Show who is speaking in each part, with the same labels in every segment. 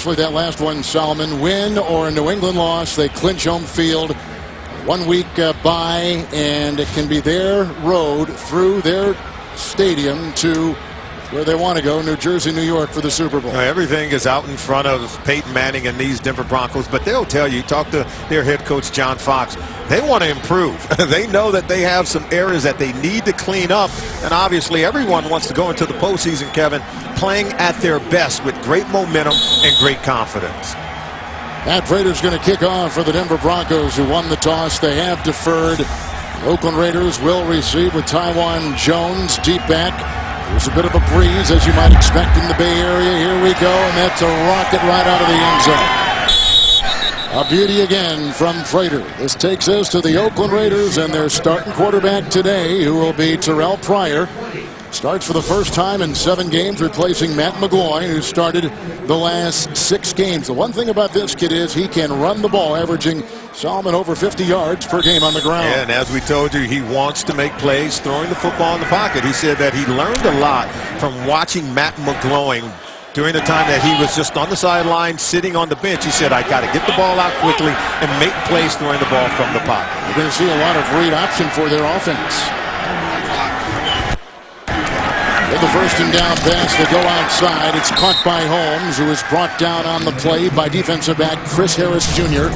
Speaker 1: especially that last one, Solomon. Win or a New England loss, they clinch home field. 1 week bye, and it can be their road through their stadium to where they want to go, New Jersey, New York, for the Super Bowl.
Speaker 2: Everything is out in front of Peyton Manning and these Denver Broncos, but they'll tell you, talk to their head coach, John Fox, they want to improve. They know that they have some areas that they need to clean up, and obviously everyone wants to go into the postseason, Kevin, playing at their best with great momentum and great confidence.
Speaker 1: Matt Prater's going to kick off for the Denver Broncos, who won the toss. They have deferred. The Oakland Raiders will receive with Taiwan Jones deep back. There's a bit of a breeze, as you might expect in the Bay Area. Here we go, and that's a rocket right out of the end zone. A beauty again from Prater. This takes us to the Oakland Raiders and their starting quarterback today, who will be Terrell Pryor. Starts for the first time in 7 games, replacing Matt McGloin, who started the last 6 games. The one thing about this kid is he can run the ball, averaging Solomon over 50 yards per game on the ground.
Speaker 2: Yeah, and as we told you, he wants to make plays throwing the football in the pocket. He said that he learned a lot from watching Matt McGloin during the time that he was just on the sideline, sitting on the bench. He said, I got to get the ball out quickly and make plays throwing the ball from the pocket.
Speaker 1: You're going to see a lot of read option for their offense. In the first and down pass, they go outside. It's caught by Holmes, who is brought down on the play by defensive back Chris Harris Jr.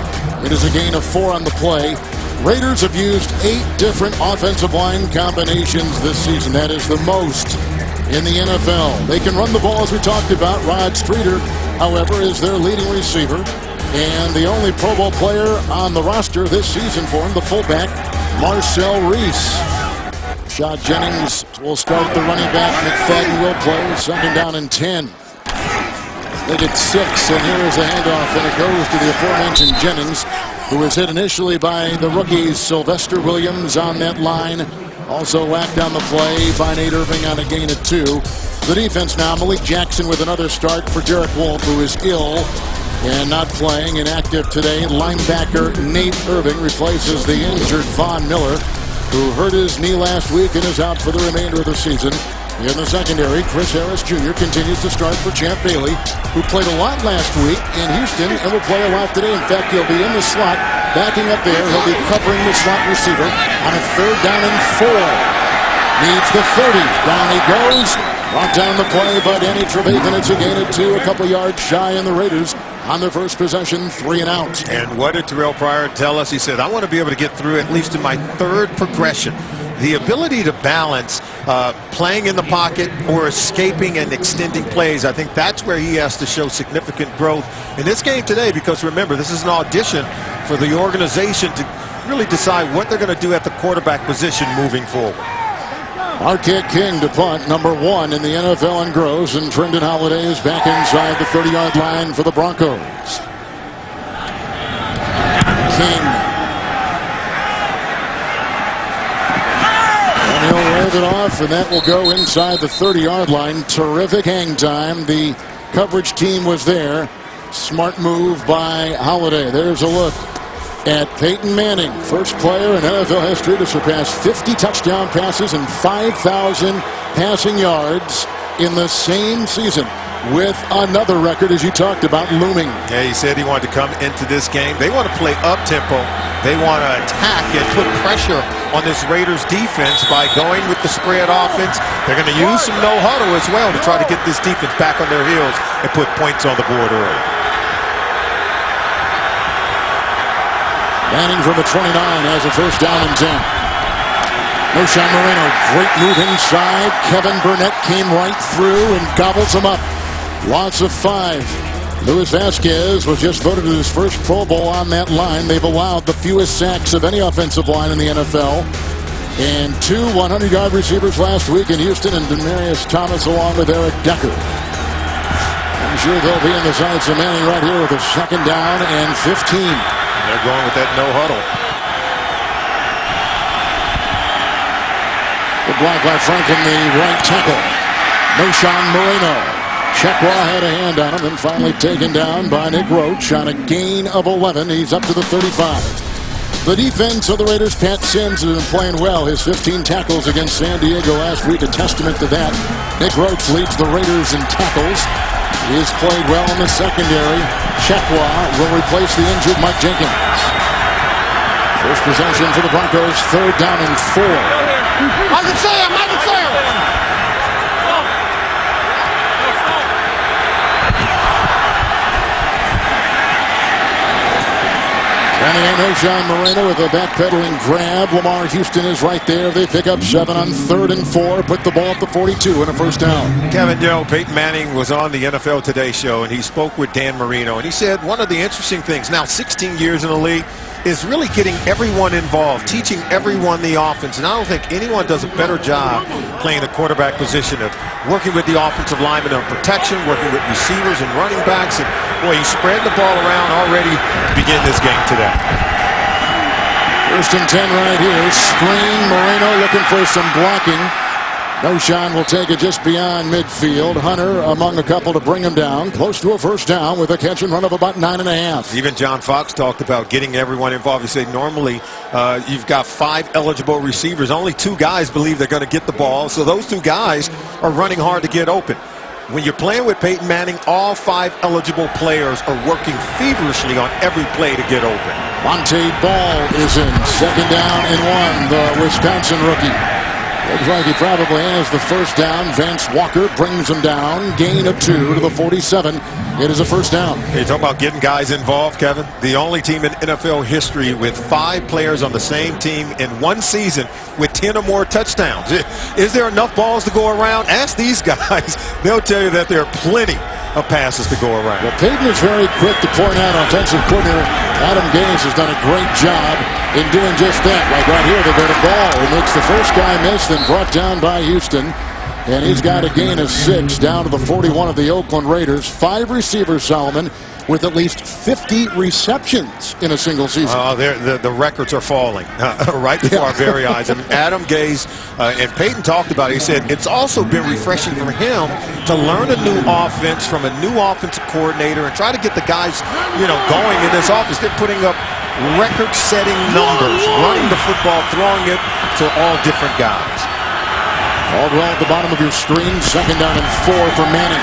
Speaker 1: It is a gain of 4 on the play. Raiders have used 8 different offensive line combinations this season. That is the most in the NFL. They can run the ball, as we talked about. Rod Streeter, however, is their leading receiver, and the only Pro Bowl player on the roster this season for him, the fullback, Marcel Reese. Rashad Jennings will start the running back. McFadden will play. Second down and 10. They get 6, and here is the handoff, and it goes to the aforementioned Jennings, who was hit initially by the rookies Sylvester Williams on that line. Also whacked on the play by Nate Irving on a gain of 2. The defense now, Malik Jackson with another start for Derek Wolfe, who is ill and not playing, inactive today. Linebacker Nate Irving replaces the injured Von Miller, who hurt his knee last week and is out for the remainder of the season. In the secondary, Chris Harris Jr. continues to start for Champ Bailey, who played a lot last week in Houston and will play a lot today. In fact, he'll be in the slot, backing up there. He'll be covering the slot receiver on a 3rd down and 4. Needs the 30. Down he goes. Brought down the play by Danny Trevathan. It's a gain of 2, a couple yards shy, and the Raiders on their first possession, 3 and out.
Speaker 2: And what did Terrell Pryor tell us? He said, I want to be able to get through at least in my 3rd progression. The ability to balance playing in the pocket or escaping and extending plays, I think that's where he has to show significant growth in this game today, because remember, this is an audition for the organization to really decide what they're going to do at the quarterback position moving forward.
Speaker 1: Marquette King to punt, number 1 in the NFL and grows, and Trendon Holiday is back inside the 30-yard line for the Broncos. King. And he'll wave it off, and that will go inside the 30-yard line. Terrific hang time. The coverage team was there. Smart move by Holiday. There's a look at Peyton Manning, first player in NFL history to surpass 50 touchdown passes and 5,000 passing yards in the same season, with another record, as you talked about, looming.
Speaker 2: Yeah, he said he wanted to come into this game. They want to play up-tempo. They want to attack and put pressure on this Raiders defense by going with the spread offense. They're going to use some no-huddle as well to try to get this defense back on their heels and put points on the board early.
Speaker 1: Manning from the 29 has a first down and 10. Moshawn Moreno, great move inside. Kevin Burnett came right through and gobbles him up. Loss of 5. Luis Vasquez was just voted as his first Pro Bowl on that line. They've allowed the fewest sacks of any offensive line in the NFL. And 2 100-yard receivers last week in Houston, and Demaryius Thomas along with Eric Decker. I'm sure they'll be in the sights of Manning right here with a second down and 15.
Speaker 2: They're going with that no huddle.
Speaker 1: The block by Franklin, the right tackle. Moshawn Moreno. Chekwa had a hand on him and finally taken down by Nick Roach on a gain of 11. He's up to the 35. The defense of the Raiders, Pat Sims, has been playing well. His 15 tackles against San Diego last week, a testament to that. Nick Roach leads the Raiders in tackles. He has played well in the secondary. Chekwa will replace the injured Mike Jenkins. First possession for the Broncos, 3rd down and 4.
Speaker 3: Michael Sayer!
Speaker 1: Running in O'Shawn Moreno with a backpedaling grab. Lamar Houston is right there. They pick up 7 on 3rd and 4. Put the ball at the 42 and a first down.
Speaker 2: Kevin, Peyton Manning was on the NFL Today show, and he spoke with Dan Marino, and he said one of the interesting things, now 16 years in the league, is really getting everyone involved, teaching everyone the offense. And I don't think anyone does a better job playing the quarterback position of working with the offensive linemen on protection, working with receivers and running backs. And boy, he spread the ball around already to begin this game today.
Speaker 1: 1st and 10 right here. Screen. Moreno looking for some blocking. O'Shawn will take it just beyond midfield. Hunter among a couple to bring him down. Close to a first down with a catch and run of about 9.5.
Speaker 2: Even John Fox talked about getting everyone involved. He said normally you've got 5 eligible receivers. Only 2 guys believe they're going to get the ball. So those 2 guys are running hard to get open. When you're playing with Peyton Manning, all 5 eligible players are working feverishly on every play to get open.
Speaker 1: Monte Ball is in. 2nd down and 1. The Wisconsin rookie. Looks like he probably has the first down. Vance Walker brings him down. Gain of 2 to the 47. It is a first down.
Speaker 2: You talk about getting guys involved, Kevin. The only team in NFL history with 5 players on the same team in one season with 10 or more touchdowns. Is there enough balls to go around? Ask these guys. They'll tell you that there are plenty of passes to go around.
Speaker 1: Well, Peyton is very quick to point out offensive coordinator Adam Gase has done a great job in doing just that. Like right here, they got a ball. He makes the first guy miss, then brought down by Houston. And he's got a gain of 6 down to the 41 of the Oakland Raiders. 5 receivers, Solomon, with at least 50 receptions in a single season.
Speaker 2: The records are falling right before our very eyes. And Adam Gase and Peyton talked about it. He said it's also been refreshing for him to learn a new offense from a new offensive coordinator and try to get the guys, going in this offense. They're putting up record-setting numbers, running the football, throwing it to all different guys.
Speaker 1: Caldwell at the bottom of your screen. 2nd down and 4 for Manning.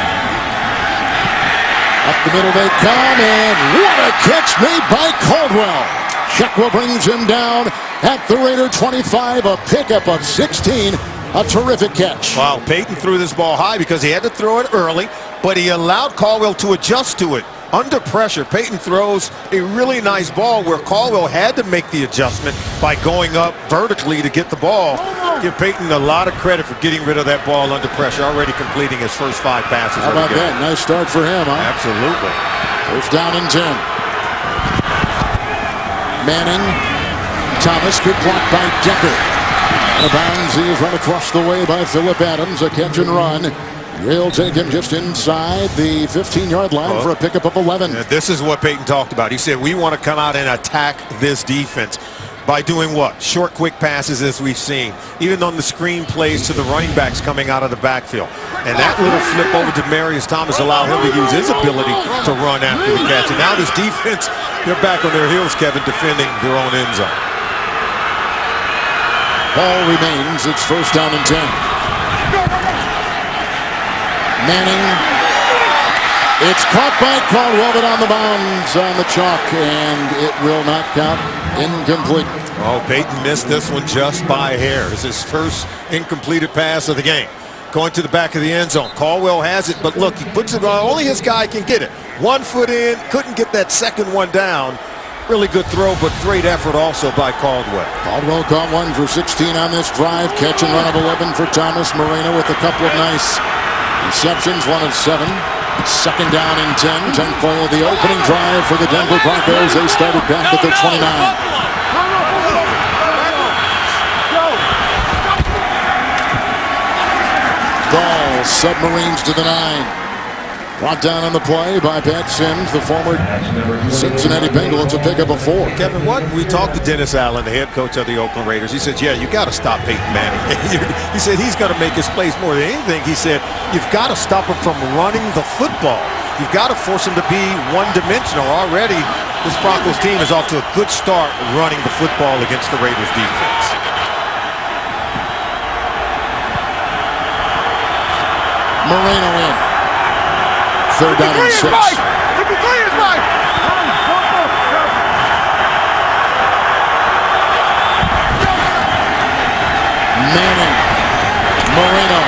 Speaker 1: Up the middle they come, and what a catch made by Caldwell. Chekwa brings him down at the Raider 25, a pickup of 16. A terrific catch.
Speaker 2: Wow, Peyton threw this ball high because he had to throw it early, but he allowed Caldwell to adjust to it. Under pressure, Peyton throws a really nice ball where Caldwell had to make the adjustment by going up vertically to get the ball. Give Peyton a lot of credit for getting rid of that ball under pressure, already completing his first 5 passes.
Speaker 1: How about that? Nice start for him, huh?
Speaker 2: Absolutely.
Speaker 1: First down and 10. Manning. Thomas, good block by Decker. Out of bounds, he is run across the way by Phillip Adams. A catch and run. Will take him just inside the 15-yard line for a pickup of 11.
Speaker 2: This is what Peyton talked about. He said, we want to come out and attack this defense by doing what? Short, quick passes, as we've seen. Even on the screen plays to the running backs coming out of the backfield. And that little flip over to Marius Thomas allowed him to use his ability to run after the catch. And now this defense, they're back on their heels, Kevin, defending their own end zone.
Speaker 1: Ball remains. It's first down and 10. Manning. It's caught by Caldwell, but on the bounds on the chalk, and it will not count. Incomplete.
Speaker 2: Oh, Peyton missed this one just by a hair. It's his first incompleted pass of the game. Going to the back of the end zone. Caldwell has it, but look, he puts it on. Only his guy can get it. 1 foot in, couldn't get that second one down. Really good throw, but great effort also by Caldwell.
Speaker 1: Caldwell caught 1 for 16 on this drive. Catch and run of 11 for Thomas. Moreno with a couple of nice receptions, 1 of 7. 2nd down and 10. 10th play of the opening drive for the Denver Broncos. They started back at their 29. Ball submarines to the 9. Brought down on the play by Pat Sims, the former Cincinnati Bengal. It's a pickup of 4.
Speaker 2: Kevin, we talked to Dennis Allen, the head coach of the Oakland Raiders. He said, yeah, you got to stop Peyton Manning. He said he's going to make his plays more than anything. He said, you've got to stop him from running the football. You've got to force him to be one-dimensional. Already, this Broncos team is off to a good start running the football against the Raiders defense.
Speaker 1: Moreno in. third down and 6. Manning. Moreno.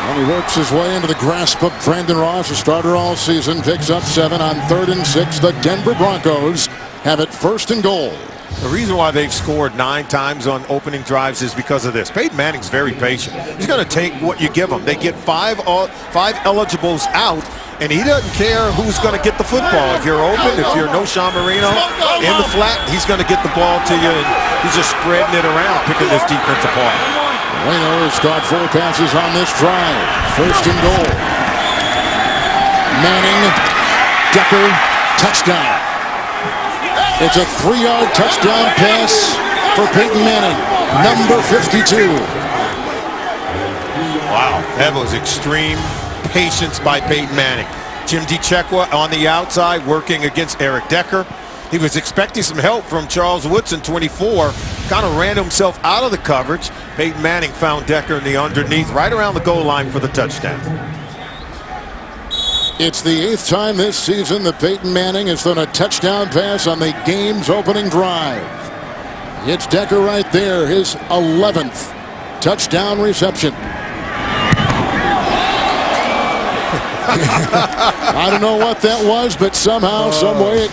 Speaker 1: And he works his way into the grasp of Brandon Ross, a starter all season. Picks up 7 on 3rd and 6. The Denver Broncos have it 1st and goal.
Speaker 2: The reason why they've scored 9 times on opening drives is because of this. Peyton Manning's very patient. He's going to take what you give him. They get five eligibles out, and he doesn't care who's going to get the football. If you're open, if you're no Sean Marino in the flat, he's going to get the ball to you, and he's just spreading it around, picking this defense apart.
Speaker 1: Moreno has caught 4 passes on this drive. 1st and goal. Manning, Decker, touchdown. It's a 3-yard touchdown pass for Peyton Manning, number 52.
Speaker 2: Wow, that was extreme patience by Peyton Manning. Jim DeCecqua on the outside working against Eric Decker. He was expecting some help from Charles Woodson, 24. Kind of ran himself out of the coverage. Peyton Manning found Decker in the underneath right around the goal line for the touchdown.
Speaker 1: It's the 8th time this season that Peyton Manning has thrown a touchdown pass on the game's opening drive. It's Decker right there, his 11th touchdown reception. I don't know what that was, but somehow, some way it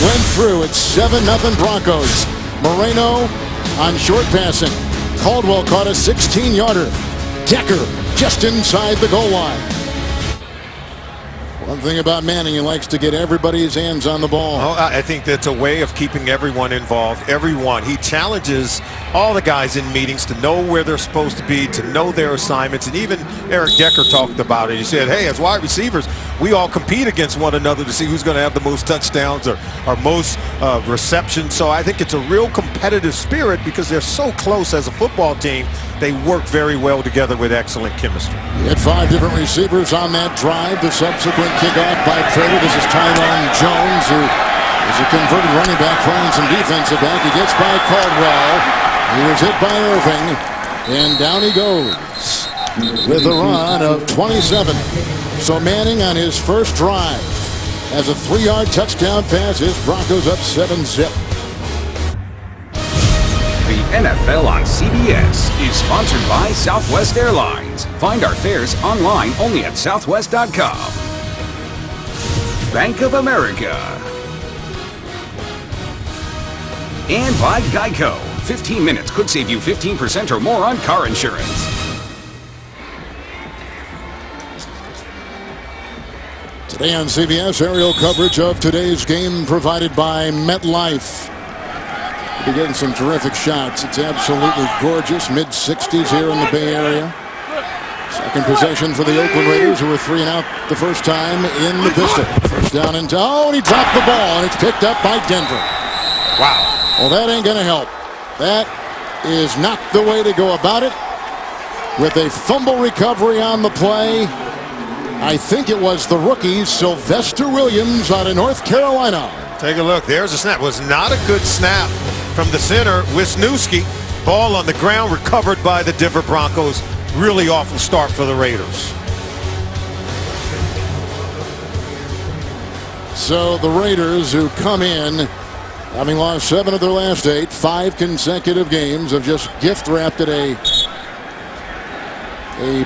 Speaker 1: went through. It's 7-0 Broncos. Moreno on short passing. Caldwell caught a 16-yarder. Decker just inside the goal line. One thing about Manning, he likes to get everybody's hands on the ball.
Speaker 2: Oh, I think that's a way of keeping everyone involved. Everyone. He challenges all the guys in meetings to know where they're supposed to be, to know their assignments. And even Eric Decker talked about it. He said, hey, as wide receivers, we all compete against one another to see who's going to have the most touchdowns or most receptions. So I think it's a real competitive spirit because they're so close as a football team. They work very well together with excellent chemistry.
Speaker 1: He had 5 different receivers on that drive. The subsequent kickoff by Prater. This is Tyrone Jones, who is a converted running back playing some defensive back. He gets by Caldwell. He was hit by Irving. And down he goes with a run of 27. So Manning on his first drive has a 3-yard touchdown pass. His Broncos up 7-zip.
Speaker 4: The NFL on CBS is sponsored by Southwest Airlines. Find our fares online only at southwest.com. Bank of America. And by Geico. 15 minutes could save you 15% or more on car insurance.
Speaker 1: Today on CBS, aerial coverage of today's game provided by MetLife. We're getting some terrific shots. It's absolutely gorgeous. Mid-60s here in the Bay Area. Second possession for the Oakland Raiders, who were 3 and out the first time in the pistol. First down and and he dropped the ball, and it's picked up by Denver.
Speaker 2: Wow.
Speaker 1: Well, that ain't going to help. That is not the way to go about it. With a fumble recovery on the play, I think it was the rookie Sylvester Williams out of North Carolina.
Speaker 2: Take a look. There's a snap. It was not a good snap from the center. Wisniewski. Ball on the ground, recovered by the Denver Broncos. Really awful start for the Raiders.
Speaker 1: So the Raiders, who come in having lost 7 of their last 8, 5 consecutive games, have just gift-wrapped it a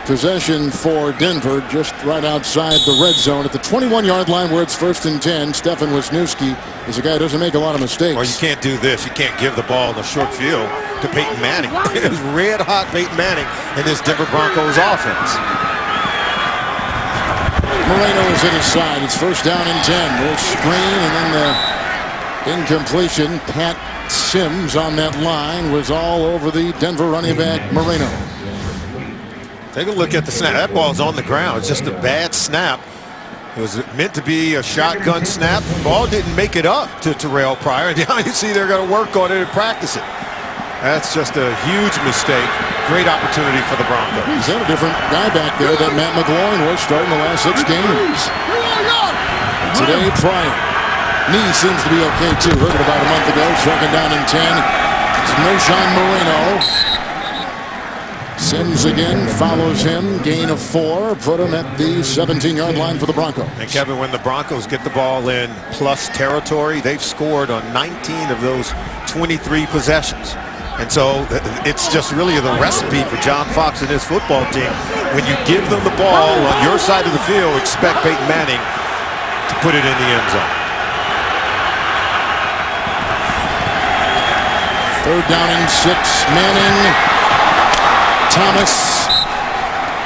Speaker 1: possession for Denver just right outside the red zone at the 21-yard line where it's 1st and 10. Stefan Wisniewski is a guy who doesn't make a lot of mistakes.
Speaker 2: Well, you can't do this. You can't give the ball in the short field to Peyton Manning. It is red-hot Peyton Manning in this Denver Broncos offense.
Speaker 1: Moreno is at his side. It's 1st down and 10. Little screen and then the incompletion. Pat Sims on that line was all over the Denver running back Moreno.
Speaker 2: Take a look at the snap. That ball's on the ground. It's just a bad snap. It was meant to be a shotgun snap. The ball didn't make it up to Terrell Pryor. And now you see they're going to work on it and practice it. That's just a huge mistake. Great opportunity for the Broncos.
Speaker 1: He's had a different guy back there that Matt McGloin was starting the last 6 games. Today, Pryor. Knee seems to be okay, too. Heard it about a month ago. 2nd down and 10. It's Knowshon Moreno. Sims again follows him. Gain of 4. Put him at the 17-yard line for the Broncos.
Speaker 2: And Kevin, when the Broncos get the ball in plus territory, they've scored on 19 of those 23 possessions. And so it's just really the recipe for John Fox and his football team. When you give them the ball on your side of the field, expect Peyton Manning to put it in the end zone.
Speaker 1: 3rd down and 6. Manning. Thomas.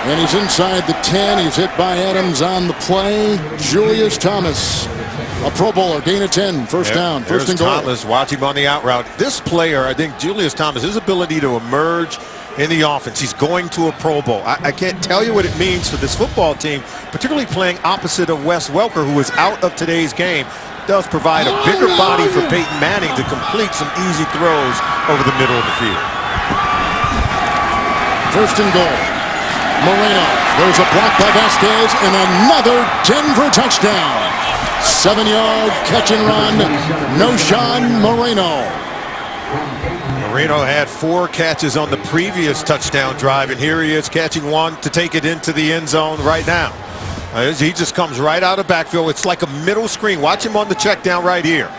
Speaker 1: And he's inside the 10. He's hit by Adams on the play. Julius Thomas. A Pro Bowler, gain of 10, first down, first and goal.
Speaker 2: Thomas, watch him on the out route. This player, I think Julius Thomas, his ability to emerge in the offense, he's going to a Pro Bowl. I can't tell you what it means for this football team, particularly playing opposite of Wes Welker, who is out of today's game. Does provide a bigger body for Peyton Manning to complete some easy throws over the middle of the field.
Speaker 1: First and goal. Moreno. There's a block by Vasquez and another Denver touchdown. 7-yard catch and run. Noshan Moreno.
Speaker 2: Moreno had 4 catches on the previous touchdown drive, and here he is catching one to take it into the end zone right now. He just comes right out of backfield. It's like a middle screen. Watch him on the check down right here.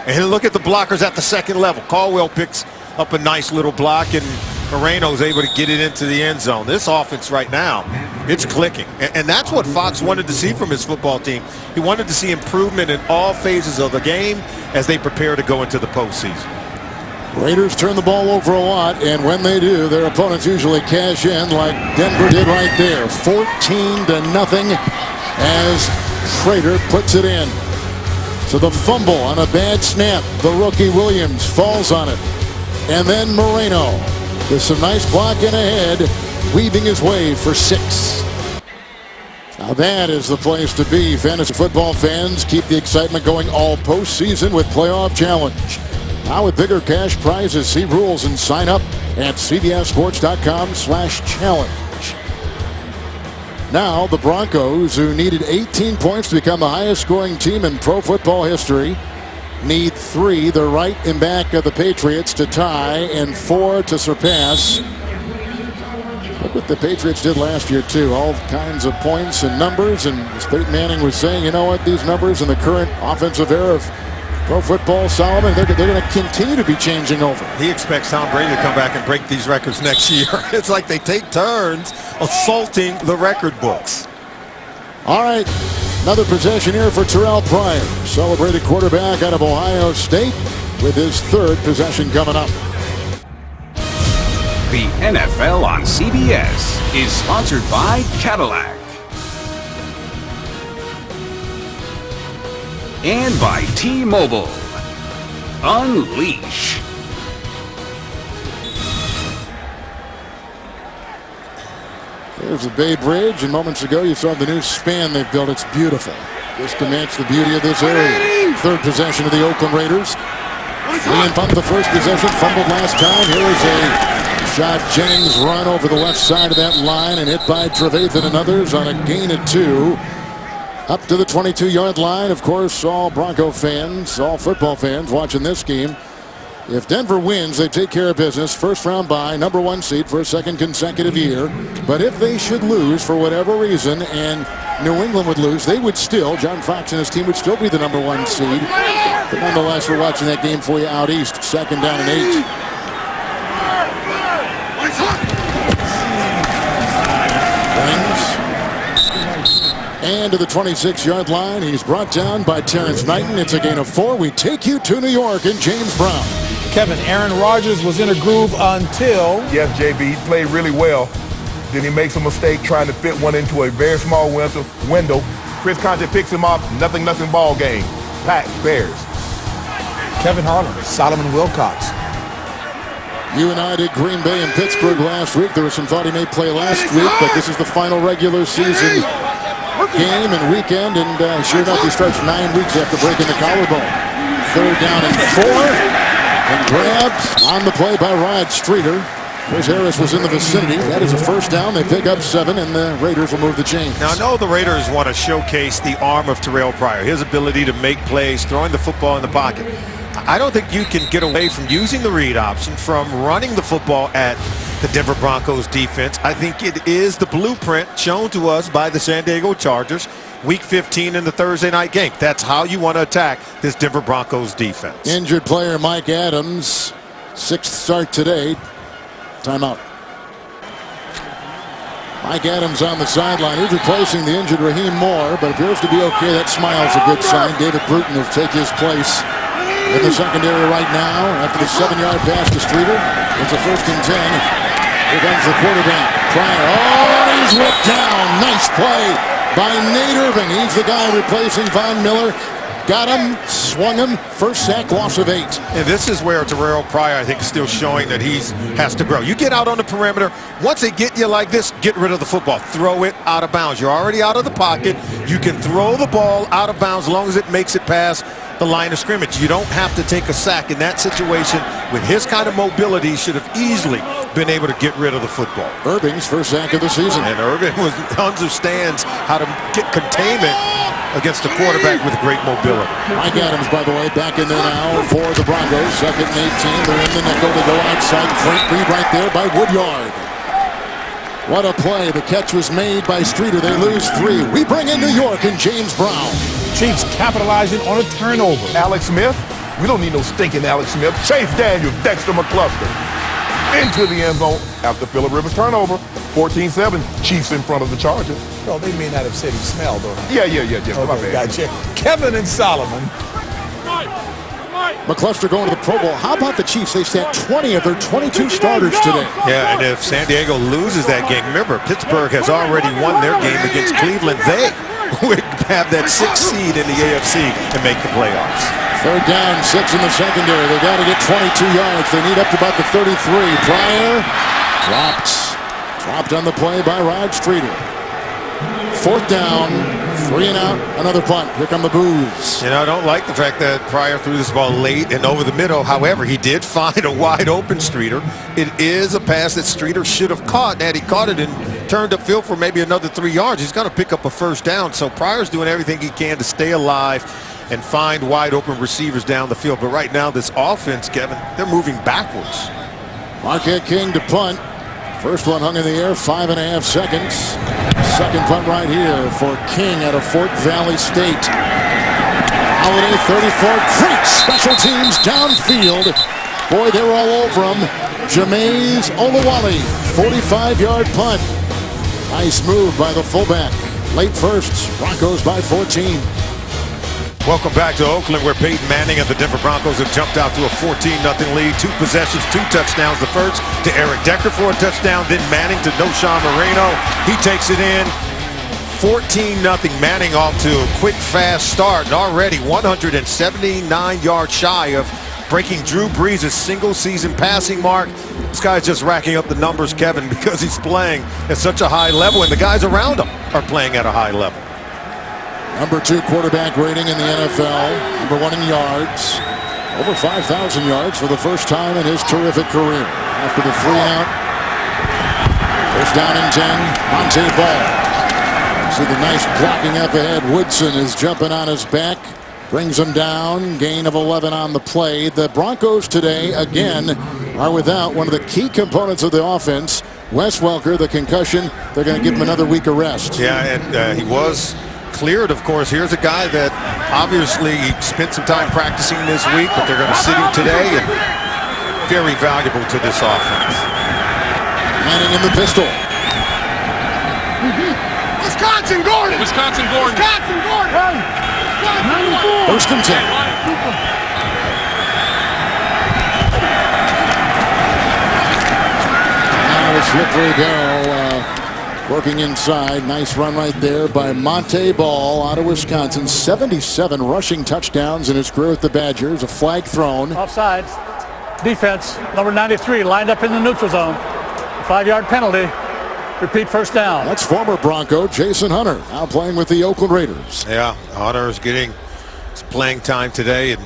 Speaker 2: And look at the blockers at the second level. Caldwell picks up a nice little block, and Moreno's able to get it into the end zone. This offense right now, it's clicking. And that's what Fox wanted to see from his football team. He wanted to see improvement in all phases of the game as they prepare to go into the postseason.
Speaker 1: Raiders turn the ball over a lot, and when they do, their opponents usually cash in like Denver did right there. 14-0 as Schrader puts it in. So the fumble on a bad snap. The rookie Williams falls on it. And then Moreno with some nice blocking ahead, weaving his way for 6. Now that is the place to be, fantasy football fans. Keep the excitement going all postseason with Playoff Challenge. Now with bigger cash prizes, see rules and sign up at cbssports.com/challenge. Now the Broncos, who needed 18 points to become the highest scoring team in pro football history, need 3. They're right in back of the Patriots to tie and 4 to surpass. Look what the Patriots did last year too. All kinds of points and numbers, and as Peyton Manning was saying, you know what, these numbers in the current offensive era of pro football, Solomon, they're going to continue to be changing over.
Speaker 2: He expects Tom Brady to come back and break these records next year. It's like they take turns assaulting the record books.
Speaker 1: All right, another possession here for Terrell Pryor, celebrated quarterback out of Ohio State, with his 3rd possession coming up.
Speaker 4: The NFL on CBS is sponsored by Cadillac. And by T-Mobile. Unleash.
Speaker 1: There's the Bay Bridge, and moments ago you saw the new span they've built. It's beautiful, just to match the beauty of this area. 3rd possession of the Oakland Raiders. Lee and punt the first possession, fumbled last time. Here is a shot. Jennings run over the left side of that line and hit by Trevathan and others on a gain of 2. Up to the 22-yard line. Of course, all Bronco fans, all football fans watching this game, if Denver wins, they take care of business. First round bye, number 1 seed for a 2nd consecutive year. But if they should lose for whatever reason and New England would lose, they would still, John Fox and his team would still be the number 1 seed. But nonetheless, we're watching that game for you out east. 2nd down and 8. And to the 26-yard line, he's brought down by Terrence Knighton. It's a gain of 4. We take you to New York and James Brown.
Speaker 3: Kevin, Aaron Rodgers was in a groove until...
Speaker 5: Yes, JB, he played really well. Then he makes a mistake trying to fit one into a very small window. Chris Conte picks him up. Nothing ball game. Pack, Bears.
Speaker 3: Kevin Harlan, Solomon Wilcox.
Speaker 1: You and I did Green Bay and Pittsburgh last week. There was some thought he may play last week, but this is the final regular season game and weekend, and sure enough, he starts 9 weeks after breaking the collarbone. 3rd down and 4, and grabbed on the play by Rod Streeter. Chris Harris was in the vicinity. That is a first down. They pick up 7, and the Raiders will move the chains.
Speaker 2: Now, I know the Raiders want to showcase the arm of Terrell Pryor, his ability to make plays, throwing the football in the pocket. I don't think you can get away from using the read option, from running the football at the Denver Broncos defense. I think it is the blueprint shown to us by the San Diego Chargers Week 15 in the Thursday night game. That's how you want to attack this Denver Broncos defense.
Speaker 1: Injured player Mike Adams, 6th start today. Timeout. Mike Adams on the sideline. He's replacing the injured Raheem Moore, but appears to be okay. That smile's a good sign. David Bruton will take his place in the secondary right now after the 7-yard pass to Streeter. It's a 1st and 10. Here comes the quarterback, Pryor. Oh, he's whipped down. Nice play by Nate Irving. He's the guy replacing Von Miller. Got him, swung him, 1st sack, loss of 8.
Speaker 2: And this is where Terrell Pryor, I think, is still showing that he has to grow. You get out on the perimeter. Once they get you like this, get rid of the football. Throw it out of bounds. You're already out of the pocket. You can throw the ball out of bounds as long as it makes it past the line of scrimmage. You don't have to take a sack in that situation. With his kind of mobility, he should have easily been able to get rid of the football.
Speaker 1: Irving's 1st sack of the season.
Speaker 2: And Irving understands how to get containment against a quarterback with great mobility.
Speaker 1: Mike Adams, by the way, back in there now for the Broncos. 2nd and 18. They're in the nickel. They go outside. Great read right there by Woodyard. What a play. The catch was made by Streeter. They lose 3. We bring in New York and James Brown.
Speaker 3: Chiefs capitalizing on a turnover.
Speaker 5: Alex Smith, we don't need no stinking Alex Smith. Chase Daniels, Dexter McCluster into the end zone after Phillip Rivers turnover. 14-7, Chiefs in front of the Chargers.
Speaker 3: Well, they may not have said he smelled, though.
Speaker 5: Yeah. My
Speaker 3: Okay,
Speaker 5: bad.
Speaker 3: gotcha. Kevin and Solomon.
Speaker 1: McCluster going to the Pro Bowl. How about the Chiefs? They sat 20 of their 22 starters today.
Speaker 2: Yeah, and if San Diego loses that game, remember, Pittsburgh has already won their game against Cleveland. They would have that 6th seed in the AFC and make the playoffs.
Speaker 1: 3rd down, 6 in the secondary. They got to get 22 yards. They need up to about the 33. Pryor dropped on the play by Rod Streeter. 4th down, 3 and out, another punt. Here come the boos.
Speaker 2: You know, I don't like the fact that Pryor threw this ball late and over the middle. However, he did find a wide open Streeter. It is a pass that Streeter should have caught. Had he caught it and turned upfield for maybe another 3 yards, he's going to pick up a 1st down. So Pryor's doing everything he can to stay alive and find wide open receivers down the field. But right now, this offense, Kevin, they're moving backwards.
Speaker 1: Marquette King to punt. First one hung in the air, 5.5 seconds. 2nd punt right here for King out of Fort Valley State. Holiday 34, great special teams downfield. Boy, they were all over him. Jameis Olawale, 45-yard punt. Nice move by the fullback. Late first, Broncos by 14.
Speaker 2: Welcome back to Oakland, where Peyton Manning and the Denver Broncos have jumped out to a 14-0 lead. 2 possessions, 2 touchdowns. The first to Eric Decker for a touchdown, then Manning to Noshawn Moreno. He takes it in. 14-0. Manning off to a quick, fast start, and already 179 yards shy of breaking Drew Brees' single-season passing mark. This guy's just racking up the numbers, Kevin, because he's playing at such a high level, and the guys around him are playing at a high level.
Speaker 1: Number 2 quarterback rating in the NFL. Number 1 in yards. Over 5,000 yards for the first time in his terrific career. After the 3-out. 1st down and 10. Monte Ball. See the nice blocking up ahead. Woodson is jumping on his back. Brings him down. Gain of 11 on the play. The Broncos today, again, are without one of the key components of the offense. Wes Welker, the concussion. They're going to give him another week of rest.
Speaker 2: Yeah, and he was cleared, of course. Here's a guy that obviously spent some time practicing this week, but they're going to sit him today, and very valuable to this offense.
Speaker 1: Manning in the pistol.
Speaker 6: Wisconsin Gordon! Wisconsin Gordon! Wisconsin Gordon!
Speaker 1: 1st and 10. Now it's slippery Darrell working inside. Nice run right there by Monte Ball out of Wisconsin. 77 rushing touchdowns in his career with the Badgers. A flag thrown.
Speaker 7: Offsides. Defense, number 93, lined up in the neutral zone. 5-yard penalty. Repeat 1st down.
Speaker 1: That's former Bronco Jason Hunter, now playing with the Oakland Raiders.
Speaker 2: Yeah, Hunter is getting some playing time today, and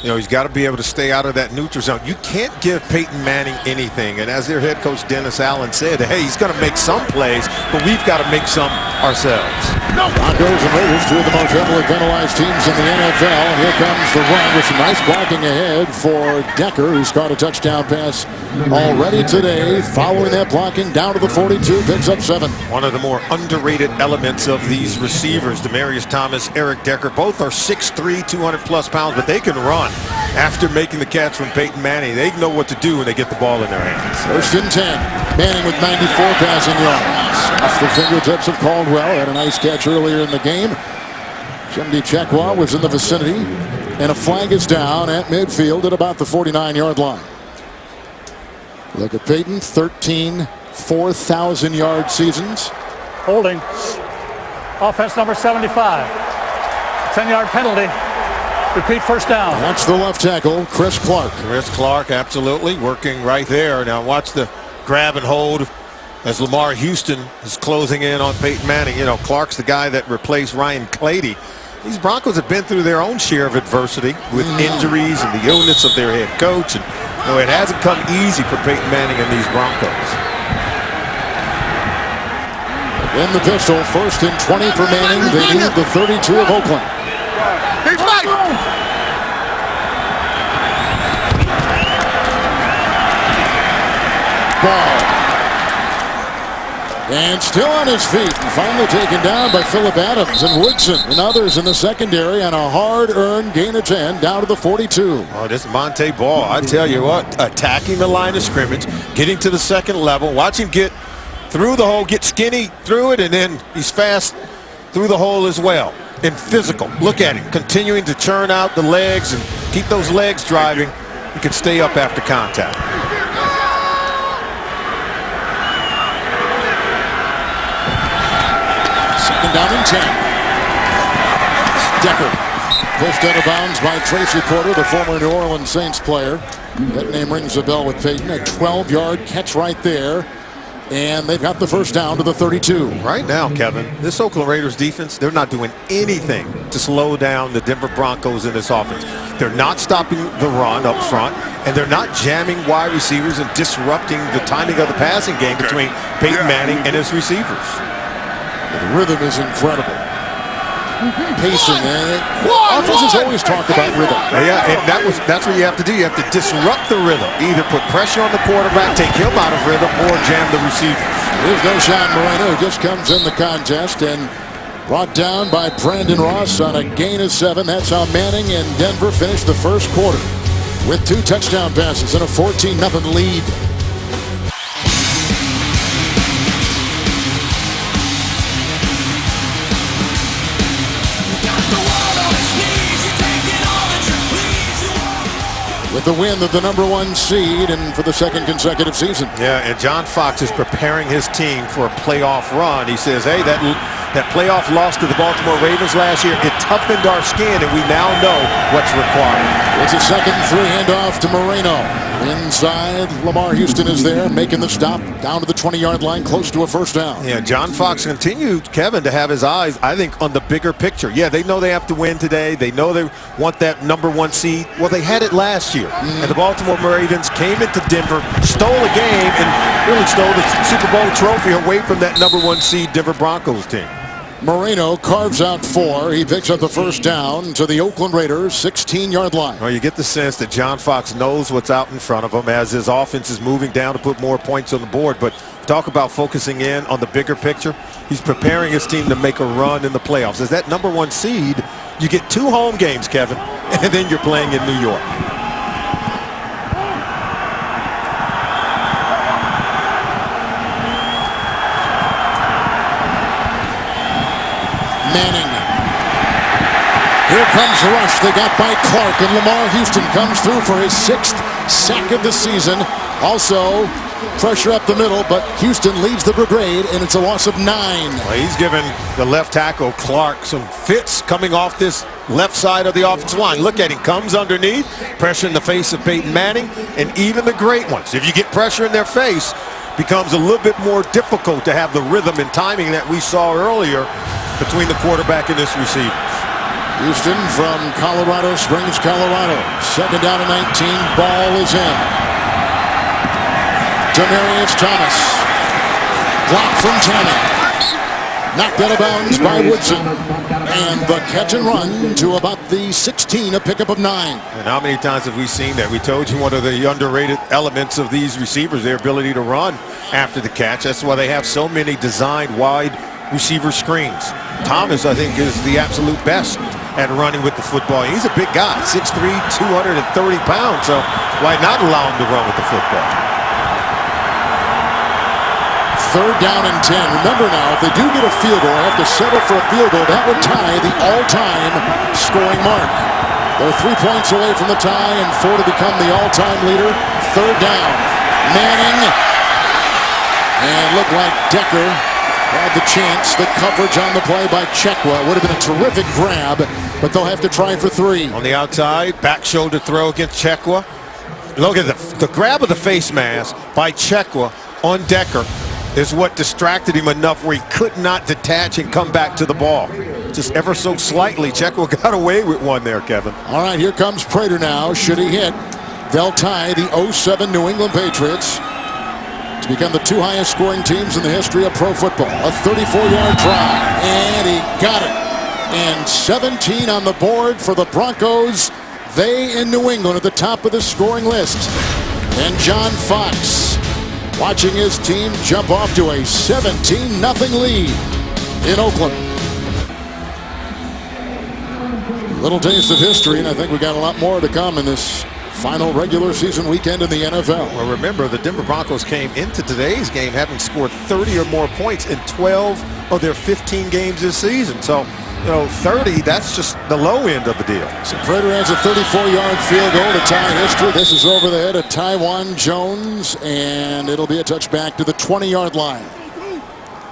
Speaker 2: You know, he's got to be able to stay out of that neutral zone. You can't give Peyton Manning anything. And as their head coach, Dennis Allen, said, hey, he's going to make some plays, but we've got to make some ourselves.
Speaker 1: Broncos and Raiders, two of the most heavily penalized teams in the NFL. Here comes the run with some nice blocking ahead for Decker, who's caught a touchdown pass already today. Following that blocking, down to the 42, picks up 7.
Speaker 2: One of the more underrated elements of these receivers, Demaryius Thomas, Eric Decker, both are 6'3", 200-plus pounds, but they can run. After making the catch from Peyton Manning, they know what to do when they get the ball in their hands.
Speaker 1: First and 10. Manning with 94 passing yards. Off the fingertips of Caldwell. Had a nice catch earlier in the game. Chimdi Chekwa was in the vicinity. And a flag is down at midfield at about the 49-yard line. Look at Peyton, 13 4,000-yard seasons.
Speaker 7: Holding. Offense number 75. 10-yard penalty. Repeat first down.
Speaker 1: That's the left tackle, Chris Clark.
Speaker 2: Chris Clark, absolutely, working right there. Now watch the grab and hold as Lamar Houston is closing in on Peyton Manning. You know, Clark's the guy that replaced Ryan Clady. These Broncos have been through their own share of adversity with injuries and the illness of their head coach. And you know, it hasn't come easy for Peyton Manning and these Broncos.
Speaker 1: In the pistol, first and 20 for Manning. They need the 32 of Oakland.
Speaker 6: He's back.
Speaker 1: Ball. And still on his feet and finally taken down by Phillip Adams and Woodson and others in the secondary on a hard-earned gain of 10 down to the 42.
Speaker 2: Oh, this is Monte Ball. I tell you what, attacking the line of scrimmage, getting to the second level, watch him get through the hole, get skinny through it, and then he's fast through the hole as well. And physical. Look at him, continuing to churn out the legs and keep those legs driving. He can stay up after contact.
Speaker 1: Second down and 10. Decker pushed out of bounds by Tracy Porter, the former New Orleans Saints player. That name rings a bell with Peyton. A 12-yard catch right there. And they've got the first down to the 32.
Speaker 2: Right now, Kevin, this Oakland Raiders defense, they're not doing anything to slow down the Denver Broncos in this offense. They're not stopping the run up front, and they're not jamming wide receivers and disrupting the timing of the passing game between Peyton Manning and his receivers.
Speaker 1: The rhythm is incredible. Pacing, offenses always talk about rhythm.
Speaker 2: Yeah, and that's what you have to do. You have to disrupt the rhythm. Either put pressure on the quarterback, take him out of rhythm, or jam the receivers.
Speaker 1: Here's Noshan Moreno, who just comes in the contest and brought down by Brandon Ross on a gain of 7. That's how Manning and Denver finished the first quarter with 2 touchdown passes and a 14-0 lead. With the win of the #1 seed and for the second consecutive season.
Speaker 2: Yeah, and John Fox is preparing his team for a playoff run. He says, hey, that playoff loss to the Baltimore Ravens last year, it toughened our skin, and we now know what's required.
Speaker 1: It's a second 3 handoff to Moreno. Inside, Lamar Houston is there, making the stop down to the 20-yard line, close to a first down.
Speaker 2: Yeah, John Fox continued, Kevin, to have his eyes, I think, on the bigger picture. Yeah, they know they have to win today. They know they want that #1 seed. Well, they had it last year. And the Baltimore Ravens came into Denver, stole a game, and really stole the Super Bowl trophy away from that #1 seed Denver Broncos team.
Speaker 1: Moreno carves out 4. He picks up the first down to the Oakland Raiders 16-yard line.
Speaker 2: Well, you get the sense that John Fox knows what's out in front of him as his offense is moving down to put more points on the board. But talk about focusing in on the bigger picture. He's preparing his team to make a run in the playoffs. As that #1 seed, you get 2 home games, Kevin, and then you're playing in New York.
Speaker 1: Manning. Here comes the rush. They got by Clark, and Lamar Houston comes through for his 6th sack of the season. Also, pressure up the middle, but Houston leads the brigade, and it's a loss of 9.
Speaker 2: Well, he's given the left tackle, Clark, some fits coming off this left side of the offensive line. Look at him, comes underneath, pressure in the face of Peyton Manning, and even the great ones. If you get pressure in their face, becomes a little bit more difficult to have the rhythm and timing that we saw earlier between the quarterback and his receivers.
Speaker 1: Houston from Colorado Springs, Colorado. Second down and 19. Ball is in. Demaryius Thomas. Blocked from Tanner. Knocked out of bounds by Woodson. And the catch and run to about the 16, a pickup of 9.
Speaker 2: And how many times have we seen that? We told you one of the underrated elements of these receivers, their ability to run after the catch. That's why they have so many designed wide receiver screens. Thomas, I think, is the absolute best at running with the football. He's a big guy, 6'3", 230 pounds, so why not allow him to run with the football?
Speaker 1: Third down and 10. Remember now, if they do get a field goal, have to settle for a field goal, that would tie the all-time scoring mark. They're 3 points away from the tie and 4 to become the all-time leader. Third down. Manning. And looked like Decker had the chance. The coverage on the play by Chekwa would have been a terrific grab, but they'll have to try for 3.
Speaker 2: On the outside, back shoulder throw against Chekwa. Look at the grab of the face mask by Chekwa on Decker is what distracted him enough where he could not detach and come back to the ball. Just ever so slightly, Chekwa got away with one there, Kevin.
Speaker 1: All right, here comes Prater now. Should he hit, they'll tie the 07 New England Patriots to become the 2 highest scoring teams in the history of pro football. A 34-yard try, and he got it. And 17 on the board for the Broncos. They in New England at the top of the scoring list. And John Fox watching his team jump off to a 17-0 lead in Oakland. Little taste of history, and I think we got a lot more to come in this final regular season weekend in the NFL.
Speaker 2: Well, remember, the Denver Broncos came into today's game having scored 30 or more points in 12 of their 15 games this season. So, you know, 30, that's just the low end of the deal.
Speaker 1: So Prater has a 34-yard field goal to tie history. This is over the head of Tywan Jones, and it'll be a touchback to the 20-yard line.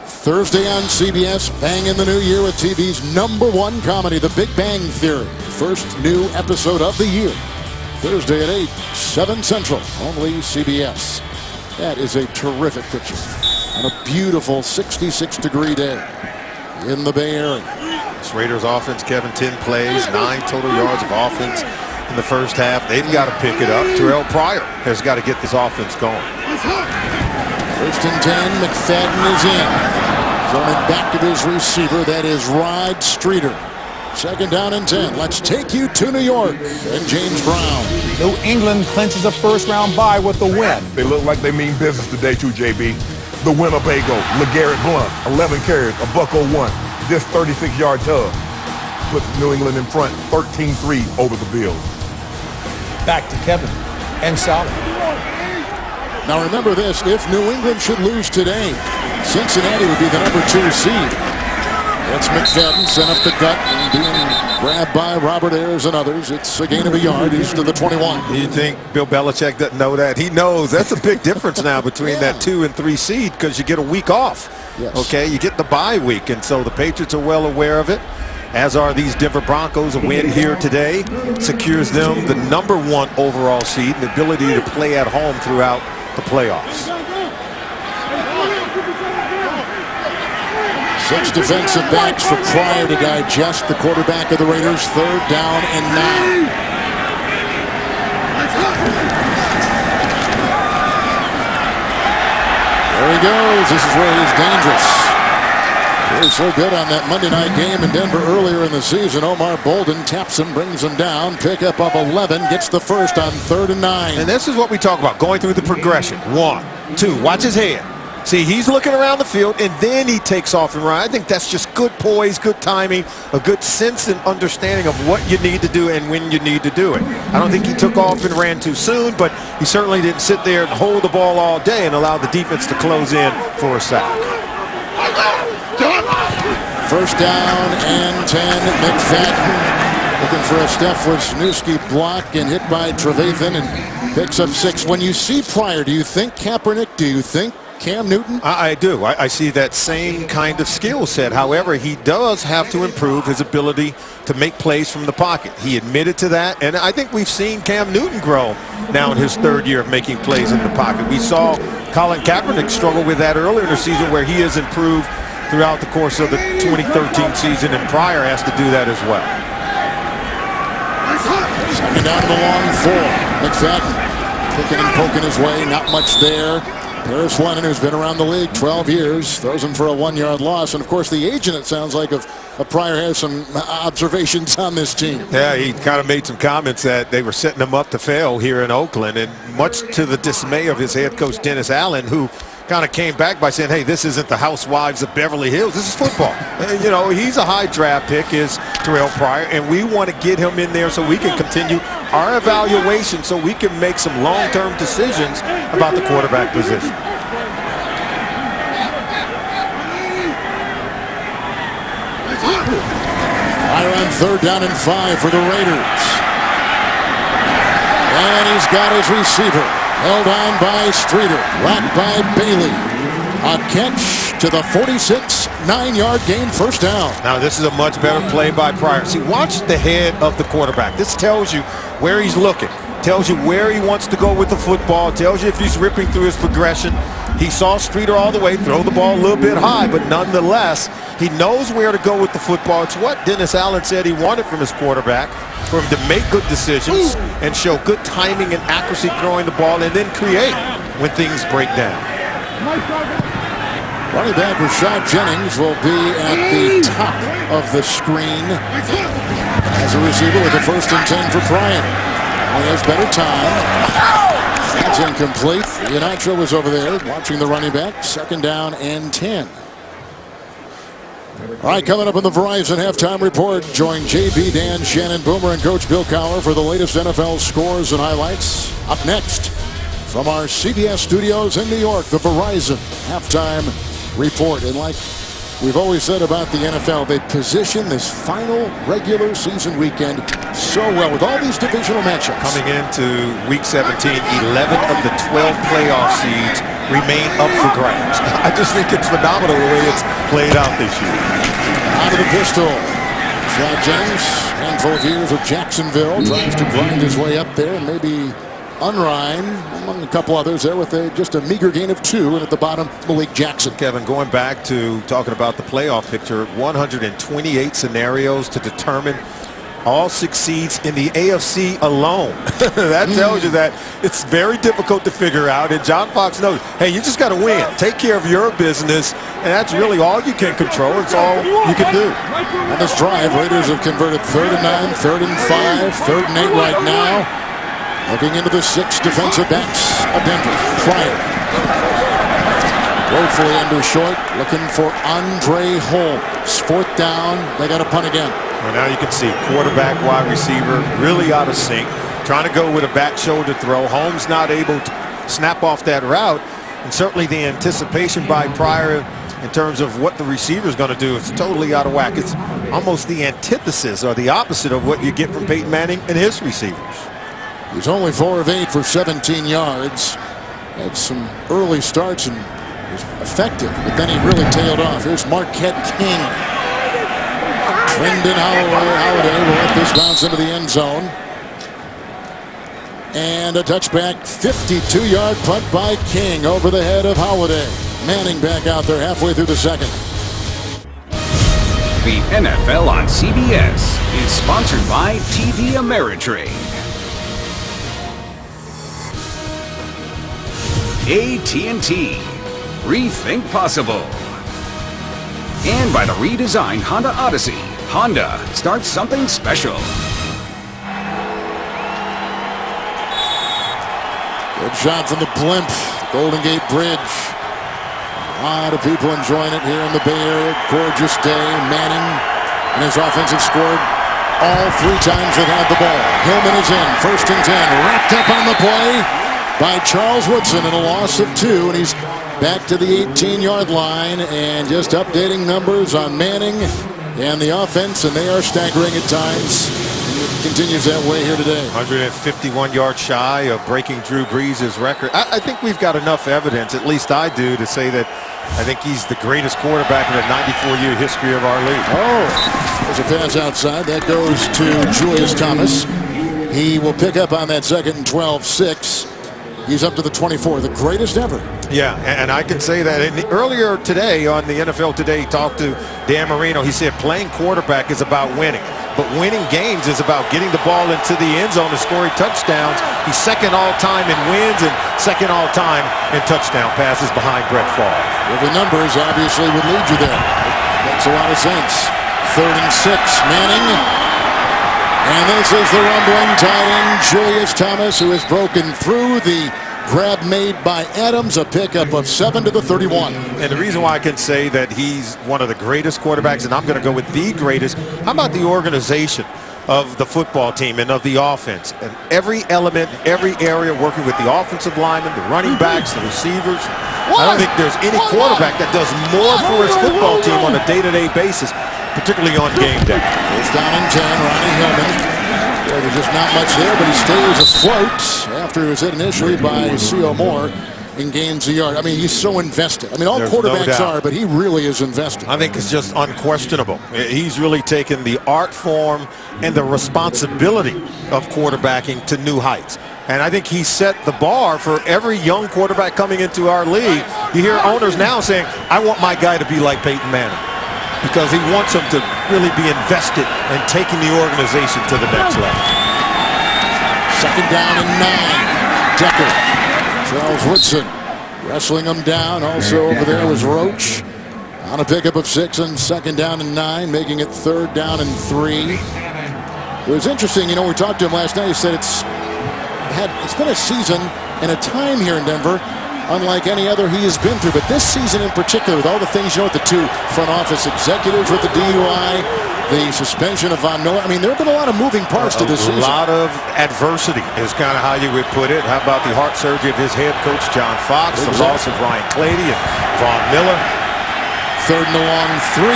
Speaker 1: Thursday on CBS, bang in the new year with TV's #1 comedy, The Big Bang Theory. First new episode of the year. Thursday at 8, 7 Central, only CBS. That is a terrific picture on a beautiful 66-degree day in the Bay Area.
Speaker 2: This Raiders offense, Kevin, 10 plays, 9 total yards of offense in the first half. They've got to pick it up. Terrell Pryor has got to get this offense going.
Speaker 1: First and 10, McFadden is in. Throwing back of his receiver, that is Rod Streeter. Second down and 10. Let's take you to New York and James Brown.
Speaker 3: New England clinches a first-round bye with the win.
Speaker 5: They look like they mean business today, too, JB. The Winnebago, LeGarrette Blunt, 11 carries, a $101. This 36-yard tug puts New England in front, 13-3 over the Bills.
Speaker 3: Back to Kevin and Sally.
Speaker 1: Now remember this, if New England should lose today, Cincinnati would be the #2 seed. That's McFadden sent up the gut and being grabbed by Robert Ayers and others. It's a gain of a yard. He's to the 21.
Speaker 2: You think Bill Belichick doesn't know that? He knows. That's a big difference now between that 2 and 3 seed because you get a week off.
Speaker 1: Yes.
Speaker 2: Okay, you get the bye week, and so the Patriots are well aware of it, as are these Denver Broncos. A win here today secures them the #1 overall seed and the ability to play at home throughout the playoffs.
Speaker 1: 6 defensive backs for Pryor to digest. The quarterback of the Raiders. Third down and 9. There he goes. This is where he's dangerous. He was so good on that Monday night game in Denver earlier in the season. Omar Bolden taps him, brings him down. Pickup of 11, gets the first on 3rd and 9.
Speaker 2: And this is what we talk about, going through the progression. 1, 2, watch his head. See, he's looking around the field, and then he takes off and runs. I think that's just good poise, good timing, a good sense and understanding of what you need to do and when you need to do it. I don't think he took off and ran too soon, but he certainly didn't sit there and hold the ball all day and allow the defense to close in for a sack.
Speaker 1: First down and 10. McFadden looking for a Steph Wisniewski block and hit by Trevathan and picks up 6. When you see Pryor, do you think Kaepernick? Do you think Cam Newton?
Speaker 2: I do. I see that same kind of skill set. However, he does have to improve his ability to make plays from the pocket. He admitted to that, and I think we've seen Cam Newton grow now in his 3rd year of making plays in the pocket. We saw Colin Kaepernick struggle with that earlier in the season, where he has improved throughout the course of the 2013 season, and Pryor has to do that as well.
Speaker 1: Second down to the long 4. McFadden kicking and poking his way. Not much there. Paris Lennon, who's been around the league 12 years, throws him for a 1-yard loss. And, of course, the agent, it sounds like, of Pryor has some observations on this team.
Speaker 2: Yeah, he kind of made some comments that they were setting him up to fail here in Oakland. And much to the dismay of his head coach, Dennis Allen, who kind of came back by saying, hey, this isn't the Housewives of Beverly Hills. This is football. You know, he's a high draft pick, is Terrell Pryor, and we want to get him in there so we can continue our evaluation so we can make some long-term decisions about the quarterback position.
Speaker 1: Pryor on 3rd down and 5 for the Raiders. And he's got his receiver. Held on by Streeter, wrapped by Bailey. A catch to the 46, 9-yard gain, first down.
Speaker 2: Now this is a much better play by Pryor. See, watch the head of the quarterback. This tells you where he's looking. Tells you where he wants to go with the football. Tells you if he's ripping through his progression. He saw Streeter all the way, throw the ball a little bit high, but nonetheless, he knows where to go with the football. It's what Dennis Allen said he wanted from his quarterback, for him to make good decisions and show good timing and accuracy throwing the ball and then create when things break down.
Speaker 1: Running back Rashad Jennings will be at the top of the screen as a receiver with a 1st and 10 for Pryor. He has better time. That's incomplete. Iheanacho was over there watching the running back. 2nd down and 10. All right, coming up in the Verizon Halftime Report, join JB, Dan, Shannon, Boomer, and Coach Bill Cowher for the latest NFL scores and highlights. Up next, from our CBS studios in New York, the Verizon Halftime Report. And like we've always said about the NFL, they position this final regular season weekend so well with all these divisional matchups.
Speaker 2: Coming into Week 17, 11 of the 12 playoff seeds remain up for grabs. I just think it's phenomenal the way it's played out this year.
Speaker 1: Out of the pistol. Rashad Jennings, handful of years with Jacksonville, tries to grind his way up there, and maybe Unrein, among a couple others there, with just a meager gain of 2, and at the bottom, Malik Jackson.
Speaker 2: Kevin, going back to talking about the playoff picture, 128 scenarios to determine all 6 seeds in the AFC alone. That tells you that it's very difficult to figure out. And John Fox knows, hey, you just got to win. Take care of your business. And that's really all you can control. It's all you can do.
Speaker 1: On this drive, Raiders have converted 3rd and 9, 3rd and 5, 3rd and 8 right now. Looking into the 6 defensive backs of Denver. Pryor. Woefully under short. Looking for Andre Holmes. 4th down. They got a punt again.
Speaker 2: Well, now you can see quarterback, wide receiver, really out of sync. Trying to go with a back shoulder throw. Holmes not able to snap off that route. And certainly the anticipation by Pryor in terms of what the receiver is going to do is totally out of whack. It's almost the antithesis or the opposite of what you get from Peyton Manning and his receivers.
Speaker 1: He's only 4 of 8 for 17 yards. Had some early starts and was effective, but then he really tailed off. Here's Marquette King. Brendan Holiday will let this bounce into the end zone. And a touchback, 52-yard punt by King over the head of Holiday. Manning back out there halfway through the 2nd.
Speaker 4: The NFL on CBS is sponsored by TD Ameritrade. AT&T. Rethink possible. And by the redesigned Honda Odyssey. Honda starts something special.
Speaker 1: Good shot from the blimp, Golden Gate Bridge. A lot of people enjoying it here in the Bay Area. Gorgeous day. Manning and his offense have scored all 3 times they've had the ball. Hillman is in, 1st and 10. Wrapped up on the play by Charles Woodson and a loss of 2. And he's back to the 18-yard line and just updating numbers on Manning and the offense, and they are staggering at times. And it continues that way here today.
Speaker 2: 151 yards shy of breaking Drew Brees' record. I think we've got enough evidence, at least I do, to say that I think he's the greatest quarterback in the 94-year history of our league.
Speaker 1: Oh, there's a pass outside. That goes to Julius Thomas. He will pick up on that 2nd and 12, 6. He's up to the 24, the greatest ever.
Speaker 2: Yeah, and I can say that. And earlier today on the NFL Today, he talked to Dan Marino. He said playing quarterback is about winning, but winning games is about getting the ball into the end zone and scoring touchdowns. He's second all-time in wins and second all-time in touchdown passes behind Brett Favre.
Speaker 1: Well, the numbers obviously would lead you there. Makes a lot of sense. 3rd and 6, Manning. And this is the rumbling tight end, Julius Thomas, who has broken through the grab made by Adams, a pickup of 7 to the 31.
Speaker 2: And the reason why I can say that he's one of the greatest quarterbacks, and I'm going to go with the greatest, how about the organization of the football team and of the offense? And every element, every area, working with the offensive linemen, the running backs, the receivers. I don't think there's any quarterback that does more for his football team on a day-to-day basis, particularly on game day.
Speaker 1: It's down in 10, Ronnie Hillman. There's just not much there, but he stays afloat after he was hit initially by C.O. Moore and gains a yard. I mean, he's so invested. I mean, all quarterbacks are, but he really is invested.
Speaker 2: I think it's just unquestionable. He's really taken the art form and the responsibility of quarterbacking to new heights. And I think he set the bar for every young quarterback coming into our league. You hear owners now saying, I want my guy to be like Peyton Manning, because he wants him to really be invested in taking the organization to the next level.
Speaker 1: 2nd down and 9. Decker. Charles Woodson wrestling him down. Also over there was Roach on a pickup of 6 and 2nd down and 9, making it 3rd down and 3. It was interesting, you know, we talked to him last night. He said it's been a season and a time here in Denver unlike any other he has been through. But this season in particular, with all the things, you know, with the 2 front office executives with the DUI, the suspension of Von Miller. I mean, there have been a lot of moving parts to this season.
Speaker 2: A lot of adversity is kind of how you would put it. How about the heart surgery of his head coach, John Fox, the loss of Ryan Clady and Von Miller.
Speaker 1: 3rd and long 3,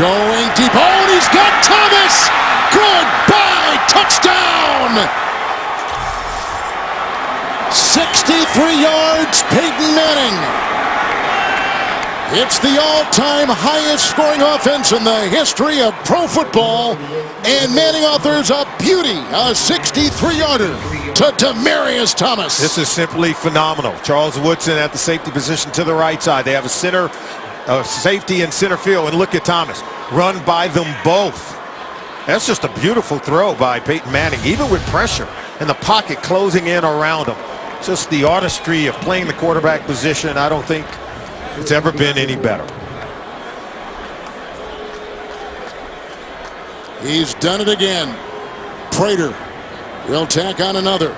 Speaker 1: going deep. Oh, and he's got Thomas! Goodbye! Touchdown! 63 yards, Peyton Manning. It's the all-time highest scoring offense in the history of pro football, and Manning authors a beauty, a 63-yarder to Demaryius Thomas.
Speaker 2: This is simply phenomenal. Charles Woodson at the safety position to the right side. They have a safety in center field, and look at Thomas, run by them both. That's just a beautiful throw by Peyton Manning, even with pressure and the pocket closing in around him. Just the artistry of playing the quarterback position. I don't think it's ever been any better.
Speaker 1: He's done it again. Prater will tack on another.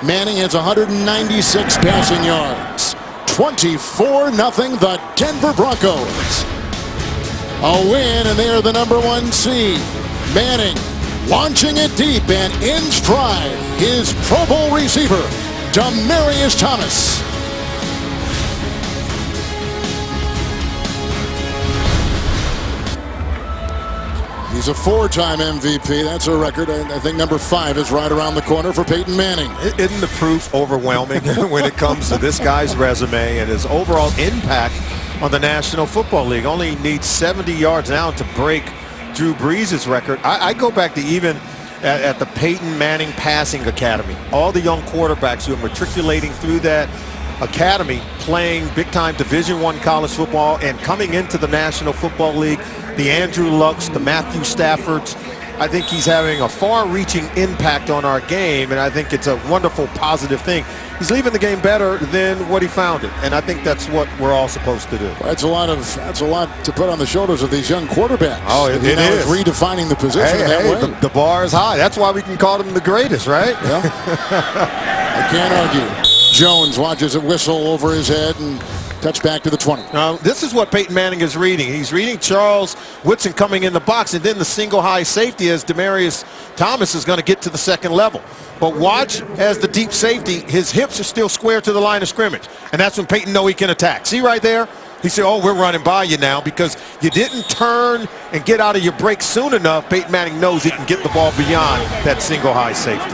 Speaker 1: Manning has 196 passing yards. 24-0 the Denver Broncos. A win, and they are the #1 seed. Manning launching it deep and in stride, his Pro Bowl receiver, Demaryius Thomas. He's a 4-time MVP. That's a record. I think #5 is right around the corner for Peyton Manning.
Speaker 2: Isn't the proof overwhelming when it comes to this guy's resume and his overall impact on the National Football League? Only needs 70 yards now to break Drew Brees' record. I go back to even at the Peyton Manning Passing Academy. All the young quarterbacks who are matriculating through that academy, playing big-time Division I college football and coming into the National Football League. The Andrew Lucks, the Matthew Staffords. I think he's having a far-reaching impact on our game, and I think it's a wonderful, positive thing. He's leaving the game better than what he found it, and I think that's what we're all supposed to do.
Speaker 1: That's a lot to put on the shoulders of these young quarterbacks.
Speaker 2: Oh, it is
Speaker 1: redefining the position that way.
Speaker 2: The bar is high. That's why we can call him the greatest, right?
Speaker 1: Yeah. I can't argue. Jones watches it whistle over his head and touch back to the 20.
Speaker 2: This is what Peyton Manning is reading. He's reading Charles Woodson coming in the box, and then the single high safety as Demaryius Thomas is going to get to the second level. But watch as the deep safety, his hips are still square to the line of scrimmage. And that's when Peyton knows he can attack. See right there? He said, oh, we're running by you now because you didn't turn and get out of your break soon enough. Peyton Manning knows he can get the ball beyond that single high safety.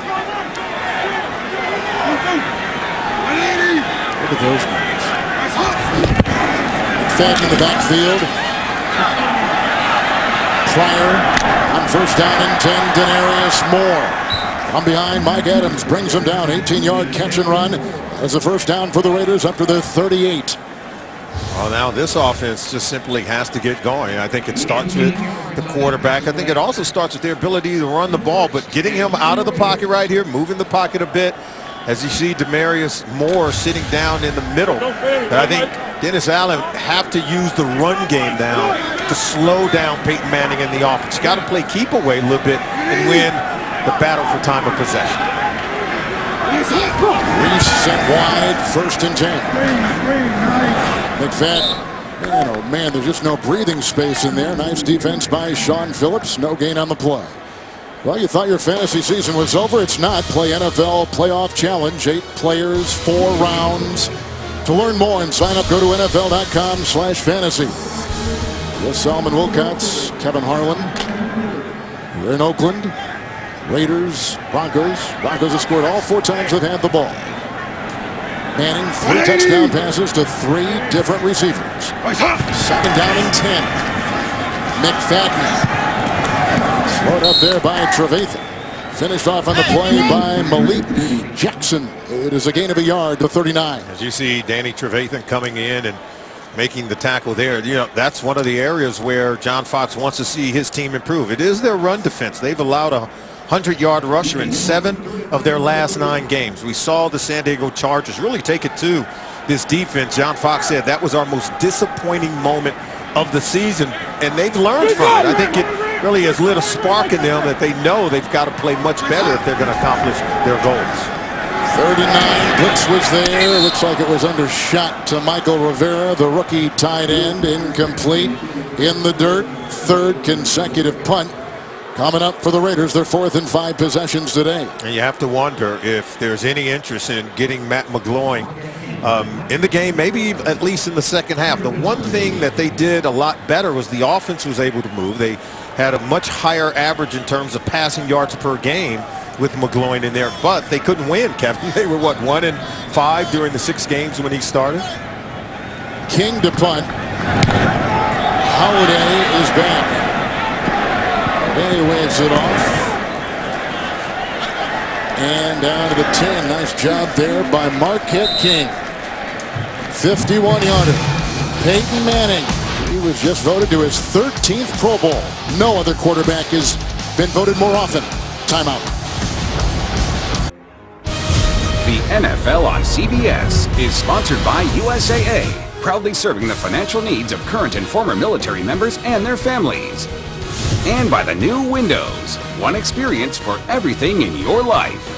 Speaker 1: Look at those numbers. McFadden in the backfield. Pryor on 1st down and 10. Denarius Moore. From behind, Mike Adams brings him down. 18-yard catch and run. As a first down for the Raiders up to their 38.
Speaker 2: Well, now this offense just simply has to get going. I think it starts with the quarterback. I think it also starts with their ability to run the ball, but getting him out of the pocket right here, moving the pocket a bit. As you see Demarius Moore sitting down in the middle. But I think Dennis Allen have to use the run game now to slow down Peyton Manning in the offense. Got to play keep away a little bit and win the battle for time of possession.
Speaker 1: Reese sent wide, 1st and 10. McFadden, man, oh man, there's just no breathing space in there. Nice defense by Sean Phillips. No gain on the play. Well, you thought your fantasy season was over. It's not. Play NFL Playoff Challenge. 8 players, 4 rounds. To learn more and sign up, go to NFL.com/fantasy. With Solomon Wilcots, Kevin Harlan. We're in Oakland. Raiders, Broncos. Broncos have scored all 4 times they've had the ball. Manning, 3 touchdown passes to 3 different receivers. 2nd down and 10. McFadden. Slowed up there by Trevathan. Finished off on the play by Malik Jackson. It is a gain of a yard to 39.
Speaker 2: As you see Danny Trevathan coming in and making the tackle there. You know, that's one of the areas where John Fox wants to see his team improve. It is their run defense. They've allowed a 100-yard rusher in 7 of their last 9 games. We saw the San Diego Chargers really take it to this defense. John Fox said that was our most disappointing moment of the season, and they've learned from it. I think it really has lit a spark in them that they know they've got to play much better if they're going to accomplish their goals.
Speaker 1: 39, blitz was there. Looks like it was undershot to Michael Rivera, the rookie tight end. Incomplete in the dirt. 3rd consecutive punt coming up for the Raiders. Their 4th and 5 possessions today.
Speaker 2: And you have to wonder if there's any interest in getting Matt McGloin in the game, maybe at least in the second half. The one thing that they did a lot better was the offense was able to move. They had a much higher average in terms of passing yards per game with McGloin in there, but they couldn't win, Kevin. They were, what, 1-5 during the 6 games when he started?
Speaker 1: King to punt. Holiday is back. He waves it off. And down to the 10. Nice job there by Marquette King. 51-yarder. Peyton Manning. He was just voted to his 13th Pro Bowl. No other quarterback has been voted more often. Timeout.
Speaker 4: The NFL on CBS is sponsored by USAA, proudly serving the financial needs of current and former military members and their families. And by the new Windows, one experience for everything in your life.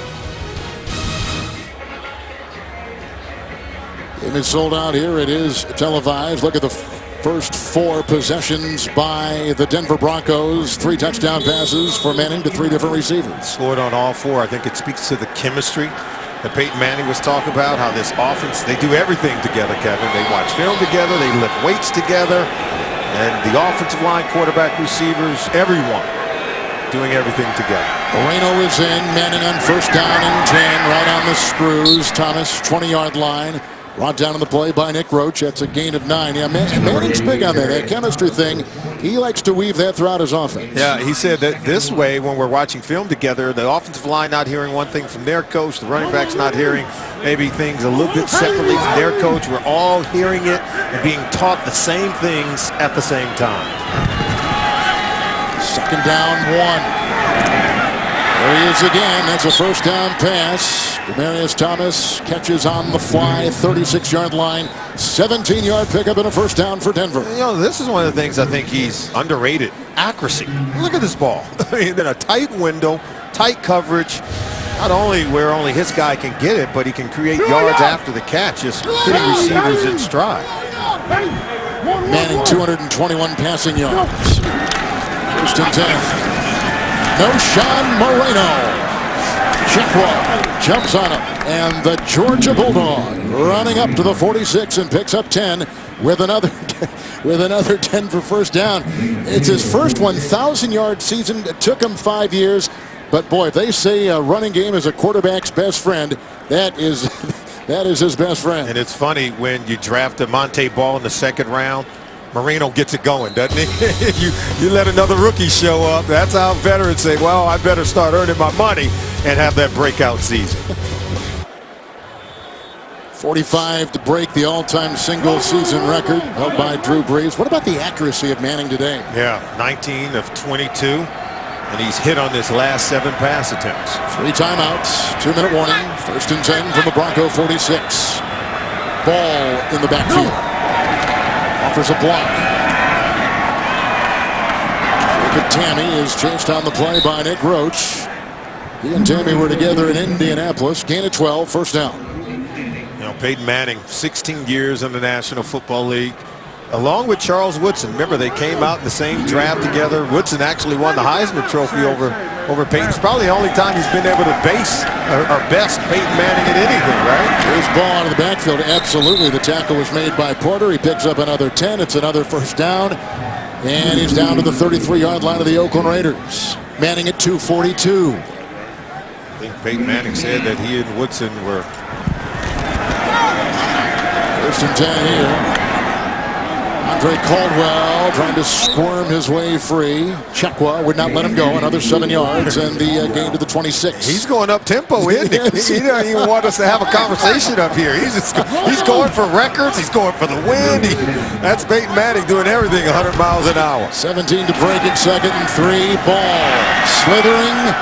Speaker 1: Game is sold out here. It is televised. Look at the first 4 possessions by the Denver Broncos. 3 touchdown passes for Manning to 3 different receivers.
Speaker 2: Scored on all 4. I think it speaks to the chemistry that Peyton Manning was talking about, how this offense, they do everything together, Kevin. They watch film together, they lift weights together, and the offensive line, quarterback, receivers, everyone doing everything together.
Speaker 1: Moreno is in. Manning on 1st down and 10, right on the screws. Thomas, 20-yard line. Brought down on the play by Nick Roach. That's a gain of 9. Yeah, Manning's big on that chemistry thing. He likes to weave that throughout his offense.
Speaker 2: Yeah, he said that this way, when we're watching film together, the offensive line not hearing one thing from their coach, the running backs not hearing maybe things a little bit separately from their coach. We're all hearing it and being taught the same things at the same time.
Speaker 1: 2nd down, 1. There he is again. That's a 1st down pass. Demaryius Thomas catches on the fly, 36-yard line, 17-yard pickup and a 1st down for Denver.
Speaker 2: You know, this is one of the things I think he's underrated. Accuracy. Look at this ball. I mean, in a tight window, tight coverage. Not only where only his guy can get it, but he can create yards after the catch, just hitting receivers in stride.
Speaker 1: Manning 221 passing yards. 1st and 10. No Sean Moreno. Chipwell jumps on him. And the Georgia Bulldog running up to the 46 and picks up 10 with another 10 for 1st down. It's his first 1,000-yard season. It took him 5 years. But boy, if they say a running game is a quarterback's best friend, that is his best friend.
Speaker 2: And it's funny when you draft a Monte Ball in the 2nd round. Marino gets it going, doesn't he? you let another rookie show up. That's how veterans say, well, I better start earning my money and have that breakout season.
Speaker 1: 45 to break the all-time single season record held by Drew Brees. What about the accuracy of Manning today?
Speaker 2: Yeah, 19 of 22, and he's hit on his last 7 pass attempts.
Speaker 1: 3 timeouts, 2-minute warning. 1st and 10 from the Bronco 46. Ball in the backfield. Offers a block. Jacob Tammy is chased on the play by Nick Roach. He and Tammy were together in Indianapolis. Gain of 12, 1st down.
Speaker 2: You know, Peyton Manning, 16 years in the National Football League, along with Charles Woodson. Remember, they came out in the same draft together. Woodson actually won the Heisman Trophy over Peyton. It's probably the only time he's been able to best Peyton Manning at anything, right?
Speaker 1: Here's ball out of the backfield. Absolutely. The tackle was made by Porter. He picks up another 10. It's another 1st down. And he's down to the 33-yard line of the Oakland Raiders. Manning at 242.
Speaker 2: I think Peyton Manning said that he and Woodson were...
Speaker 1: 1st and 10 here. Andre Caldwell trying to squirm his way free. Chekwa would not let him go. Another 7 yards and the gain to the 26.
Speaker 2: He's going up tempo, isn't he? He doesn't even want us to have a conversation up here. He's going for records. He's going for the win. That's Peyton Manning doing everything 100 miles an hour.
Speaker 1: 17 to break it. 2nd and 3. Ball slithering.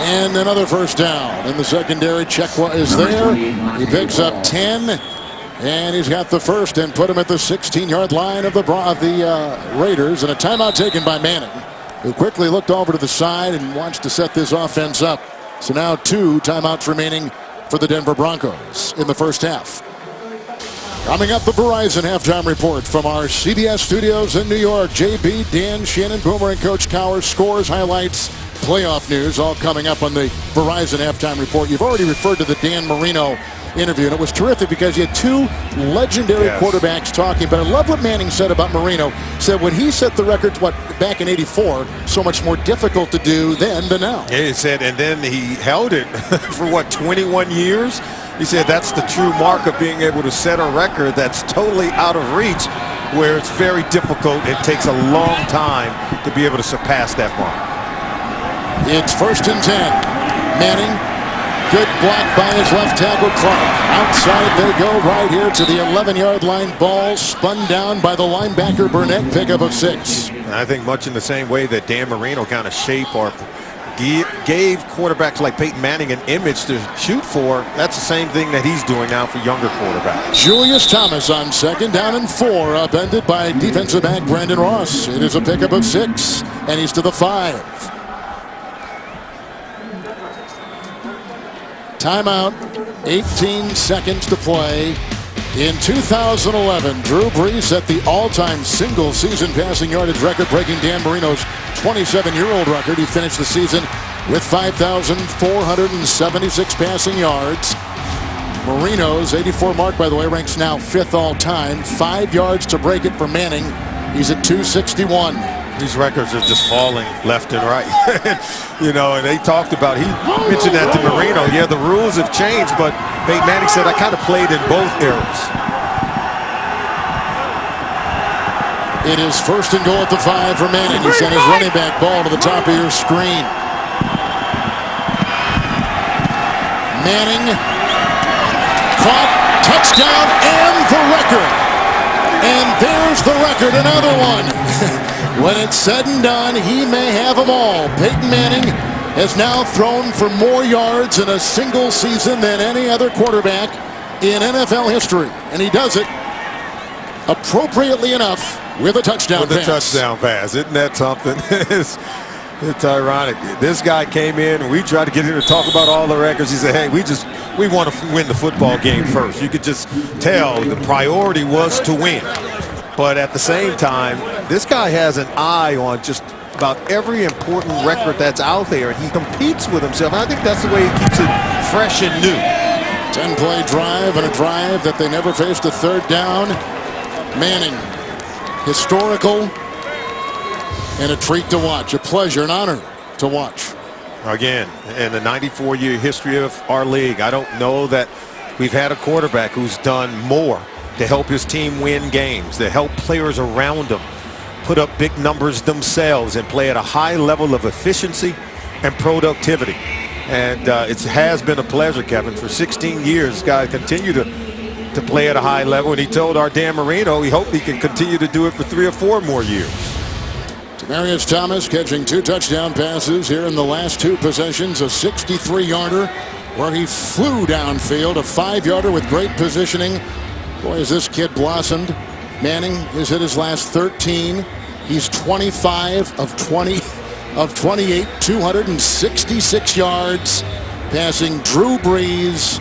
Speaker 1: And another 1st down. In the secondary, Chekwa is there. He picks up 10. And he's got the 1st and put him at the 16-yard line of the Raiders. And a timeout taken by Manning, who quickly looked over to the side and wants to set this offense up. So now 2 timeouts remaining for the Denver Broncos in the 1st half. Coming up, the Verizon halftime report from our CBS studios in New York. JB, Dan, Shannon, Boomer, and Coach Cowher. Scores, highlights, playoff news, all coming up on the Verizon halftime report. You've already referred to the Dan Marino interview, and it was terrific because you had 2 legendary quarterbacks talking. But I love what Manning said about Marino. Said when he set the record, back in '84, so much more difficult to do then than now.
Speaker 2: Yeah, he said, and then he held it for 21 years. He said that's the true mark of being able to set a record that's totally out of reach, where it's very difficult. It takes a long time to be able to surpass that mark.
Speaker 1: It's 1st and 10. Manning. Good block by his left tackle, Clark. Outside they go right here to the 11-yard line. Ball spun down by the linebacker Burnett. Pickup of 6.
Speaker 2: I think much in the same way that Dan Marino kind of shaped or gave quarterbacks like Peyton Manning an image to shoot for. That's the same thing that he's doing now for younger quarterbacks.
Speaker 1: Julius Thomas on 2nd down and 4, upended by defensive back Brandon Ross. It is a pickup of 6, and he's to the 5. Timeout, 18 seconds to play. In 2011, Drew Brees set the all-time single-season passing yardage record, breaking Dan Marino's 27-year-old record. He finished the season with 5,476 passing yards. Marino's 84 mark, by the way, ranks now 5th all-time. 5 yards to break it for Manning. He's at 261.
Speaker 2: These records are just falling left and right. You know, and they talked about, he mentioned that to Marino. Yeah, the rules have changed, but Peyton Manning said, I kind of played in both eras.
Speaker 1: It is 1st and goal at the 5 for Manning. He sent his running back ball to the top of your screen. Manning caught, touchdown, and the record. And there's the record, another one. When it's said and done, he may have them all. Peyton Manning has now thrown for more yards in a single season than any other quarterback in NFL history. And he does it appropriately enough with a touchdown pass.
Speaker 2: With a touchdown pass. Isn't that something? It's ironic. This guy came in and we tried to get him to talk about all the records. He said, hey, we want to win the football game first. You could just tell the priority was to win. But at the same time, this guy has an eye on just about every important record that's out there, and he competes with himself. And I think that's the way he keeps it fresh and new.
Speaker 1: 10-play drive and a drive that they never faced a 3rd down. Manning, historical and a treat to watch, a pleasure, an honor to watch.
Speaker 2: Again, in the 94-year history of our league, I don't know that we've had a quarterback who's done more to help his team win games, to help players around him put up big numbers themselves and play at a high level of efficiency and productivity. And it has been a pleasure, Kevin. For 16 years, this guy continued to play at a high level, and he told our Dan Marino he hoped he can continue to do it for 3 or 4 more years.
Speaker 1: Demaryius Thomas catching 2 touchdown passes here in the last 2 possessions, a 63-yarder where he flew downfield, a 5-yarder with great positioning. Boy, has this kid blossomed. Manning is hit his last 13. He's 25 of 28, 266 yards, passing Drew Brees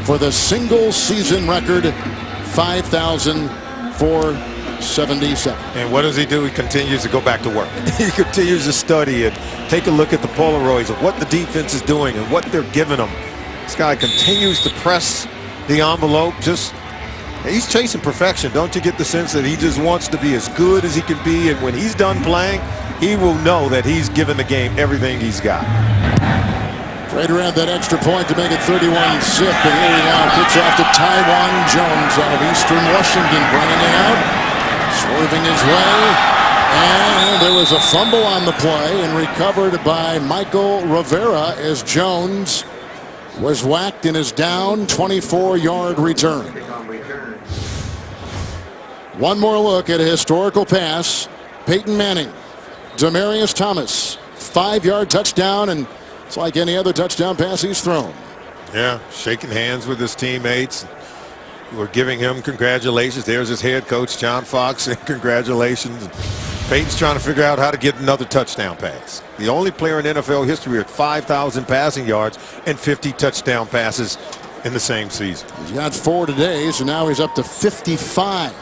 Speaker 1: for the single season record, 5,477.
Speaker 2: And what does he do? He continues to go back to work. He continues to study and take a look at the Polaroids of what the defense is doing and what they're giving him. This guy continues to press the envelope. He's chasing perfection. Don't you get the sense that he just wants to be as good as he can be, and when he's done playing, he will know that he's given the game everything he's got.
Speaker 1: Right around that extra point to make it 31-zip, and here he now kicks off to Taiwan Jones out of Eastern Washington, bringing it out, swerving his way, and there was a fumble on the play and recovered by Michael Rivera as Jones was whacked in his down 24-yard return. One more look at a historical pass. Peyton Manning, Demaryius Thomas, 5-yard touchdown, and it's like any other touchdown pass he's thrown.
Speaker 2: Yeah, shaking hands with his teammates. We're giving him congratulations. There's his head coach, John Fox, and congratulations. Peyton's trying to figure out how to get another touchdown pass. The only player in NFL history with 5,000 passing yards and 50 touchdown passes in the same season.
Speaker 1: He's got 4 today, so now he's up to 55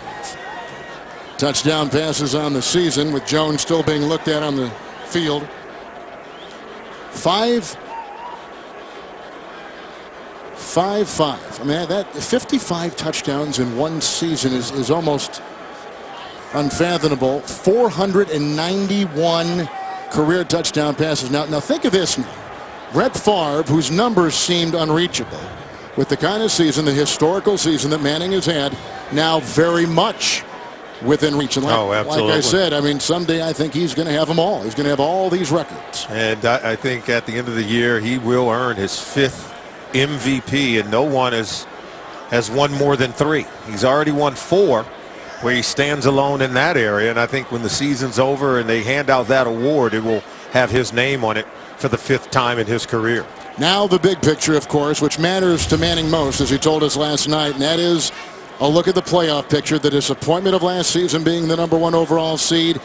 Speaker 1: touchdown passes on the season, with Jones still being looked at on the field. 5-5. I mean, that 55 touchdowns in one season is almost unfathomable. 491 career touchdown passes. Now think of this now. Brett Favre, whose numbers seemed unreachable, with the kind of season, the historical season that Manning has had, now very much within reach. And like I said, I mean, someday I think he's going to have them all. He's going to have all these records.
Speaker 2: And I think at the end of the year, he will earn his 5th MVP, and no one has won more than 3. He's already won 4, where he stands alone in that area. And I think when the season's over and they hand out that award, it will have his name on it for the 5th time in his career.
Speaker 1: Now the big picture, of course, which matters to Manning most, as he told us last night, and that is a look at the playoff picture. The disappointment of last season being the #1 overall seed.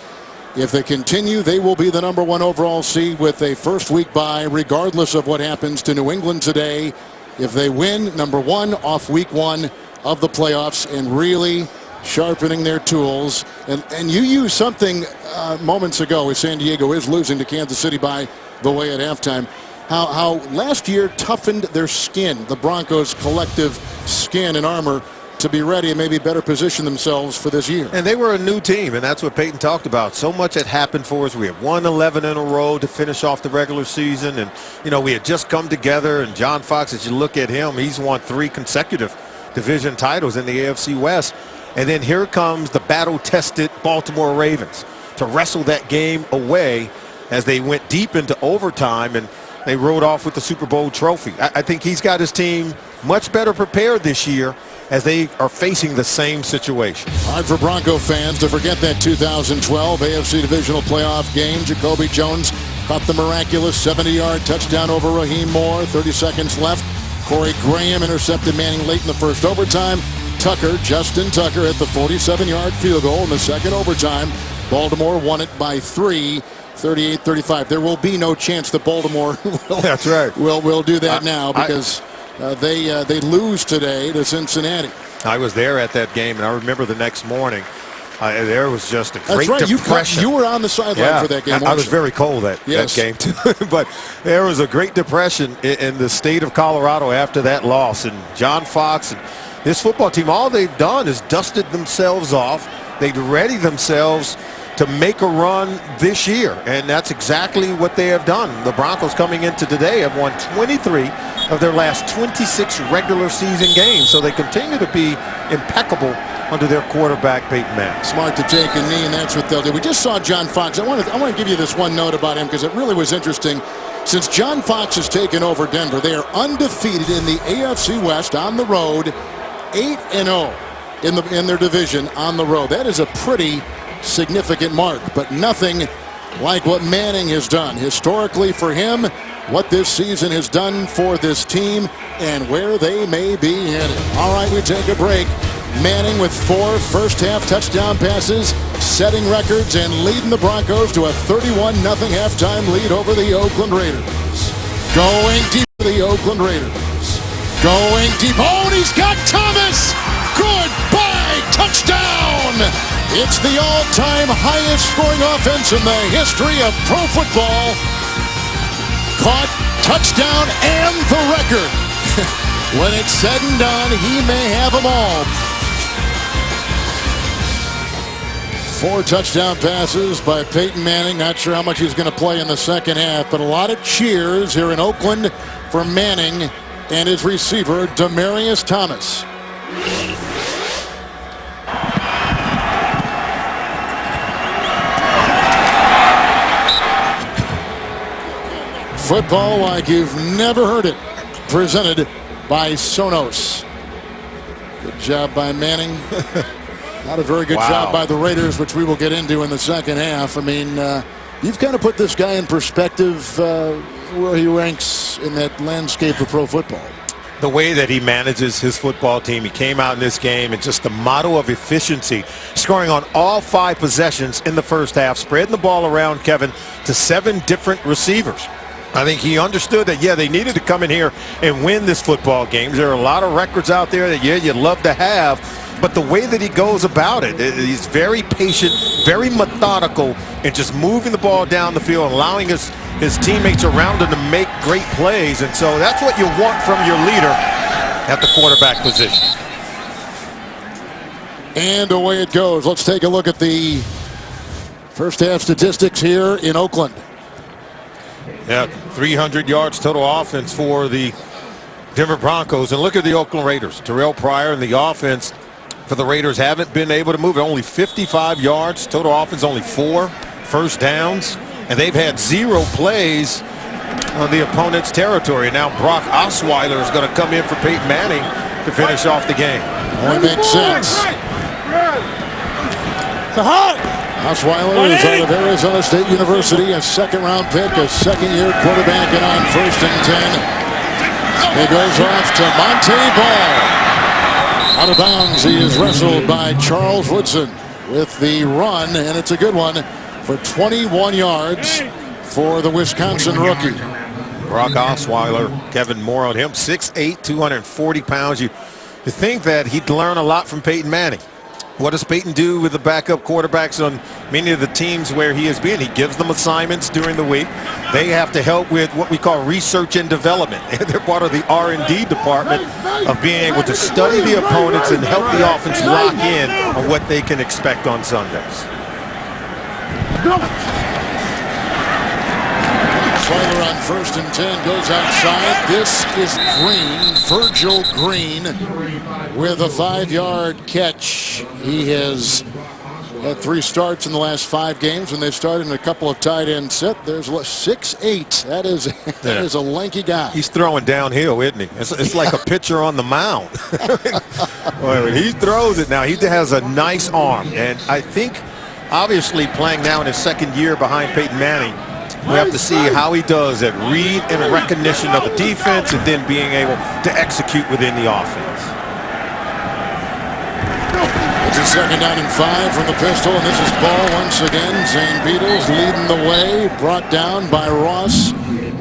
Speaker 1: If they continue, they will be the #1 overall seed with a first week bye, regardless of what happens to New England today. If they win, #1 off week 1 of the playoffs, and really sharpening their tools. And you used something moments ago as San Diego is losing to Kansas City by the way at halftime. How last year toughened their skin, the Broncos' collective skin and armor, to be ready and maybe better position themselves for this year.
Speaker 2: And they were a new team, and that's what Peyton talked about. So much had happened for us. We had won 11 in a row to finish off the regular season, and we had just come together. And John Fox, as you look at him, he's won 3 consecutive division titles in the AFC West. And then here comes the battle-tested Baltimore Ravens to wrestle that game away as they went deep into overtime, and they rode off with the Super Bowl trophy. I think he's got his team much better prepared this year as they are facing the same situation.
Speaker 1: Hard for Bronco fans to forget that 2012 AFC Divisional Playoff game. Jacoby Jones caught the miraculous 70-yard touchdown over Raheem Moore. 30 seconds left. Corey Graham intercepted Manning late in the first overtime. Justin Tucker hit the 47-yard field goal in the second overtime. Baltimore won it by 3, 38-35. There will be no chance that Baltimore will do that now, because they lose today to Cincinnati.
Speaker 2: I was there at that game, and I remember the next morning, there was just a great depression.
Speaker 1: You were on the sideline for that game.
Speaker 2: I was very cold that game, too. But there was a great depression in the state of Colorado after that loss. And John Fox and his football team, all they've done is dusted themselves off. They'd ready themselves to make a run this year, and that's exactly what they have done. The Broncos coming into today have won 23 of their last 26 regular season games. So they continue to be impeccable under their quarterback, Peyton Manning.
Speaker 1: Smart to take a knee, and that's what they'll do. We just saw John Fox. I want to give you this one note about him because it really was interesting. Since John Fox has taken over Denver, they are undefeated in the AFC West on the road, 8-0 in their division on the road. That is a pretty significant mark, but nothing like what Manning has done historically for him, what this season has done for this team, and where they may be headed. All right, we take a break. Manning with 4 first-half touchdown passes, setting records and leading the Broncos to a 31-0 halftime lead over the Oakland Raiders. Going deep for the Oakland Raiders. Going deep. Oh, and he's got Thomas. Goodbye. Touchdown. It's the all-time highest scoring offense in the history of pro football. Caught, touchdown, and the record. When it's said and done, he may have them all. 4 touchdown passes by Peyton Manning. Not sure how much he's going to play in the second half, but a lot of cheers here in Oakland for Manning and his receiver, Demaryius Thomas. Football like you've never heard it. Presented by Sonos. Good job by Manning. Not a very good job by the Raiders, which we will get into in the second half. I mean, you've kind of put this guy in perspective where he ranks in that landscape of pro football.
Speaker 2: The way that he manages his football team, he came out in this game and just the motto of efficiency, scoring on all 5 possessions in the first half, spreading the ball around, Kevin, to 7 different receivers. I think he understood that, yeah, they needed to come in here and win this football game. There are a lot of records out there that, yeah, you'd love to have. But the way that he goes about it, he's very patient, very methodical, and just moving the ball down the field, allowing his teammates around him to make great plays. And so that's what you want from your leader at the quarterback position.
Speaker 1: And away it goes. Let's take a look at the first half statistics here in Oakland.
Speaker 2: Yeah, 300 yards total offense for the Denver Broncos. And look at the Oakland Raiders. Terrell Pryor and the offense for the Raiders haven't been able to move. Only 55 yards. Total offense only 4 first downs. And they've had 0 plays on the opponent's territory. Now Brock Osweiler is going to come in for Peyton Manning to finish off the game.
Speaker 1: Only makes sense. Osweiler is out of Arizona State University, a second-round pick, a second-year quarterback, and on 1st and 10. He goes off to Monte Ball. Out of bounds, he is wrestled by Charles Woodson with the run, and it's a good one for 21 yards for the Wisconsin rookie.
Speaker 2: Brock Osweiler, Kevin, more on him, 6'8", 240 pounds. You think that he'd learn a lot from Peyton Manning. What does Peyton do with the backup quarterbacks on many of the teams where he has been? He gives them assignments during the week. They have to help with what we call research and development. They're part of the R&D department of being able to study the opponents and help the offense lock in on what they can expect on Sundays.
Speaker 1: Osweiler on 1st and 10 goes outside. This is Green, Virgil Green, with a 5-yard catch. He has had 3 starts in the last 5 games, and they've started in a couple of tight end set. There's 6'8". That is a lanky guy.
Speaker 2: He's throwing downhill, isn't he? It's like a pitcher on the mound. When he throws it now, he has a nice arm, and I think obviously playing now in his 2nd year behind Peyton Manning, we have to see how he does at read and recognition of the defense and then being able to execute within the offense.
Speaker 1: It's a 2nd down and 5 from the pistol, and this is Ball once again. Zane Beadles leading the way, brought down by Ross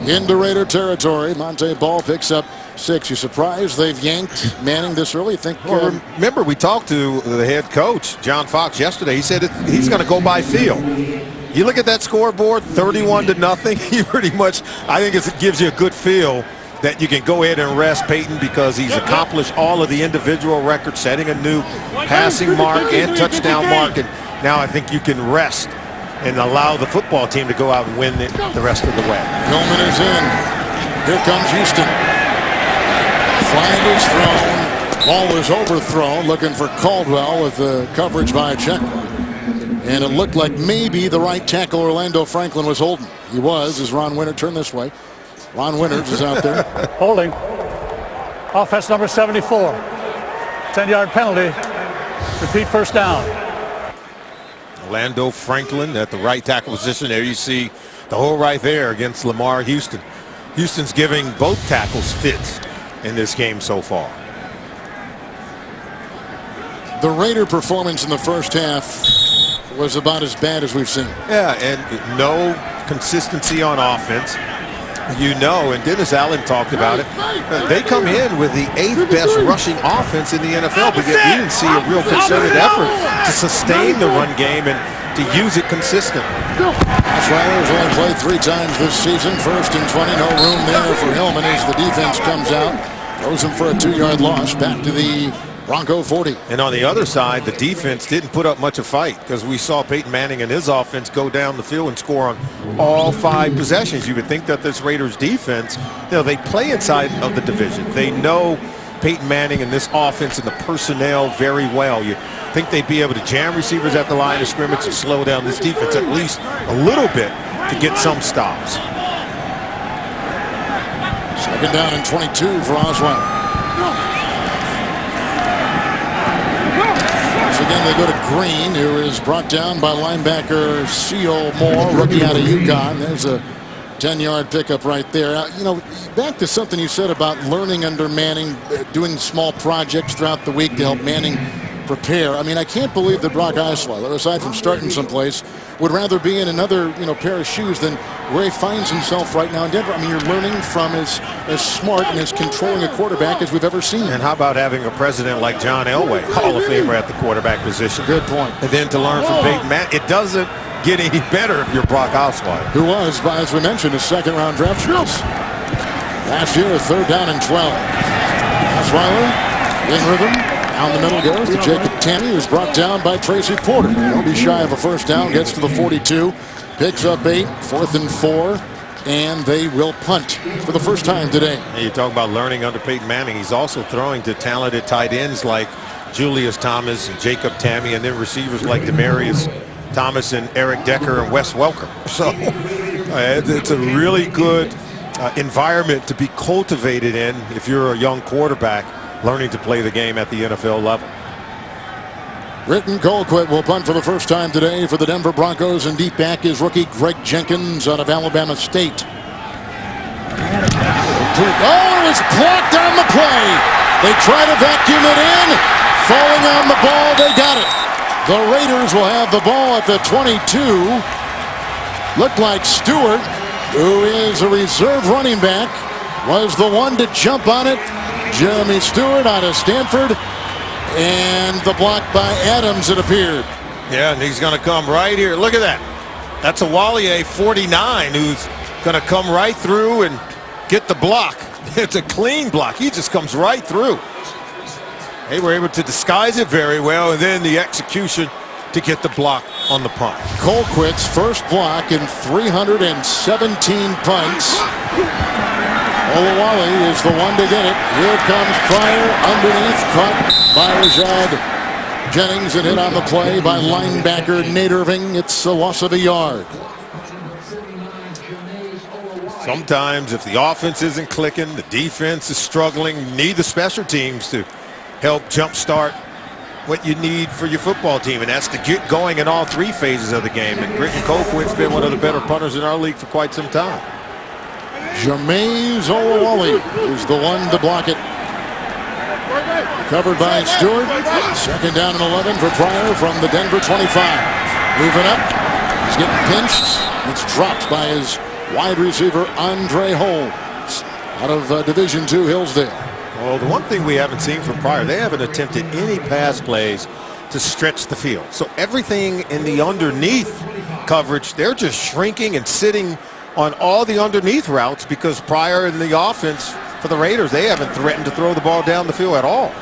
Speaker 1: into Raider territory. Monte Ball picks up 6. You surprised they've yanked Manning this early?
Speaker 2: Well, remember, we talked to the head coach, John Fox, yesterday. He said he's going to go by feel. You look at that scoreboard, 31-0. You pretty much, I think it gives you a good feel that you can go ahead and rest Peyton because he's accomplished all of the individual records, setting a new passing mark and touchdown mark. And now I think you can rest and allow the football team to go out and win it the rest of the way.
Speaker 1: Coleman is in. Here comes Houston. Flag is thrown. Ball was overthrown, looking for Caldwell with the coverage by Check. And it looked like maybe the right tackle Orlando Franklin was holding. He was, as Ron Winter turned this way. Ron Winters is out there.
Speaker 7: Holding. Offense number 74. 10-yard penalty. Repeat first down.
Speaker 2: Orlando Franklin at the right tackle position. There you see the hole right there against Lamar Houston. Houston's giving both tackles fits in this game so far.
Speaker 1: The Raider performance in the first half was about as bad as we've seen.
Speaker 2: Yeah, and no consistency on offense. You know, and Dennis Allen talked about it. They come in with the 8th best rushing offense in the NFL, but yet we didn't see a real concerted effort to sustain the run game and to use it consistently.
Speaker 1: Osweiler's only played 3 times this season. 1st and 20, no room there for Hillman as the defense comes out. Throws him for a 2-yard loss back to the Bronco 40.
Speaker 2: And on the other side, the defense didn't put up much of a fight because we saw Peyton Manning and his offense go down the field and score on all 5 possessions. You would think that this Raiders defense, you know, they play inside of the division. They know Peyton Manning and this offense and the personnel very well. You think they'd be able to jam receivers at the line of scrimmage and slow down this defense at least a little bit to get some stops.
Speaker 1: 2nd down and 22 for Osweiler. Again, they go to Green, who is brought down by linebacker C.O. Moore, rookie out of UConn. There's a 10-yard pickup right there. You know, back to something you said about learning under Manning, doing small projects throughout the week to help Manning prepare. I mean, I can't believe that Brock Osweiler, aside from starting someplace, would rather be in another, pair of shoes than where he finds himself right now in Denver. I mean, you're learning from as smart and as controlling a quarterback as we've ever seen.
Speaker 2: And how about having a president like John Elway, Hall of Famer at the quarterback position?
Speaker 1: Good point.
Speaker 2: And then to learn from Peyton Manning, it doesn't get any better if you're Brock Osweiler.
Speaker 1: Who was, as we mentioned, a 2nd-round draft choice. Last year, a 3rd down and 12. Osweiler in rhythm. Down the middle goes to Jacob Tamme, who's brought down by Tracy Porter. He'll be shy of a 1st down, gets to the 42, picks up 8, 4th and 4, and they will punt for the first time today.
Speaker 2: And you talk about learning under Peyton Manning. He's also throwing to talented tight ends like Julius Thomas and Jacob Tamme, and then receivers like Demaryius Thomas and Eric Decker and Wes Welker. So it's a really good environment to be cultivated in if you're a young quarterback learning to play the game at the NFL level.
Speaker 1: Britton Colquitt will punt for the first time today for the Denver Broncos, and deep back is rookie Greg Jenkins out of Alabama State. Oh, it's blocked on the play. They try to vacuum it in. Falling on the ball, they got it. The Raiders will have the ball at the 22. Looked like Stewart, who is a reserve running back, was the one to jump on it. Jeremy Stewart out of Stanford, and the block by Adams, it appeared.
Speaker 2: Yeah, and he's going to come right here. Look at that. That's a Walier 49 who's going to come right through and get the block. It's a clean block. He just comes right through. They were able to disguise it very well, and then the execution to get the block on the punt.
Speaker 1: Colquitt's first block in 317 punts. Olawale is the one to get it. Here comes Pryor underneath, caught by Rashad Jennings and hit on the play by linebacker Nate Irving. It's a loss of a yard.
Speaker 2: Sometimes if the offense isn't clicking, the defense is struggling, you need the special teams to help jumpstart what you need for your football team, and that's to get going in all 3 phases of the game. And Britton Colquitt's been one of the better punters in our league for quite some time.
Speaker 1: Jermaine Olawale is the one to block it. Covered by Stewart. 2nd down and 11 for Pryor from the Denver 25. Moving up. He's getting pinched. It's dropped by his wide receiver Andre Holmes out of Division II Hillsdale.
Speaker 2: Well, the one thing we haven't seen from Pryor, they haven't attempted any pass plays to stretch the field. So everything in the underneath coverage, they're just shrinking and sitting on all the underneath routes because Pryor and the offense for the Raiders, they haven't threatened to throw the ball down the field at all.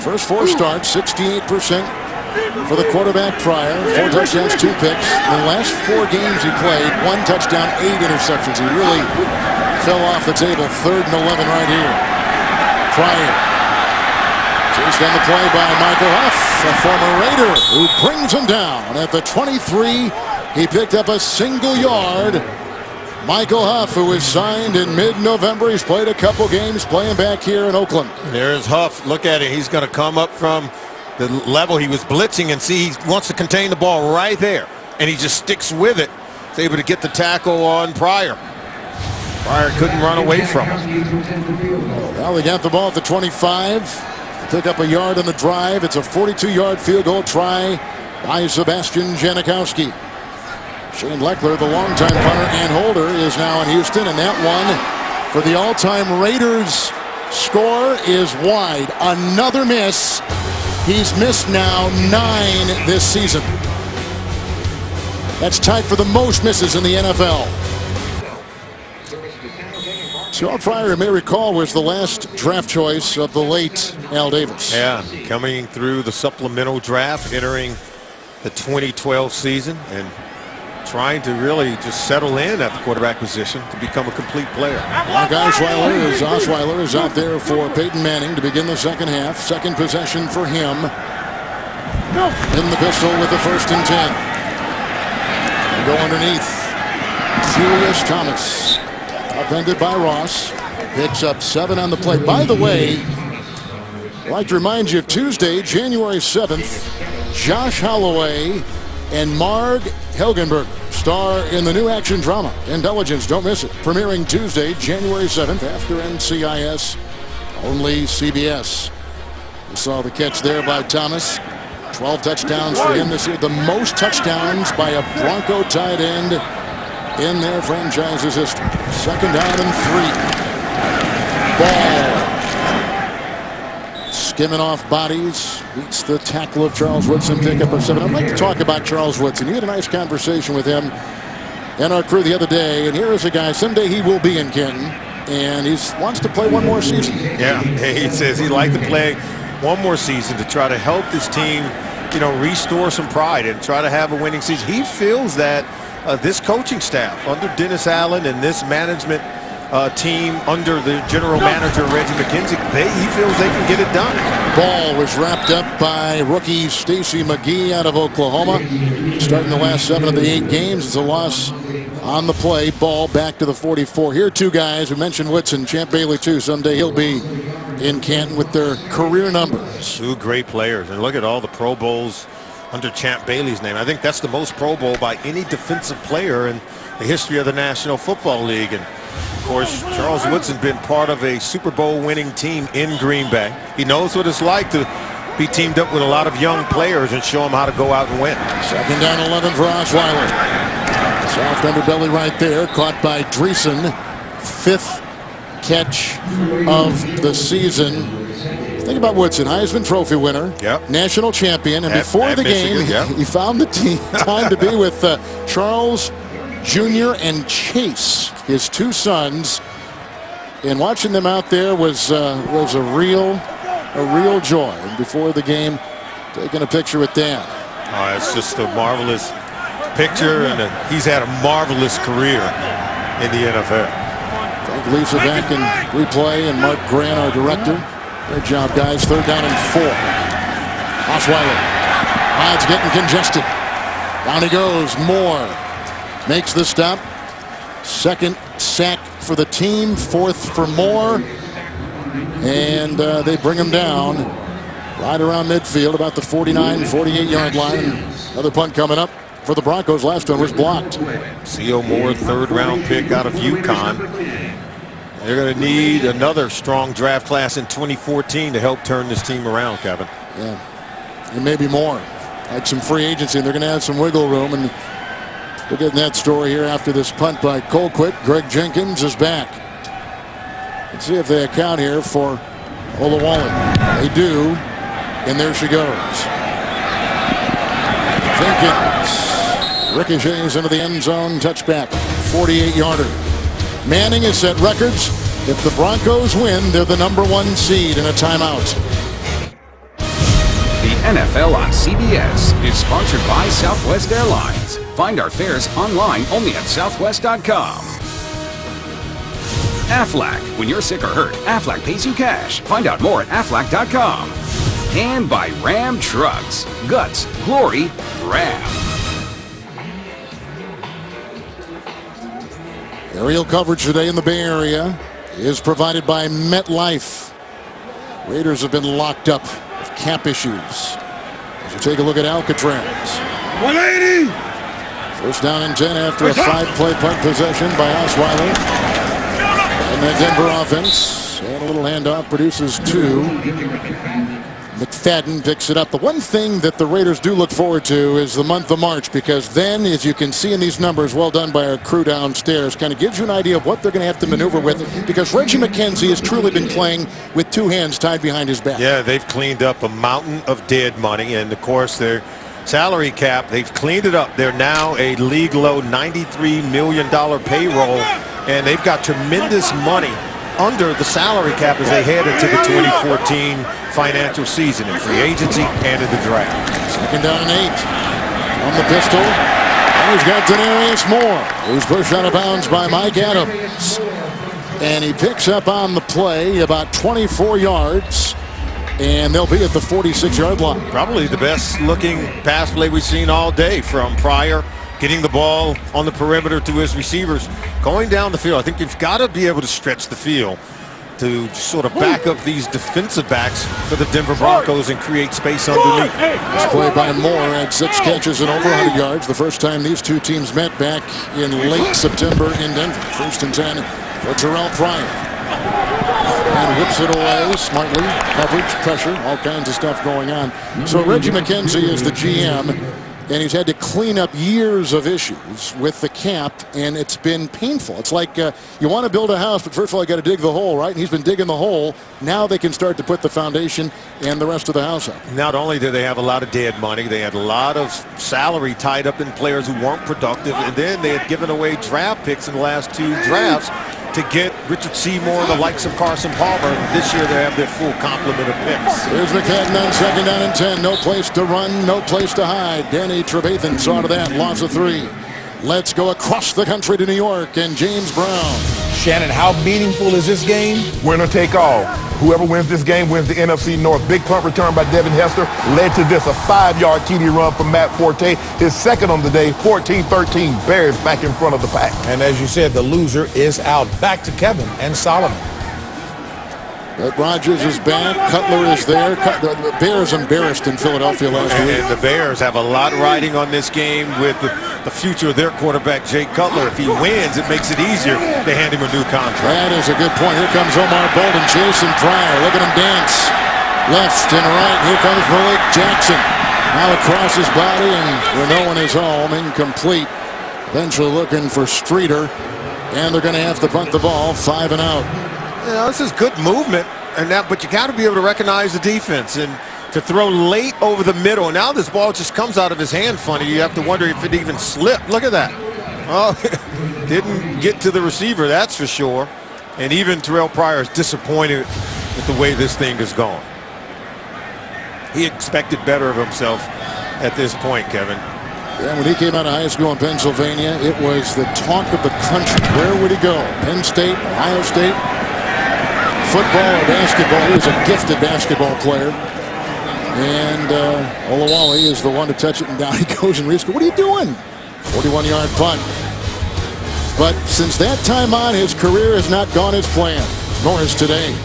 Speaker 1: First 4 starts, 68% for the quarterback Pryor. 4 touchdowns, 2 picks. In the last 4 games he played, 1 touchdown, 8 interceptions. He really fell off the table. 3rd and 11 right here. Pryor. Chased on the play by Michael Huff, a former Raider, who brings him down at the 23. He picked up a single yard. Michael Huff, who was signed in mid-November. He's played a couple games playing back here in Oakland.
Speaker 2: There's Huff. Look at it. He's going to come up from the level he was blitzing and see he wants to contain the ball right there. And he just sticks with it. He's able to get the tackle on Pryor. Pryor couldn't run away from him.
Speaker 1: Well, they got the ball at the 25. They pick up a yard on the drive. It's a 42-yard field goal try by Sebastian Janikowski. Shane Leckler, the longtime punter and holder, is now in Houston, and that one for the all-time Raiders score is wide. Another miss. He's missed now 9 this season. That's tied for the most misses in the NFL. Terrell Pryor, you may recall, was the last draft choice of the late Al Davis.
Speaker 2: Yeah, coming through the supplemental draft, entering the 2012 season, and trying to really just settle in at the quarterback position to become a complete player.
Speaker 1: Mark Osweiler is out there for Peyton Manning to begin the second half. Second possession for him. In the pistol with the 1st and 10. They go underneath. Julius Thomas. Upended by Ross. Picks up 7 on the play. By the way, I'd like to remind you of Tuesday, January 7th, Josh Holloway and Marg Helgenberger star in the new action drama Intelligence. Don't miss it. Premiering Tuesday, January 7th after NCIS. Only CBS. We saw the catch there by Thomas. 12 touchdowns for him this year. The most touchdowns by a Bronco tight end in their franchise's history. 2nd down and 3. Ball. Skimming off bodies, beats the tackle of Charles Woodson, pickup of 7. I'd like to talk about Charles Woodson. You had a nice conversation with him and our crew the other day, and here is a guy, someday he will be in Canton, and he wants to play one more season.
Speaker 2: Yeah, he says he'd like to play one more season to try to help this team, restore some pride and try to have a winning season. He feels that this coaching staff under Dennis Allen and this management team under the general manager Reggie McKenzie, he feels they can get it done.
Speaker 1: Ball was wrapped up by rookie Stacy McGee out of Oklahoma. Starting the last 7 of the 8 games. It's a loss on the play. Ball back to the 44. Here are 2 guys. We mentioned Woodson, Champ Bailey too. Someday he'll be in Canton with their career numbers.
Speaker 2: 2 great players. And look at all the Pro Bowls under Champ Bailey's name. I think that's the most Pro Bowl by any defensive player in the history of the National Football League. And of course, Charles Woodson been part of a Super Bowl winning team in Green Bay. He knows what it's like to be teamed up with a lot of young players and show them how to go out and win.
Speaker 1: 2nd down 11 for Osweiler. Soft underbelly right there, caught by Dreesen. 5th catch of the season. Think about Woodson, Heisman Trophy winner, national champion, and before the game, he found the time to be with Charles Jr. and Chase, his 2 sons, and watching them out there was a real joy. And before the game, taking a picture with Dan.
Speaker 2: Oh, it's just a marvelous picture, and he's had a marvelous career in the NFL.
Speaker 1: Frank Lisa back in replay, and Mark Grant, our director. Great job, guys. 3rd down and 4. Osweiler. It's getting congested. Down he goes. Moore makes the stop. 2nd sack for the team. 4th for Moore. And they bring him down right around midfield, about the 49, 48-yard line. Another punt coming up for the Broncos. Last one was blocked.
Speaker 2: C.O. Moore, 3rd-round pick out of UConn. They're going to need another strong draft class in 2014 to help turn this team around, Kevin.
Speaker 1: Yeah, and maybe more. Like some free agency, and they're going to have some wiggle room. And we'll get in that story here after this punt by Colquitt. Greg Jenkins is back. Let's see if they account here for Olawale. They do, and there she goes. Jenkins ricochets into the end zone, touchback, 48-yarder. Manning has set records. If the Broncos win, they're the #1 seed in a timeout.
Speaker 4: The NFL on CBS is sponsored by Southwest Airlines. Find our fares online only at southwest.com. Aflac. When you're sick or hurt, Aflac pays you cash. Find out more at Aflac.com. And by Ram Trucks. Guts, glory, Ram.
Speaker 1: Aerial coverage today in the Bay Area is provided by MetLife. Raiders have been locked up with cap issues. As you take a look at Alcatraz.
Speaker 6: 180!
Speaker 1: First down and 10 after a 5-play punt possession by Osweiler. And the Denver offense. And a little handoff produces 2. McFadden picks it up. The one thing that the Raiders do look forward to is the month of March, because then, as you can see in these numbers, well done by our crew downstairs, kind of gives you an idea of what they're going to have to maneuver with, because Reggie McKenzie has truly been playing with 2 hands tied behind his back.
Speaker 2: Yeah, they've cleaned up a mountain of dead money, and of course their salary cap, they've cleaned it up. They're now a league low $93 million payroll, and they've got tremendous money under the salary cap as they head into the 2014 financial season in free agency and in the draft.
Speaker 1: Second down and 8 on the pistol. And he's got Denarius Moore, who's pushed out of bounds by Mike Adams. And he picks up on the play about 24 yards. And they'll be at the 46-yard line.
Speaker 2: Probably the best looking pass play we've seen all day from Pryor, getting the ball on the perimeter to his receivers, going down the field. I think you've got to be able to stretch the field to sort of back up these defensive backs for the Denver Broncos and create space underneath.
Speaker 1: This play by Moore had 6 catches and over 100 yards. The first time these two teams met back in late September in Denver. First and 10 for Terrell Pryor. And whips it away smartly. Coverage, pressure, all kinds of stuff going on. So Reggie McKenzie is the GM, and he's had to clean up years of issues with the cap, and it's been painful. It's like you want to build a house, but first of all, you got to dig the hole, right? And he's been digging the hole. Now they can start to put the foundation and the rest of the house up.
Speaker 2: Not only do they have a lot of dead money, they had a lot of salary tied up in players who weren't productive, and then they had given away draft picks in the last 2 drafts to get Richard Seymour and the likes of Carson Palmer. This year they have their full complement of picks.
Speaker 1: Here's McFadden on second down and 10. No place to run, no place to hide. Danny Trevathan saw to that, loss of 3. Let's go across the country to New York and James Brown.
Speaker 3: Shannon, how meaningful is this game?
Speaker 5: Winner take all. Whoever wins this game wins the NFC North. Big punt return by Devin Hester led to this, a 5-yard TD run from Matt Forte. His second on the day, 14-13. Bears back in front of the pack.
Speaker 3: And as you said, the loser is out. Back to Kevin and Solomon.
Speaker 1: But Rodgers is back. Cutler is there. The Bears embarrassed in Philadelphia last week.
Speaker 2: And the Bears have a lot riding on this game with the future of their quarterback, Jay Cutler. If he wins, it makes it easier to hand him a new contract.
Speaker 1: That is a good point. Here comes Omar Bolden chasing Pryor. Look at him dance. Left and right. Here comes Malik Jackson. Now across his body, and Renault is home. Incomplete. Eventually looking for Streeter. And they're going to have to punt the ball. 5 and out.
Speaker 2: You know, this is good movement, but you got to be able to recognize the defense and to throw late over the middle. And now this ball just comes out of his hand funny. You have to wonder if it even slipped. Look at that. Oh, didn't get to the receiver, that's for sure. And even Terrell Pryor is disappointed with the way this thing is going. He expected better of himself at this point, Kevin.
Speaker 1: Yeah, when he came out of high school in Pennsylvania, it was the talk of the country. Where would he go? Penn State, Ohio State? Football or basketball? He was a gifted basketball player. And Olawale is the one to touch it, and down he goes and reads. What are you doing? 41-yard punt. But since that time on, his career has not gone as planned, nor is today.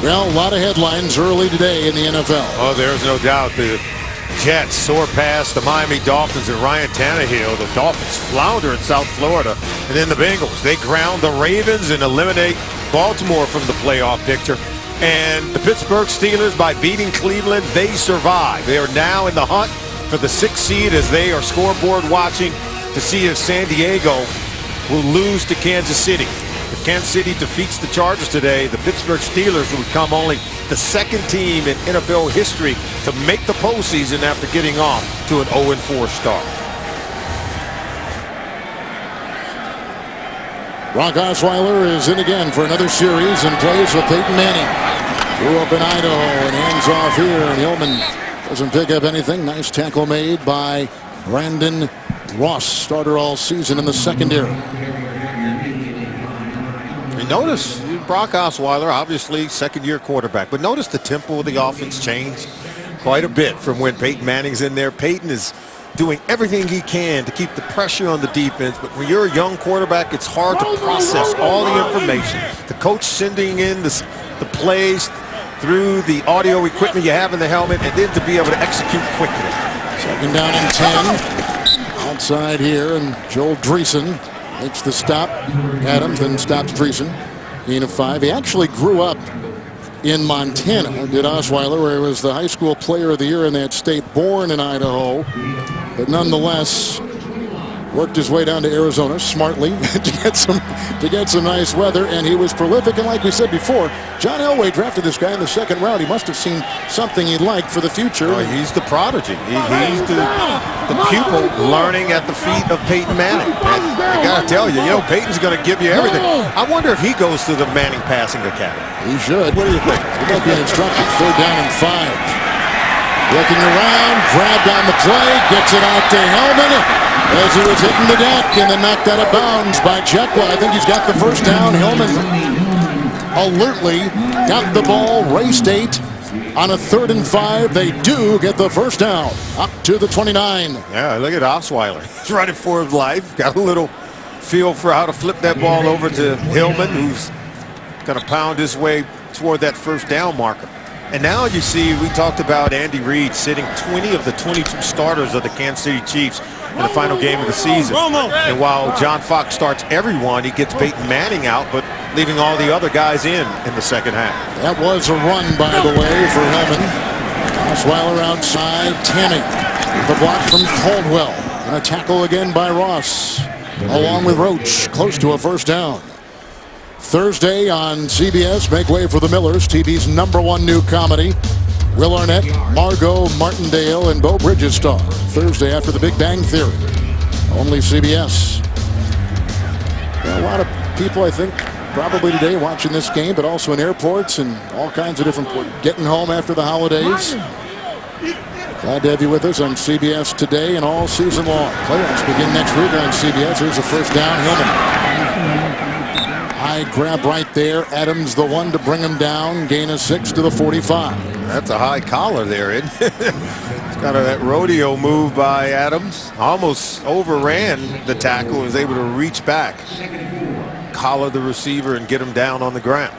Speaker 1: Well, a lot of headlines early today in the NFL.
Speaker 2: Oh, there's no doubt. The Jets soar past the Miami Dolphins and Ryan Tannehill. The Dolphins flounder in South Florida. And then the Bengals, they ground the Ravens and eliminate Baltimore from the playoff picture. And the Pittsburgh Steelers, by beating Cleveland, they survive. They are now in the hunt for the 6th seed as they are scoreboard watching to see if San Diego will lose to Kansas City. If Kansas City defeats the Chargers today, the Pittsburgh Steelers will become only the 2nd team in NFL history to make the postseason after getting off to an 0-4 start.
Speaker 1: Brock Osweiler is in again for another series and plays with Peyton Manning. Threw up in Idaho and hands off here, and Hillman doesn't pick up anything. Nice tackle made by Brandon Ross, starter all season in the secondary.
Speaker 2: And notice Brock Osweiler, obviously second-year quarterback, but notice the tempo of the offense changed quite a bit from when Peyton Manning's in there. Peyton is doing everything he can to keep the pressure on the defense, but when you're a young quarterback, it's hard to process all the information. The coach sending in the plays through the audio equipment you have in the helmet, and then to be able to execute quickly.
Speaker 1: Second down and 10. Outside here, and Joel Dreesen makes the stop. Adams then stops Dreesen. Gain of 5. He actually grew up in Montana, did Osweiler, where he was the high school player of the year in that state, born in Idaho, but nonetheless worked his way down to Arizona smartly to get some nice weather, and he was prolific. And like we said before, John Elway drafted this guy in the second round. He must have seen something he liked for the future.
Speaker 2: Oh, he's the prodigy. He's the pupil learning at the feet of Peyton Manning. And I gotta tell you, Peyton's going to give you everything. I wonder if he goes to the Manning Passing Academy.
Speaker 1: He should.
Speaker 2: What do you think?
Speaker 1: He might be an instructor. Third down and 5. Looking around, grabbed on the play, gets it out to Hillman as he was hitting the deck, and then knocked out of bounds by Jekyll. I think he's got the first down. Hillman alertly got the ball, raced 8 on a 3rd and 5. They do get the first down up to the 29.
Speaker 2: Yeah, look at Osweiler. He's running for his life. Got a little feel for how to flip that ball over to Hillman, who's going to pound his way toward that first down marker. And now you see, we talked about Andy Reid sitting 20 of the 22 starters of the Kansas City Chiefs in the final game of the season. And while John Fox starts everyone, he gets Peyton Manning out, but leaving all the other guys in the second half.
Speaker 1: That was a run, by the way, for Hillman. Osweiler outside, Tanny with a block from Caldwell. And a tackle again by Ross, along with Roach, close to a first down. Thursday on CBS, make way for the Millers, TV's #1 new comedy. Will Arnett, Margot Martindale, and Beau Bridges star. Thursday after The Big Bang Theory. Only CBS. A lot of people, I think, probably today watching this game, but also in airports and all kinds of different getting home after the holidays. Glad to have you with us on CBS today and all season long. Playoffs begin next week on CBS. Here's a first down, Hillman. High grab right there. Adams the one to bring him down. Gain of 6 to the 45.
Speaker 2: That's a high collar there, isn't it? It's kind of that rodeo move by Adams. Almost overran the tackle and was able to reach back, collar the receiver, and get him down on the ground.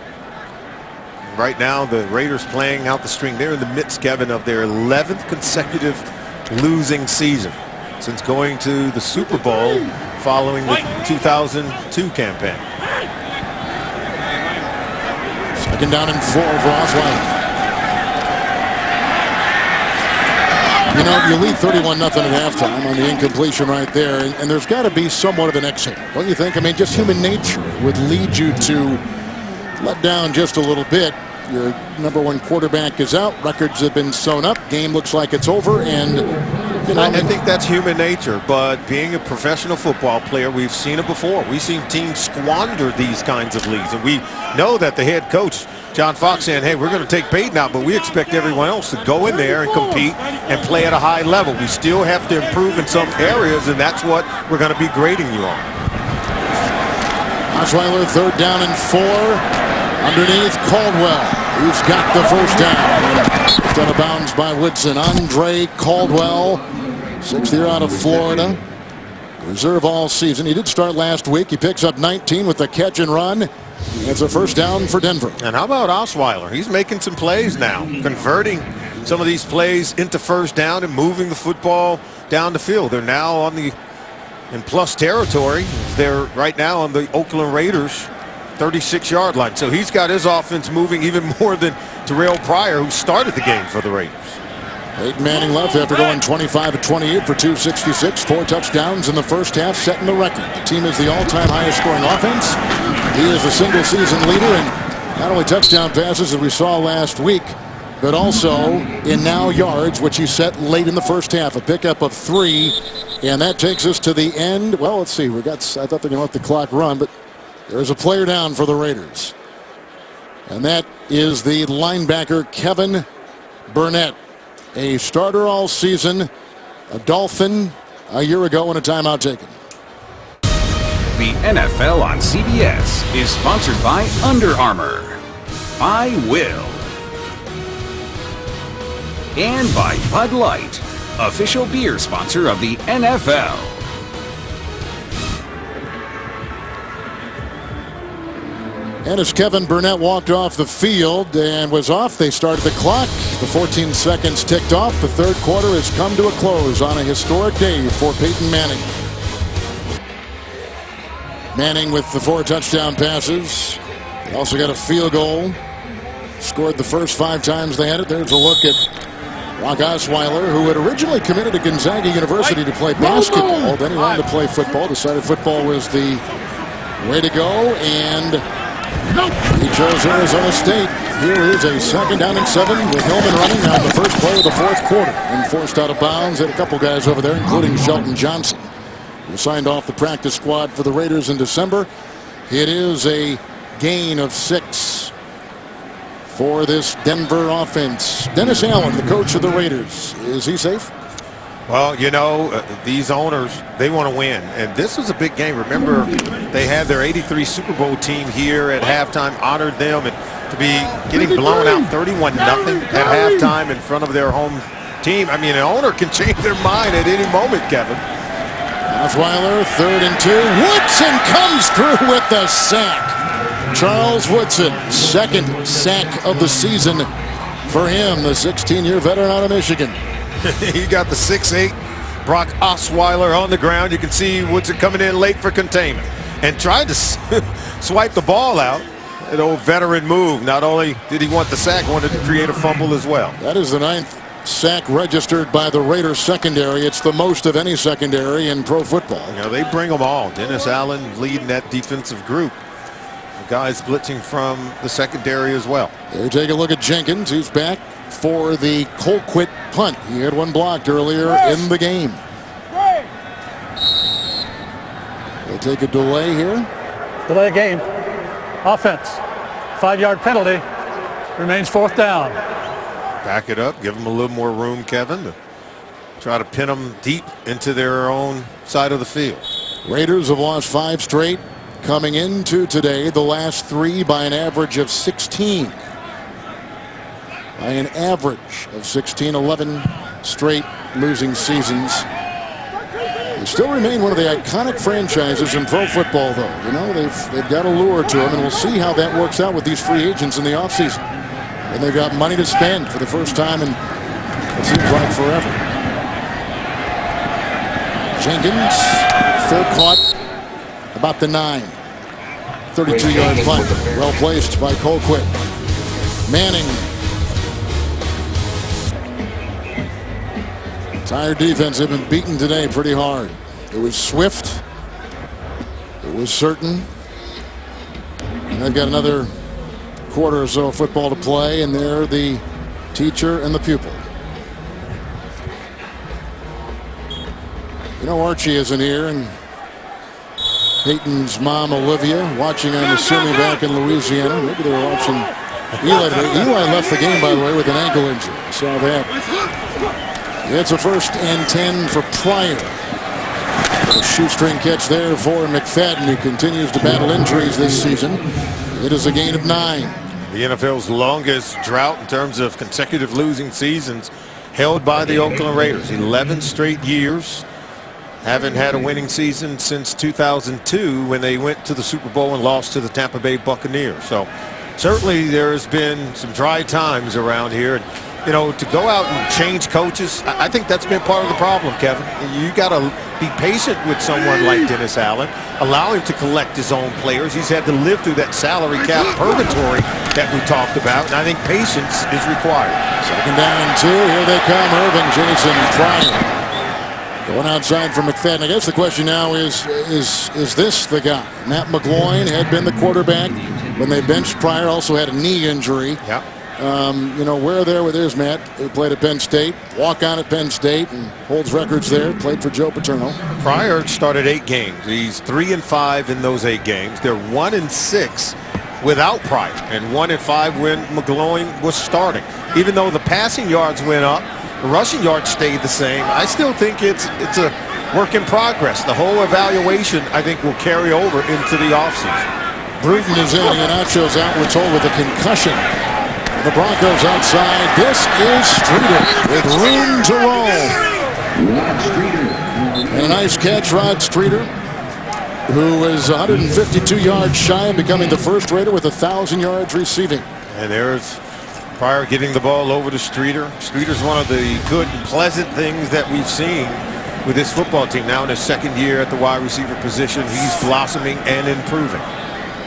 Speaker 2: Right now, the Raiders playing out the string. They're in the midst, Kevin, of their 11th consecutive losing season since going to the Super Bowl following the 2002 campaign.
Speaker 1: Second down and 4 for Osweiler. You lead 31-0 at halftime on the incompletion right there, and there's got to be somewhat of an exhale, don't you think? I mean, just human nature would lead you to let down just a little bit. Your #1 quarterback is out. Records have been sewn up. Game looks like it's over, and
Speaker 2: I think that's human nature, but being a professional football player, we've seen it before. We've seen teams squander these kinds of leads, and we know that the head coach, John Fox, saying, hey, we're going to take Peyton out, but we expect everyone else to go in there and compete and play at a high level. We still have to improve in some areas, and that's what we're going to be grading you on.
Speaker 1: Osweiler, 3rd down and 4. Underneath Caldwell, who's got the first down. It's out of bounds by Woodson. Andre Caldwell, 6th year out of Florida. Reserve all season. He did start last week. He picks up 19 with the catch and run. It's a first down for Denver.
Speaker 2: And how about Osweiler? He's making some plays now, converting some of these plays into first down and moving the football down the field. They're now in plus territory. They're right now on the Oakland Raiders 36-yard line. So he's got his offense moving even more than Terrell Pryor, who started the game for the Raiders.
Speaker 1: Peyton Manning left after going 25 of 28 for 266, 4 touchdowns in the first half, setting the record. The team is the all-time highest scoring offense. He is a single-season leader in not only touchdown passes as we saw last week, but also in now yards, which he set late in the first half, a pickup of 3. And that takes us to the end. Well, let's see. I thought they were going to let the clock run, but there's a player down for the Raiders. And that is the linebacker, Kevin Burnett. A starter all season, a Dolphin a year ago, and a timeout taken.
Speaker 4: The The NFL on CBS is sponsored by Under Armour, I Will, and by Bud Light, official beer sponsor of the NFL.
Speaker 1: And as Kevin Burnett walked off the field and was off, they started the clock. The 14 seconds ticked off. The third quarter has come to a close on a historic day for Peyton Manning. Manning with the 4 touchdown passes. They also got a field goal. Scored the first 5 times they had it. There's a look at Brock Osweiler, who had originally committed to Gonzaga University to play basketball. Then he wanted to play football. Decided football was the way to go, and he chose Arizona State. Here is a 2nd down and 7 with Hillman running now the first play of the fourth quarter. And forced out of bounds. Had a couple guys over there, including Shelton Johnson, who signed off the practice squad for the Raiders in December. It is a gain of 6 for this Denver offense. Dennis Allen, the coach of the Raiders. Is he safe?
Speaker 2: Well, you know, these owners, they want to win. And this was a big game. Remember, they had their '83 Super Bowl team here at halftime, honored them, and to be getting blown out 31-0 at halftime in front of their home team. I mean, an owner can change their mind at any moment, Kevin.
Speaker 1: Osweiler, 3rd and 2. Woodson comes through with the sack. Charles Woodson, 2nd sack of the season for him, the 16-year veteran out of Michigan.
Speaker 2: He got the 6'8" Brock Osweiler on the ground. You can see Woodson coming in late for containment and tried to swipe the ball out. An old veteran move. Not only did he want the sack, wanted to create a fumble as well.
Speaker 1: That is the 9th sack registered by the Raiders secondary. It's the most of any secondary in pro football.
Speaker 2: You know, they bring them all. Dennis Allen leading that defensive group. The guys blitzing from the secondary as well.
Speaker 1: There, take a look at Jenkins. He's back for the Colquitt punt. He had one blocked earlier in the game. They take a delay here.
Speaker 7: Delay game. Offense. 5-yard penalty. Remains 4th down.
Speaker 2: Back it up. Give them a little more room, Kevin, to try to pin them deep into their own side of the field.
Speaker 1: Raiders have lost 5 straight. Coming into today, the last 3 by an average of 16. By an average of 16, 11 straight losing seasons. They still remain one of the iconic franchises in pro football, though. You know, they've got a lure to them, and we'll see how that works out with these free agents in the offseason. And they've got money to spend for the first time in it seems like forever. Jenkins, fair caught about the 9. 32-yard punt, well placed by Colquitt. Manning. Tired defense have been beaten today pretty hard. It was swift. It was certain. And they've got another quarter or so of football to play, and they're the teacher and the pupil. You know, Archie isn't here, and Peyton's mom, Olivia, watching, I'm assuming, back in Louisiana. Maybe they were watching Eli. Eli left the game, by the way, with an ankle injury. I saw that. It's a 1st and 10 for Pryor. A shoestring catch there for McFadden, who continues to battle injuries this season. It is a gain of 9.
Speaker 2: The NFL's longest drought in terms of consecutive losing seasons held by the Oakland Raiders. 11 straight years. Haven't had a winning season since 2002 when they went to the Super Bowl and lost to the Tampa Bay Buccaneers. So certainly there's been some dry times around here. You know, to go out and change coaches, I think that's been part of the problem, Kevin. You got to be patient with someone like Dennis Allen. Allow him to collect his own players. He's had to live through that salary cap purgatory that we talked about, and I think patience is required.
Speaker 1: 2nd down and 2. Here they come. Irvin, Jason, Pryor. Going outside for McFadden. I guess the question now is this the guy? Matt McGloin had been the quarterback when they benched Pryor. Also had a knee injury.
Speaker 2: Yeah.
Speaker 1: You know, where there with his Matt, who played at Penn State, walk on at Penn State, and holds records there. Played for Joe Paterno.
Speaker 2: Pryor started 8 games. He's 3-5 in those 8 games. They're 1-6 without Pryor, and 1-5 when McGloin was starting. Even though the passing yards went up, the rushing yards stayed the same. I still think it's a work in progress. The whole evaluation, I think, will carry over into the offseason.
Speaker 1: Bruton is in. Iheanacho's out, we're told, with a concussion. The Broncos outside. This is Streeter with room to roll. And a nice catch, Rod Streeter, who was 152 yards shy of becoming the first Raider with 1,000 yards receiving.
Speaker 2: And there's Pryor getting the ball over to Streeter. Streeter's one of the good and pleasant things that we've seen with this football team. Now in his second year at the wide receiver position, he's blossoming and improving.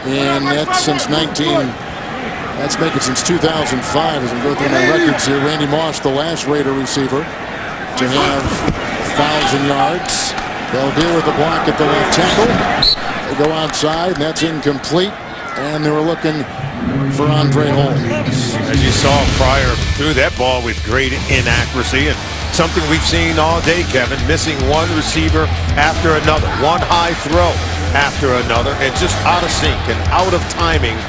Speaker 1: And that's since let's make it since 2005 as we go through my records here. Randy Moss, the last Raider receiver to have 1,000 yards. They'll deal with the block at the left tackle. They go outside, and that's incomplete. And they were looking for Andre Holmes.
Speaker 2: As you saw, Pryor threw that ball with great inaccuracy, and something we've seen all day, Kevin, missing one receiver after another, one high throw after another, and just out of sync and out of timing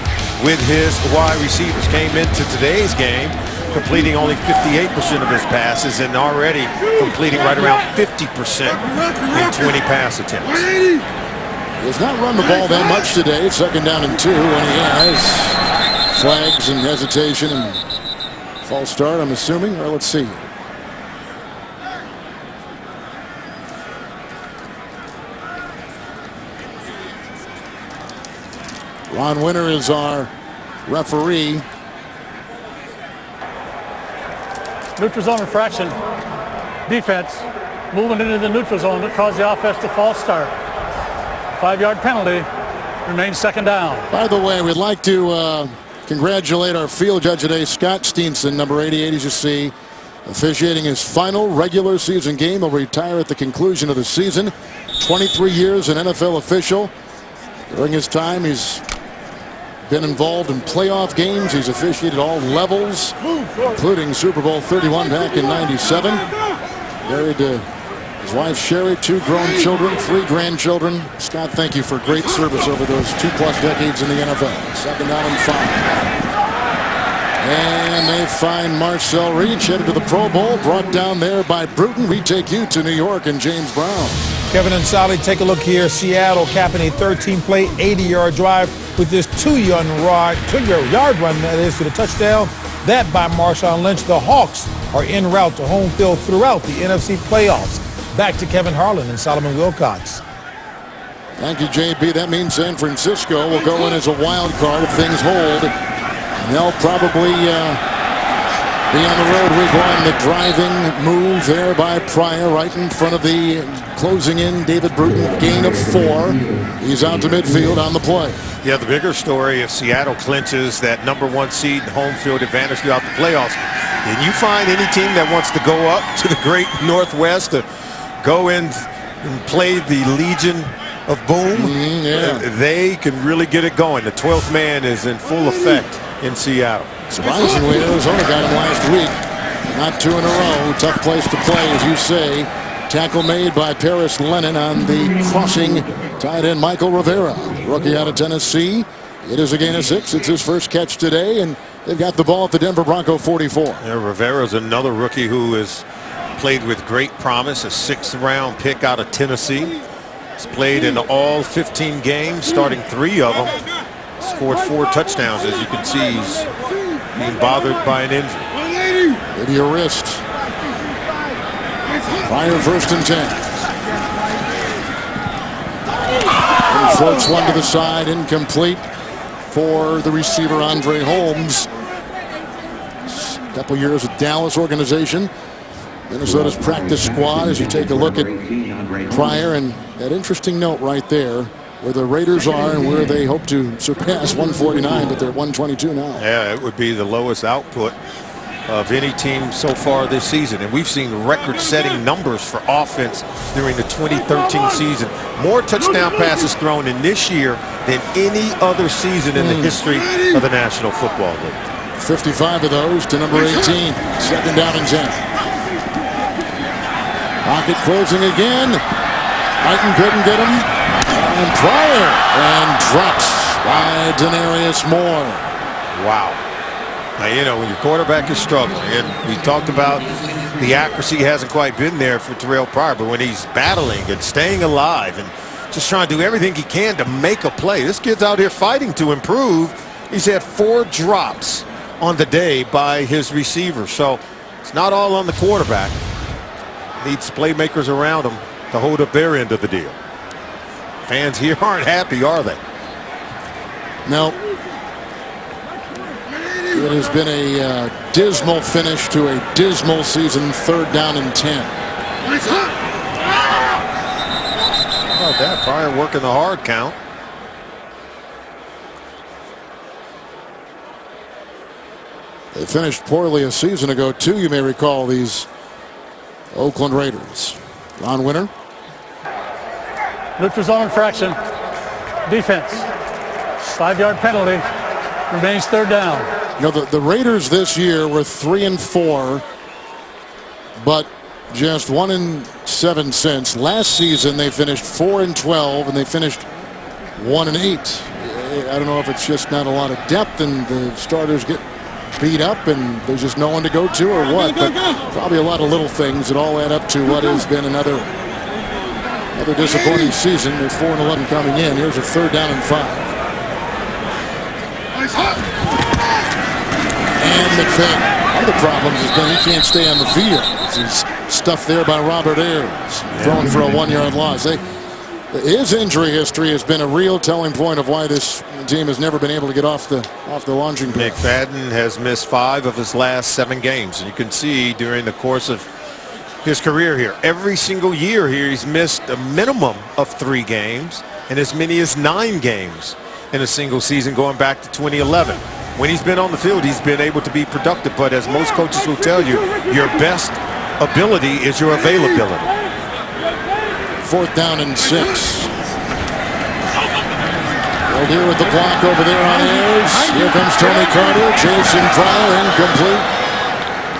Speaker 2: with his wide receivers. Came into today's game completing only 58% of his passes and already completing right around 50% in 20 pass attempts.
Speaker 1: He has not run the ball that much today. It's 2nd down and 2 when he has flags and hesitation and false start, I'm assuming, or let's see. Ron Winter is our referee.
Speaker 7: Neutral zone infraction. Defense moving into the neutral zone that caused the offense to false start. 5-yard penalty. Remains 2nd down.
Speaker 1: By the way, we'd like to congratulate our field judge today, Scott Steenson, number 88, as you see, officiating his final regular season game. He'll retire at the conclusion of the season. 23 years an NFL official. During his time, he's been involved in playoff games. He's officiated all levels, including Super Bowl 31 back in '97. Married to his wife Sherry, 2 grown children, 3 grandchildren. Scott, thank you for great service over those 2+ decades in the NFL. 2nd down and 5. And they find Marcel Reach, headed to the Pro Bowl, brought down there by Bruton. We take you to New York and James Brown.
Speaker 3: Kevin and Sally, take a look here. Seattle capping a 13-play, 80-yard drive with this 2-yard run, that is, to the touchdown. That by Marshawn Lynch. The Hawks are en route to home field throughout the NFC playoffs. Back to Kevin Harlan and Solomon Wilcox.
Speaker 1: Thank you, JB. That means San Francisco will go in as a wild card if things hold. And they'll probably be on the road week 1. The driving move there by Pryor right in front of the closing in David Bruton. Gain of 4. He's out to midfield on the play.
Speaker 2: Yeah, the bigger story, if Seattle clinches that #1 seed and home field advantage throughout the playoffs, and you find any team that wants to go up to the great Northwest to go in and play the Legion of Boom, they can really get it going. The 12th man is in full effect in Seattle.
Speaker 1: Surprisingly, Arizona got him last week. Not 2 in a row. Tough place to play, as you say. Tackle made by Paris Lennon on the crossing tight end Michael Rivera, rookie out of Tennessee. It is a gain of 6. It's his first catch today, and they've got the ball at the Denver Bronco 44.
Speaker 2: Yeah, Rivera's another rookie who has played with great promise, a 6th-round pick out of Tennessee. He's played in all 15 games, starting 3 of them. Scored 4 touchdowns. As you can see, he's being bothered by an injury.
Speaker 1: Maybe a wrist. Pryor 1st and 10. And floats one to the side, incomplete for the receiver Andre Holmes. A couple years with Dallas organization. Minnesota's practice squad, as you take a look at Pryor, and that interesting note right there where the Raiders are and where they hope to surpass 149, but they're at 122 now.
Speaker 2: Yeah, it would be the lowest output of any team so far this season, and we've seen record-setting numbers for offense during the 2013 season. More touchdown passes thrown in this year than any other season in the history of the National Football League.
Speaker 1: 55 of those to number 18. 2nd down and 10. Pocket closing again. Martin couldn't get him. And Pryor and drops by Denarius Moore.
Speaker 2: Wow. Now, you know, when your quarterback is struggling, and we talked about the accuracy hasn't quite been there for Terrell Pryor, but when he's battling and staying alive and just trying to do everything he can to make a play, this kid's out here fighting to improve. He's had 4 drops on the day by his receiver, so it's not all on the quarterback. Needs playmakers around him to hold up their end of the deal. Fans here aren't happy, are they?
Speaker 1: No. It has been a dismal finish to a dismal season. 3rd down and 10.
Speaker 2: How about that? Pryor working the hard count.
Speaker 1: They finished poorly a season ago, too. You may recall these Oakland Raiders. Ron Winter.
Speaker 7: Neutral zone infraction. Defense. 5-yard penalty. Remains 3rd down.
Speaker 1: You know, the Raiders this year were 3-4, but just 1-7 since. Last season they finished 4-12, and they finished 1-8. I don't know if it's just not a lot of depth and the starters get beat up and there's just no one to go to or what, but probably a lot of little things that all add up to what has been another disappointing season. They're 4-11 coming in. Here's a 3rd down and 5. And McFadden. One of the problems has been he can't stay on the field. He's stuffed there by Robert Ayers, thrown for a 1-yard loss. His injury history has been a real telling point of why this team has never been able to get off the launching pad.
Speaker 2: McFadden has missed 5 of his last 7 games, and you can see during the course of his career here, every single year here, he's missed a minimum of 3 games and as many as 9 games in a single season going back to 2011. When he's been on the field, he's been able to be productive, but as most coaches will tell you, your best ability is your availability.
Speaker 1: 4th down and 6. Here with the block over there on Ayers. Here comes Tony Carter chasing Pryor, incomplete.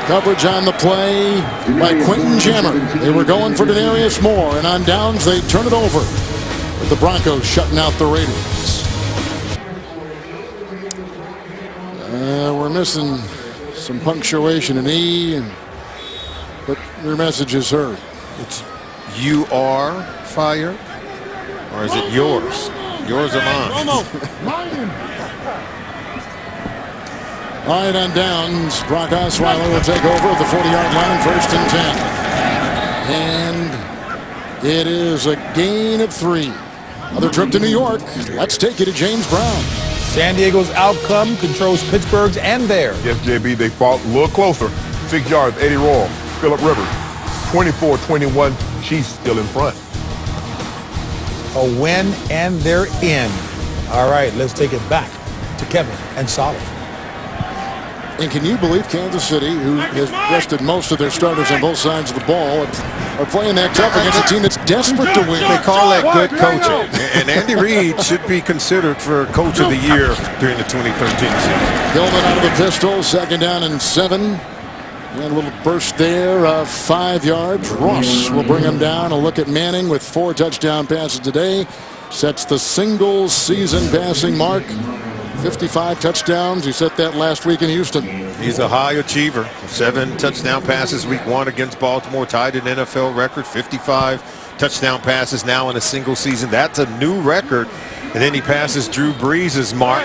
Speaker 1: Coverage on the play by Quentin Jammer. They were going for Denarius Moore, and on downs they turn it over with the Broncos shutting out the Raiders. We're missing some punctuation in E, but your message is heard.
Speaker 2: It's you are fired, or is it yours? Yours or mine?
Speaker 1: All right, on downs, Brock Osweiler will take over at the 40-yard line, 1st and 10. And it is a gain of 3. Another trip to New York. Let's take you to James Brown.
Speaker 3: San Diego's outcome controls Pittsburgh's and theirs.
Speaker 5: Yes, JB, they fought a little closer. 6 yards, Eddie Royal, Phillip Rivers. 24-21, Chiefs still in front.
Speaker 3: A win and they're in. All right, let's take it back to Kevin and Solid.
Speaker 1: And can you believe Kansas City, who has rested most of their starters on both sides of the ball, are playing that tough against a team that's desperate to win?
Speaker 2: They call that good coaching. And Andy Reid should be considered for Coach of the Year during the 2013 season.
Speaker 1: Hillman out of the pistol, 2nd down and 7. And a little burst there of 5 yards. Ross will bring him down. A look at Manning with 4 touchdown passes today. Sets the single season passing mark. 55 touchdowns. He set that last week in Houston.
Speaker 2: He's a high achiever. 7 touchdown passes week 1 against Baltimore, tied an NFL record. 55 touchdown passes now in a single season. That's a new record. And then he passes Drew Brees' mark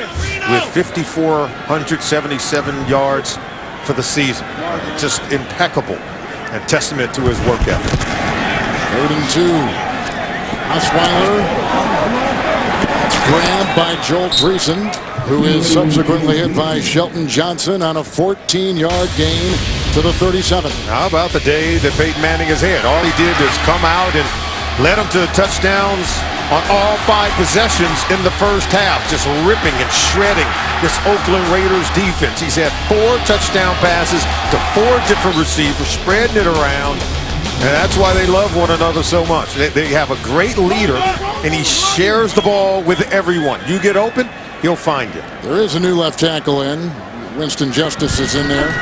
Speaker 2: with 5,477 yards for the season. Just impeccable and testament to his work ethic.
Speaker 1: 3rd and 2. Osweiler. That's grabbed by Joel Dreesen, who is subsequently hit by Shelton Johnson on a 14-yard gain to the 37.
Speaker 2: How about the day that Peyton Manning has had? All he did is come out and led them to touchdowns on all 5 possessions in the first half, just ripping and shredding this Oakland Raiders defense. He's had 4 touchdown passes to 4 different receivers, spreading it around, and that's why they love one another so much. They have a great leader, and he shares the ball with everyone. You get open, he'll find you.
Speaker 1: There is a new left tackle in. Winston Justice is in there.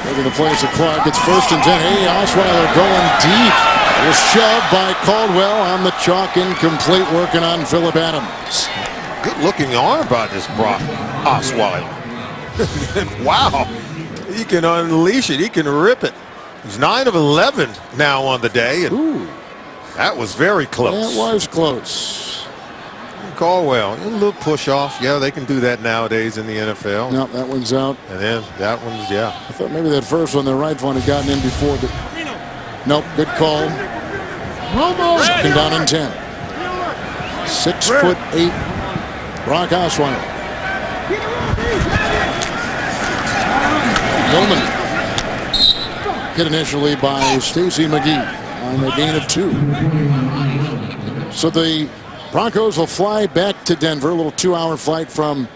Speaker 1: Taking the place of Clark. It's 1st and 10. Hey, Osweiler going deep. It was shoved by Caldwell on the chalk, incomplete, working on Phillip Adams.
Speaker 2: Good looking arm by this Brock Osweiler. Wow. He can unleash it. He can rip it. He's 9 of 11 now on the day. And
Speaker 1: Ooh.
Speaker 2: that was very close.
Speaker 1: That was close.
Speaker 2: Caldwell, a little push off. Yeah, they can do that nowadays in the NFL.
Speaker 1: No, that one's out.
Speaker 2: And then that one's, yeah.
Speaker 1: I thought maybe that first one, the right one, had gotten in before, but nope, good call. Second down and 10. 6'8" Brock Osweiler. Gilman hit initially by Stacy McGee on a gain of 2. So the Broncos will fly back to Denver, a little 2-hour flight from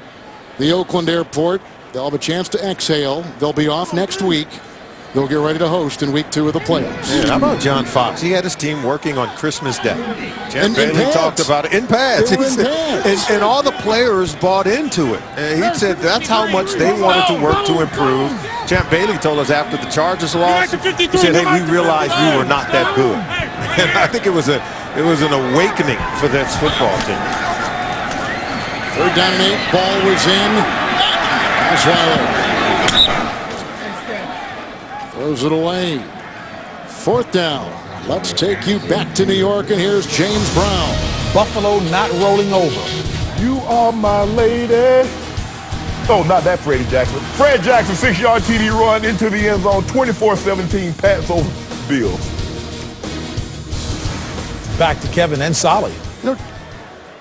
Speaker 1: the Oakland airport. They'll have a chance to exhale. They'll be off next week. They'll get ready to host in week 2 of the playoffs.
Speaker 2: Man, how about John Fox? He had his team working on Christmas Day. Champ Bailey talked about it in pads. And all the players bought into it. And he said that's how much they wanted to work to improve. Champ Bailey told us after the Chargers lost, he said, hey, we realized we were not that good. And I think it was an awakening for this football team.
Speaker 1: 3rd down and 8. Ball was in. Osweiler throws it away. 4th down. Let's take you back to New York, and here's James Brown.
Speaker 3: Buffalo not rolling over.
Speaker 5: You are my lady. Oh, not that Freddie Jackson. Fred Jackson, 6-yard TD run into the end zone, 24-17 Pats over Bills.
Speaker 3: Back to Kevin and Solly.
Speaker 1: You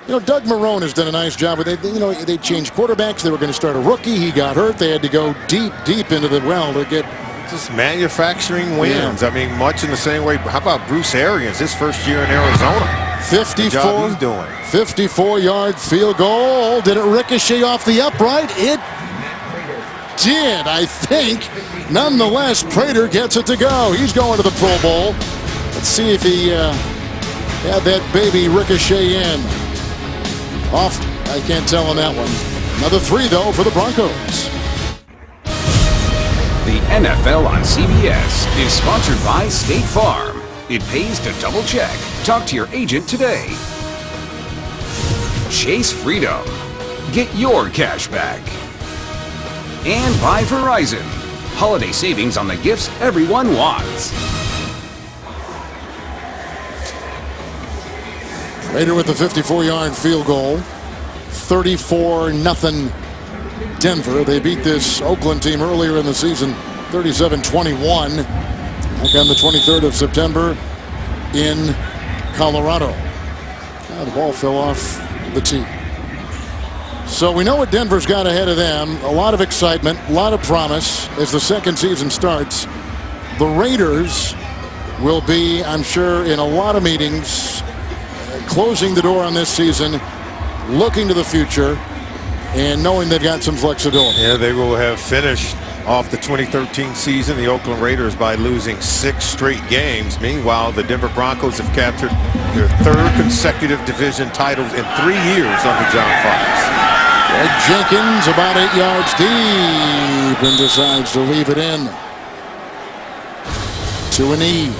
Speaker 1: know, Doug Marrone has done a nice job. They changed quarterbacks. They were going to start a rookie. He got hurt. They had to go deep into the well to get
Speaker 2: just manufacturing wins. Yeah. I mean, much in the same way. How about Bruce Arians, his first year in Arizona?
Speaker 1: 54-yard field goal. Did it ricochet off the upright? It did, I think. Nonetheless, Prater gets it to go. He's going to the Pro Bowl. Let's see if he had that baby ricochet in. Off, I can't tell on that one. Another 3, though, for the Broncos.
Speaker 4: The NFL on CBS is sponsored by State Farm. It pays to double check. Talk to your agent today. Chase Freedom. Get your cash back. And by Verizon. Holiday savings on the gifts everyone wants.
Speaker 1: Prater with the 54-yard field goal. 34-0 Denver. They beat this Oakland team earlier in the season, 37-21. Back on the 23rd of September in Colorado. The ball fell off the tee. So we know what Denver's got ahead of them. A lot of excitement, a lot of promise as the second season starts. The Raiders will be, I'm sure, in a lot of meetings, closing the door on this season, looking to the future, and knowing they've got some flexibility.
Speaker 2: Yeah, they will have finished off the 2013 season, the Oakland Raiders, by losing 6 straight games. Meanwhile, the Denver Broncos have captured their 3rd consecutive division titles in 3 years under John Fox.
Speaker 1: Greg Jenkins about 8 yards deep and decides to leave it in. To a knee.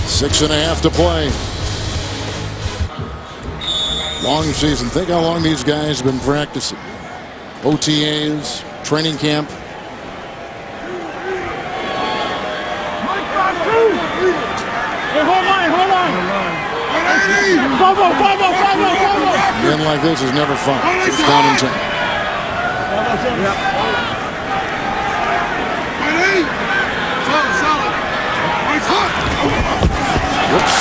Speaker 1: 6.5 to play. Long season. Think how long these guys have been practicing. OTAs, training camp.
Speaker 6: Hey, hold on.
Speaker 1: Men like this is never fun. It's down and 10. Whoops.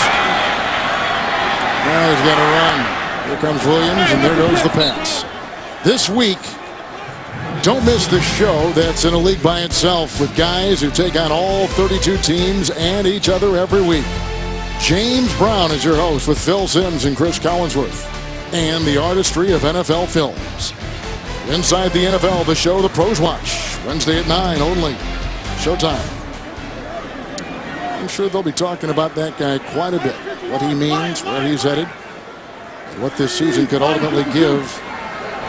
Speaker 1: Now he's got to run. Here comes Williams, and there goes the pass. This week, don't miss the show that's in a league by itself with guys who take on all 32 teams and each other every week. James Brown is your host with Phil Simms and Chris Collinsworth and the artistry of NFL films. Inside the NFL, the show The Pros Watch, Wednesday at 9 only. Showtime. I'm sure they'll be talking about that guy quite a bit. What he means, where he's headed, and what this season could ultimately give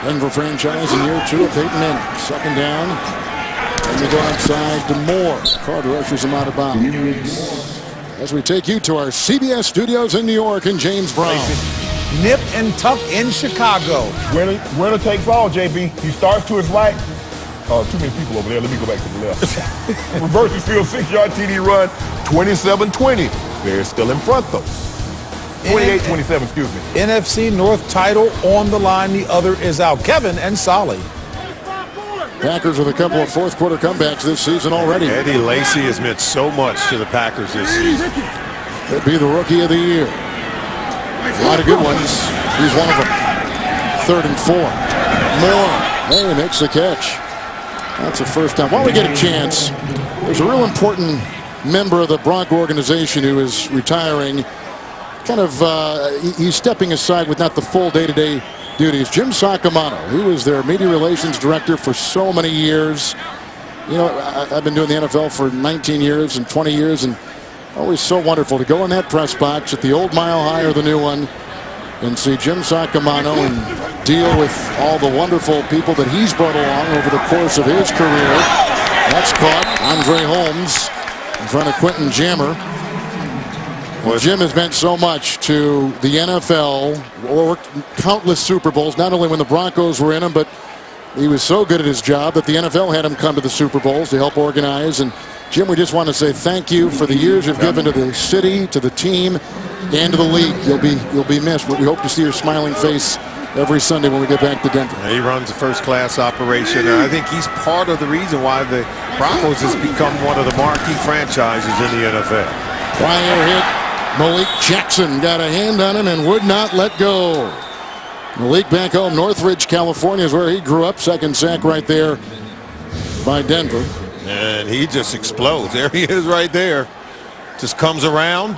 Speaker 1: Denver franchise in year 2 of Peyton Manning. Second down. And they go outside to Moore. Carter ushers him out of bounds. As we take you to our CBS studios in New York and James Brown.
Speaker 3: nip and tuck in Chicago.
Speaker 5: Winner takes all, JB. He starts to his right. Too many people over there. Let me go back to the left. Reverses field 6-yard TD run, 27-20. They're still in front, though. 28-27, excuse me.
Speaker 3: NFC North title on the line. The other is out. Kevin and Solly.
Speaker 1: Packers with a couple of fourth-quarter comebacks this season already.
Speaker 2: Eddie Lacy has meant so much to the Packers this season.
Speaker 1: Could be the rookie of the year. A lot of good ones. He's one of them. 3rd and 4. Moore. Hey, makes the catch. That's a first down. While we get a chance, there's a real important member of the Bronco organization who is retiring. He's stepping aside with not the full day-to-day duties. Jim Sacamano, he was their media relations director for so many years. You know, I've been doing the NFL for 19 years and 20 years, and always so wonderful to go in that press box at the old Mile High or the new one and see Jim Sacamano and deal with all the wonderful people that he's brought along over the course of his career. That's caught. Andre Holmes in front of Quentin Jammer. Well, Jim has meant so much to the NFL, worked countless Super Bowls, not only when the Broncos were in them, but he was so good at his job that the NFL had him come to the Super Bowls to help organize. And Jim, we just want to say thank you for the years you've given to the city, to the team, and to the league. You'll be missed, but we hope to see your smiling face every Sunday when we get back to Denver.
Speaker 2: He runs a first-class operation, and I think he's part of the reason why the Broncos has become one of the marquee franchises in the NFL.
Speaker 1: Prior hit. Malik Jackson got a hand on him and would not let go. Malik back home. Northridge, California is where he grew up. Second sack right there by Denver.
Speaker 2: And he just explodes. There he is right there. Just comes around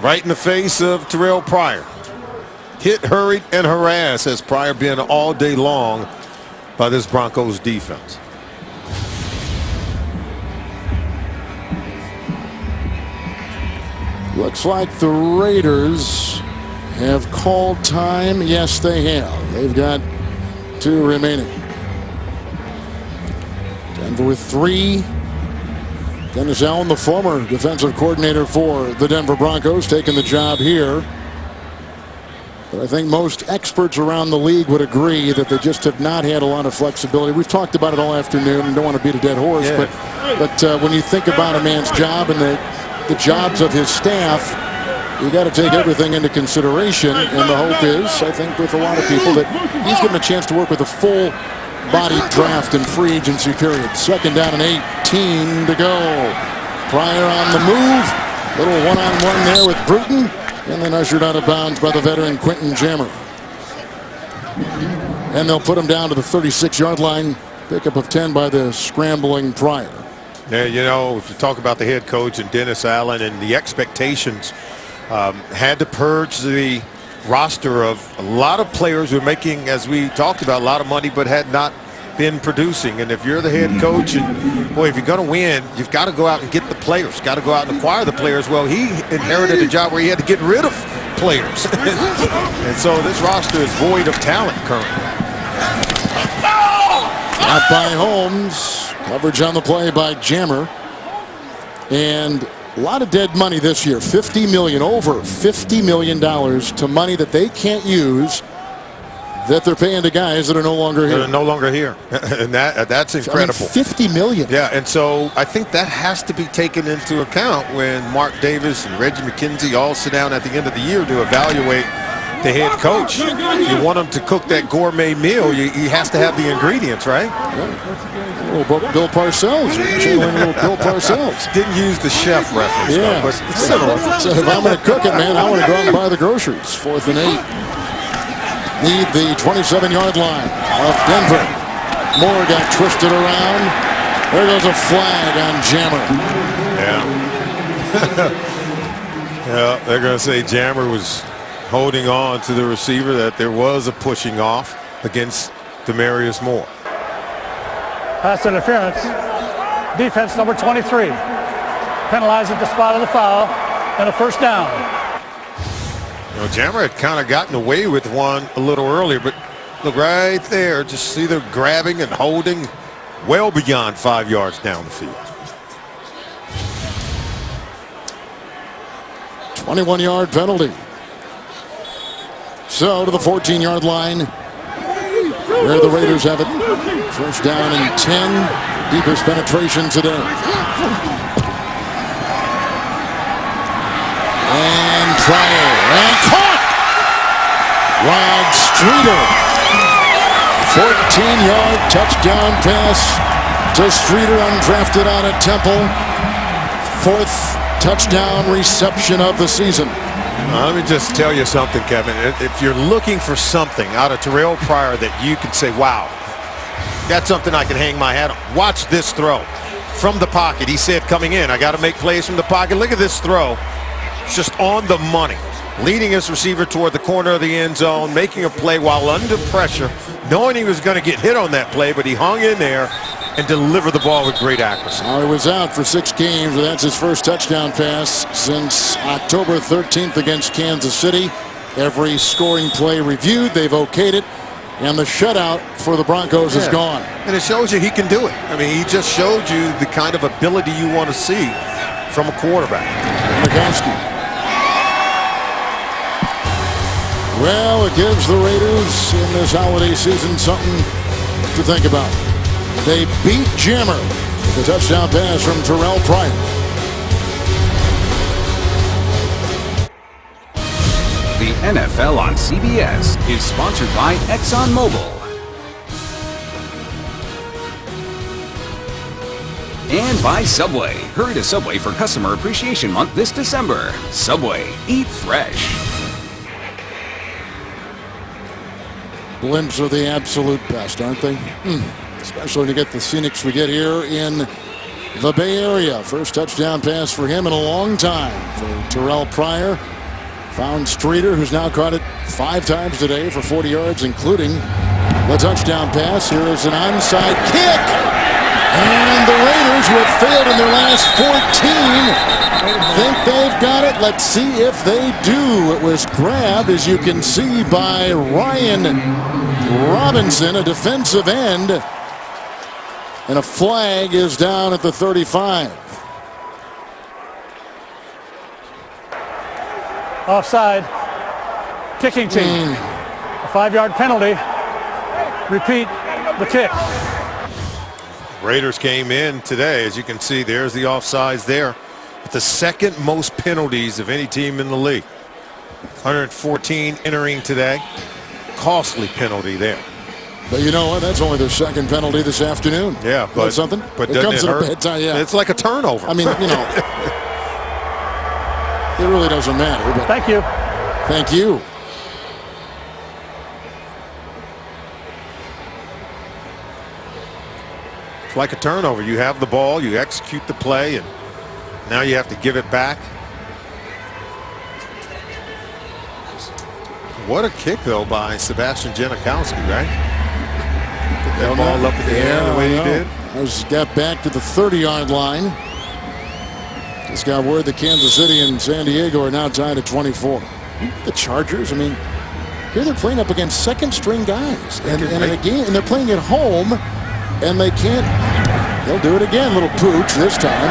Speaker 2: right in the face of Terrell Pryor. Hit, hurried, and harassed has Pryor been all day long by this Broncos defense.
Speaker 1: Looks like the Raiders have called time. Yes, they have. They've got 2 remaining. Denver with 3. Dennis Allen, the former defensive coordinator for the Denver Broncos, taking the job here. But I think most experts around the league would agree that they just have not had a lot of flexibility. We've talked about it all afternoon and don't want to beat a dead horse, but when you think about a man's job and the jobs of his staff, you got to take everything into consideration, and the hope is, I think, with a lot of people, that he's given a chance to work with a full body draft and free agency period. 2nd down and 18 to go. Pryor on the move. Little one-on-one there with Bruton, and then ushered out of bounds by the veteran Quentin Jammer. And they'll put him down to the 36-yard line. Pickup of 10 by the scrambling Pryor.
Speaker 2: Yeah, you know, if you talk about the head coach and Dennis Allen and the expectations, had to purge the roster of a lot of players who are making, as we talked about, a lot of money but had not been producing. And if you're the head coach, and boy, if you're going to win, you've got to go out and get the players, got to go out and acquire the players. Well, he inherited a job where he had to get rid of players. And so this roster is void of talent currently.
Speaker 1: Out by Holmes. Coverage on the play by Jammer. And a lot of dead money this year. $50 million, over $50 million to money that they can't use, that they're paying to guys that are no longer here.
Speaker 2: They're no longer here. And that's incredible.
Speaker 1: I mean, $50 million.
Speaker 2: Yeah, and so I think that has to be taken into account when Mark Davis and Reggie McKenzie all sit down at the end of the year to evaluate the head coach. You want him to cook that gourmet meal, he has to have the ingredients, right?
Speaker 1: Yeah. A little Bill Parcells. Bill Parcells.
Speaker 2: Didn't use the chef reference, though, but it's similar.
Speaker 1: So if I'm going to cook it, man, I want to go out and buy the groceries. 4th and 8. Need the 27-yard line of Denver. Moore got twisted around. There goes a flag on Jammer.
Speaker 2: Yeah. Yeah, they're going to say Jammer was holding on to the receiver, that there was a pushing off against Demarius Moore.
Speaker 7: Pass interference. Defense number 23. Penalized at the spot of the foul, and a first down.
Speaker 2: You know, Jammer had kind of gotten away with one a little earlier, but look right there, just see the grabbing and holding well beyond 5 yards down the field.
Speaker 1: 21-yard penalty. So to the 14-yard line, where the Raiders have it. First down and 10. Deepest penetration today. And Pryor. And caught! Rod Streeter. 14-yard touchdown pass to Streeter, undrafted out of Temple. 4th touchdown reception of the season.
Speaker 2: Let me just tell you something, Kevin. If you're looking for something out of Terrell Pryor that you can say, wow, that's something I can hang my hat on. Watch this throw from the pocket. He said coming in, I got to make plays from the pocket. Look at this throw. It's just on the money. Leading his receiver toward the corner of the end zone, making a play while under pressure, knowing he was going to get hit on that play, but he hung in there and delivered the ball with great accuracy.
Speaker 1: He was out for 6 games, but that's his first touchdown pass since October 13th against Kansas City. Every scoring play reviewed, they've okayed it, and the shutout for the Broncos is gone.
Speaker 2: And it shows you he can do it. I mean, he just showed you the kind of ability you want to see from a quarterback.
Speaker 1: Gronkowski. Well, it gives the Raiders in this holiday season something to think about. They beat Jammer with a touchdown pass from Terrell Pryor.
Speaker 4: The NFL on CBS is sponsored by ExxonMobil. And by Subway. Hurry to Subway for Customer Appreciation Month this December. Subway, eat fresh.
Speaker 1: Blimps are the absolute best, aren't they? Especially to get the scenics we get here in the Bay Area. First touchdown pass for him in a long time for Terrell Pryor. Found Streeter, who's now caught it 5 times today for 40 yards, including the touchdown pass. Here is an onside kick. And the Raiders, who have failed in their last 14, think they've got it. Let's see if they do. It was grabbed, as you can see, by Ryan Robinson, a defensive end. And a flag is down at the 35.
Speaker 7: Offside. Kicking team. A 5-yard penalty. Repeat the kick.
Speaker 2: Raiders came in today, as you can see. There's the offsides there. The second most penalties of any team in the league. 114 entering today. Costly penalty there.
Speaker 1: But you know what? That's only their second penalty this afternoon.
Speaker 2: Yeah, but
Speaker 1: something.
Speaker 2: But
Speaker 1: it comes at a bad time. Yeah,
Speaker 2: it's like a turnover.
Speaker 1: I mean, you know, it really doesn't matter. But
Speaker 7: thank you.
Speaker 1: Thank you.
Speaker 2: It's like a turnover. You have the ball, you execute the play, and now you have to give it back. What a kick, though, by Sebastian Janikowski, right? Put that ball up in the air the way he did.
Speaker 1: Just got back to the 30-yard line. Just got word that Kansas City and San Diego are now tied at 24. The Chargers, I mean, here they're playing up against second-string guys. And in a game, and they're playing at home, and they can't. They'll do it again, little pooch this time.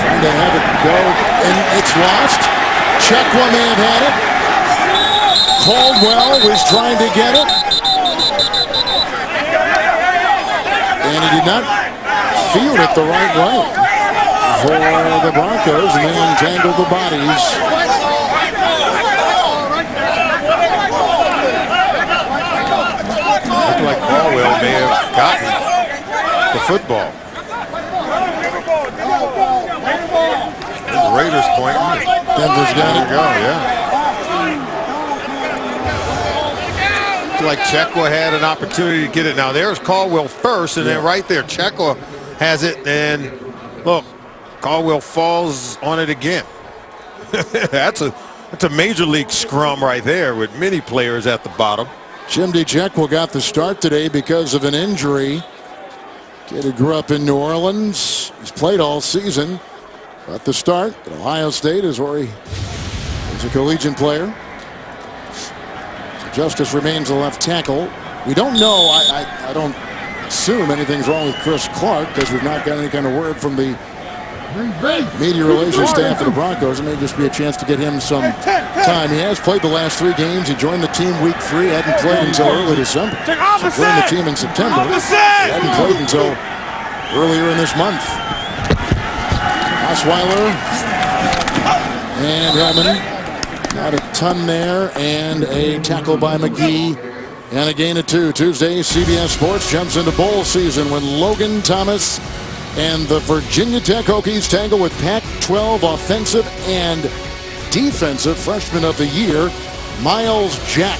Speaker 1: Trying to have it go, and it's lost. Chekwa may have had it. Caldwell was trying to get it. And he did not field it the right way for the Broncos, and they entangled the bodies.
Speaker 2: Looked like Caldwell may have gotten the football. The Raiders pointing.
Speaker 1: Denver's got it.
Speaker 2: There you go, yeah. Like Chekwa had an opportunity to get it. Now there's Caldwell first, and then right there Chekwa has it, and look, Caldwell falls on it again. That's a major league scrum right there with many players at the bottom.
Speaker 1: Chimdi Chekwa got the start today because of an injury. Kid who grew up in New Orleans. He's played all season. At the start at Ohio State is where he is a collegiate player. Justice remains a left tackle. We don't know. I don't assume anything's wrong with Chris Clark because we've not got any kind of word from the media relations staff of the Broncos. It may just be a chance to get him some time. He has played the last 3 games. He joined the team week 3. Hadn't played until early December. So joined the team in September. Hadn't played until earlier in this month. Osweiler and Hellman. Not a ton there, and a tackle by McGee, and a gain of 2. Tuesday, CBS Sports jumps into bowl season when Logan Thomas and the Virginia Tech Hokies tangle with Pac-12 offensive and defensive freshman of the year, Miles Jack,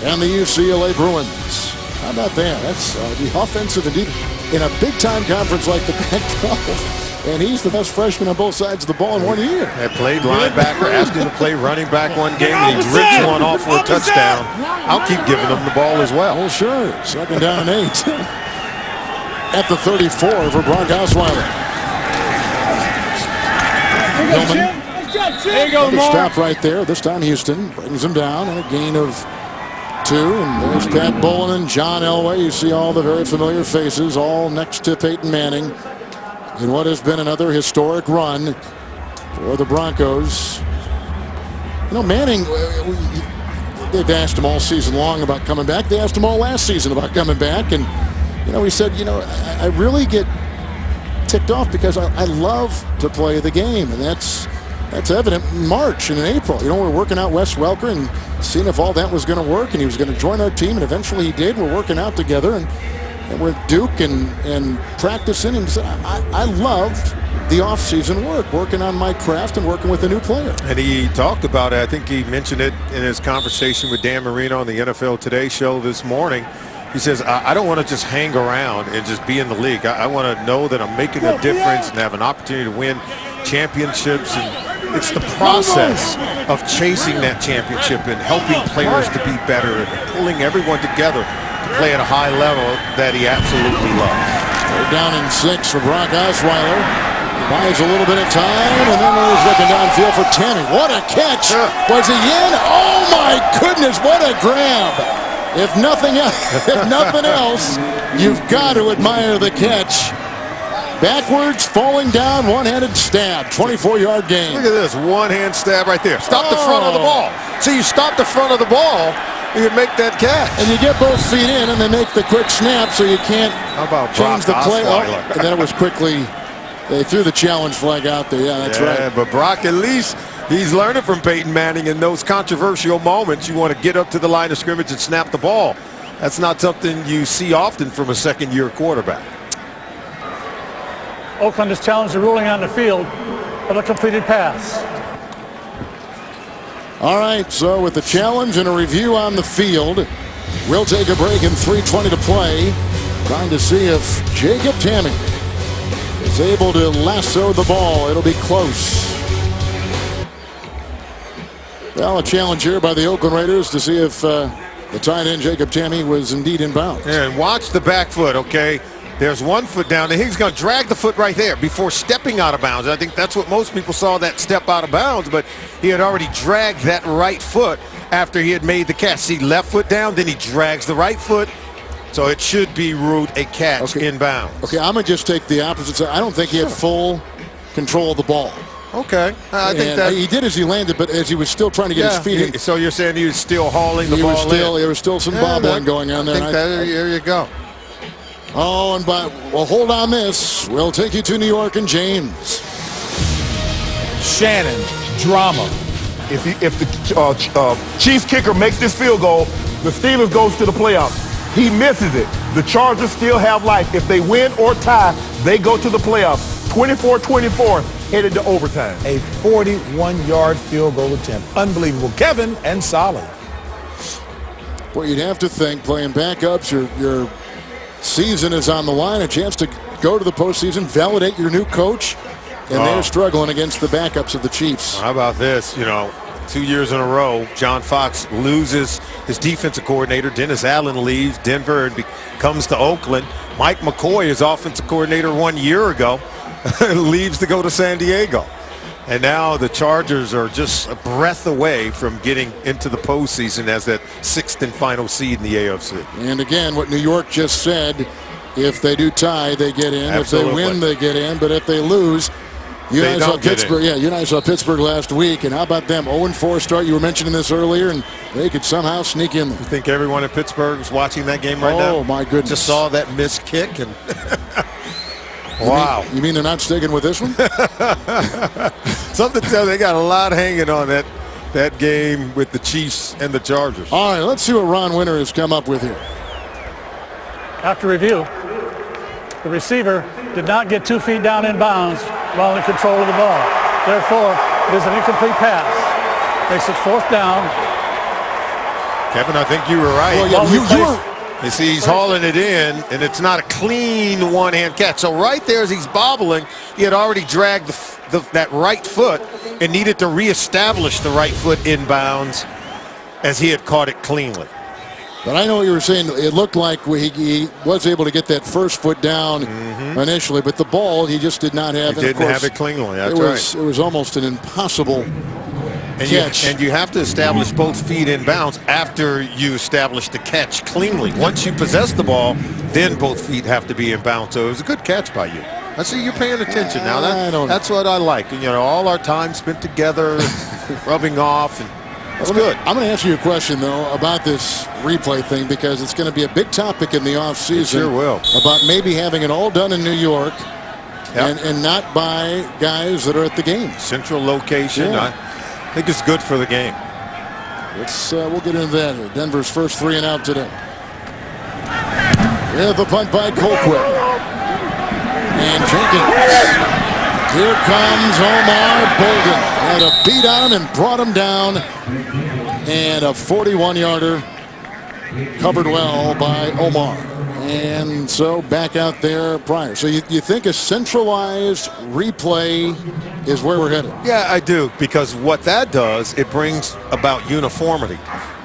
Speaker 1: and the UCLA Bruins. How about that? That's the offensive and defensive in a big-time conference like the Pac-12. And he's the best freshman on both sides of the ball in 1 year.
Speaker 2: They played linebacker, asked him to play running back one game, and he rips one off for a touchdown. I'll keep giving him the ball as well.
Speaker 1: Well, sure. 2nd down and 8. At the 34 for Brock Osweiler. Hillman. Stop right there. This time Houston brings him down, and a gain of 2. And there's Pat Bowlen and John Elway. You see all the very familiar faces, all next to Peyton Manning, in what has been another historic run for the Broncos. You know, Manning, they've asked him all season long about coming back. They asked him all last season about coming back. And, you know, he said, you know, I really get ticked off because I love to play the game. And that's evident in March and in April. You know, we're working out Wes Welker and seeing if all that was going to work. And he was going to join our team. And eventually he did. We're working out together. And we're at Duke and practicing, and I loved the off-season work, working on my craft and working with a new player.
Speaker 2: And he talked about it. I think he mentioned it in his conversation with Dan Marino on the NFL Today show this morning. He says, I don't want to just hang around and just be in the league. I want to know that I'm making a difference and have an opportunity to win championships. And it's the process of chasing that championship and helping players to be better and pulling everyone together to play at a high level that he absolutely loves.
Speaker 1: They're down in 6 for Brock Osweiler. He buys a little bit of time, and then he's looking downfield for Tammy. What a catch! Was he in? Oh my goodness! What a grab! If nothing else, you've got to admire the catch. Backwards, falling down, one-handed stab, 24-yard gain.
Speaker 2: Look at this one-hand stab right there. Stop the front of the ball. So you stop the front of the ball, you can make that catch.
Speaker 1: And you get both feet in, and they make the quick snap, so you can't change the play. And then it was quickly, they threw the challenge flag out there. Yeah, that's right.
Speaker 2: But Brock, at least he's learning from Peyton Manning in those controversial moments. You want to get up to the line of scrimmage and snap the ball. That's not something you see often from a second-year quarterback.
Speaker 7: Oakland has challenged the ruling on the field of a completed pass.
Speaker 1: All right, so with the challenge and a review on the field, we'll take a break in 3:20 to play. Trying to see if Jacob Tamme is able to lasso the ball. It'll be close. Well, a challenge here by the Oakland Raiders to see if the tight end Jacob Tamme was indeed in bounds.
Speaker 2: And watch the back foot, okay? There's 1 foot down, and he's going to drag the foot right there before stepping out of bounds. I think that's what most people saw, that step out of bounds, but he had already dragged that right foot after he had made the catch. See, left foot down, then he drags the right foot. So it should be ruled a catch in bounds.
Speaker 1: Okay, I'm going to just take the opposite side. I don't think he had full control of the ball.
Speaker 2: Okay. I think that
Speaker 1: he did as he landed, but as he was still trying to get his feet in.
Speaker 2: So you're saying he was still hauling the ball in?
Speaker 1: There was still some bobbling going on there.
Speaker 2: There you go.
Speaker 1: Oh, and well, hold on this. We'll take you to New York and James.
Speaker 3: Shannon, drama.
Speaker 5: If the Chiefs kicker makes this field goal, the Steelers goes to the playoffs. He misses it. The Chargers still have life. If they win or tie, they go to the playoffs. 24-24, headed to overtime.
Speaker 3: A 41-yard field goal attempt. Unbelievable. Kevin and Solid.
Speaker 1: Well, you'd have to think playing backups, your season is on the line, a chance to go to the postseason, validate your new coach, and they're struggling against the backups of the Chiefs.
Speaker 2: How about this? 2 years in a row, John Fox loses his defensive coordinator. Dennis Allen leaves Denver and comes to Oakland. Mike McCoy, his offensive coordinator 1 year ago, leaves to go to San Diego. And now the Chargers are just a breath away from getting into the postseason as that 6th and final seed in the AFC.
Speaker 1: And again, what New York just said, if they do tie, they get in.
Speaker 2: Absolutely.
Speaker 1: If they win, they get in. But if they lose, You
Speaker 2: they
Speaker 1: and I saw
Speaker 2: don't get
Speaker 1: Pittsburgh.
Speaker 2: it.
Speaker 1: Yeah, you and I saw Pittsburgh last week, and how about them? 0-4 start. You were mentioning this earlier, and they could somehow sneak in there.
Speaker 2: You think everyone in Pittsburgh is watching that game right now?
Speaker 1: Oh my goodness!
Speaker 2: Just saw that missed kick and wow.
Speaker 1: You mean they're not sticking with this one?
Speaker 2: Something tells they got a lot hanging on that game with the Chiefs and the Chargers.
Speaker 1: All right, let's see what Ron Winter has come up with here.
Speaker 7: After review, the receiver did not get 2 feet down in bounds while in control of the ball. Therefore, it is an incomplete pass. Makes it 4th down.
Speaker 2: Kevin, I think you were right.
Speaker 1: Well, yeah,
Speaker 2: You see, he's hauling it in, and it's not a clean one-hand catch. So right there as he's bobbling, he had already dragged that right foot and needed to reestablish the right foot inbounds as he had caught it cleanly.
Speaker 1: But I know what you were saying. It looked like he was able to get that first foot down initially, but the ball he just did not have.
Speaker 2: He didn't have it cleanly. That's right.
Speaker 1: It was almost an impossible catch.
Speaker 2: And you have to establish both feet in bounds after you establish the catch cleanly. Once you possess the ball, then both feet have to be in bounds. So it was a good catch by you. I see you're paying attention now. That's what I like. You know, all our time spent together, rubbing off. And it's good.
Speaker 1: I'm going to ask you a question, though, about this replay thing, because it's going to be a big topic in the offseason.
Speaker 2: It sure will.
Speaker 1: About maybe having it all done in New York and not by guys that are at the game.
Speaker 2: Central location.
Speaker 1: Yeah.
Speaker 2: I think it's good for the game.
Speaker 1: We'll get into that here. Denver's first 3 and out today. Yeah, the punt by Colquitt. And Jenkins. Here comes Omar Bolden. Had a beat on him and brought him down. And a 41-yarder covered well by Omar. And so back out there prior. So you think a centralized replay is where we're headed?
Speaker 2: Yeah, I do, because what that does, it brings about uniformity.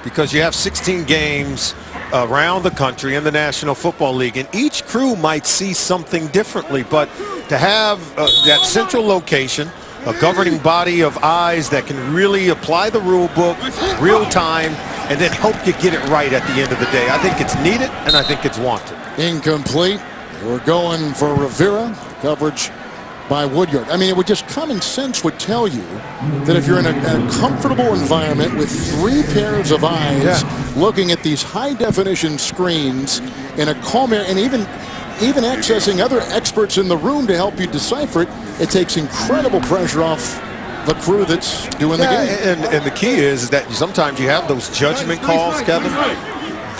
Speaker 2: Because you have 16 games around the country in the National Football League, and each crew might see something differently. But to have that central location, a governing body of eyes that can really apply the rule book real time and then help you get it right at the end of the day, I think it's needed and I think it's wanted.
Speaker 1: Incomplete. We're going for Rivera. Coverage by Woodyard. I mean, it would just common sense would tell you that if you're in a comfortable environment with 3 pairs of eyes looking at these high-definition screens in a calm area, and even accessing other experts in the room to help you decipher it, it takes incredible pressure off the crew that's doing the game.
Speaker 2: And the key is that sometimes you have those judgment calls, Kevin.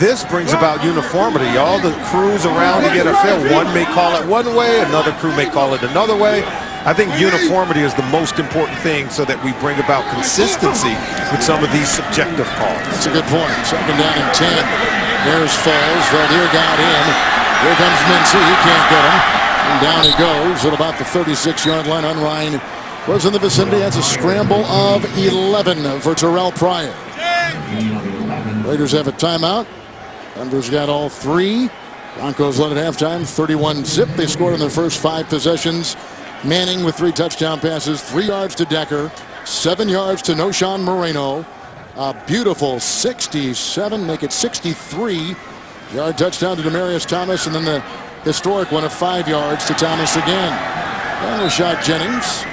Speaker 2: This brings about uniformity. All the crews around the NFL, one may call it one way, another crew may call it another way. I think uniformity is the most important thing so that we bring about consistency with some of these subjective calls.
Speaker 1: That's a good point. 2nd down and 10. There's Falls. Valdir got in. Here comes Mincy. He can't get him. And down he goes at about the 36-yard line. Unrein was in the vicinity. That's a scramble of 11 for Terrell Pryor. Raiders have a timeout. Denver's got all 3. Broncos led at halftime, 31-zip. They scored in their first 5 possessions. Manning with 3 touchdown passes, 3 yards to Decker, 7 yards to Noshawn Moreno. A beautiful 67, make it 63-yard touchdown to Demaryius Thomas, and then the historic one of 5 yards to Thomas again. And Rashad Jennings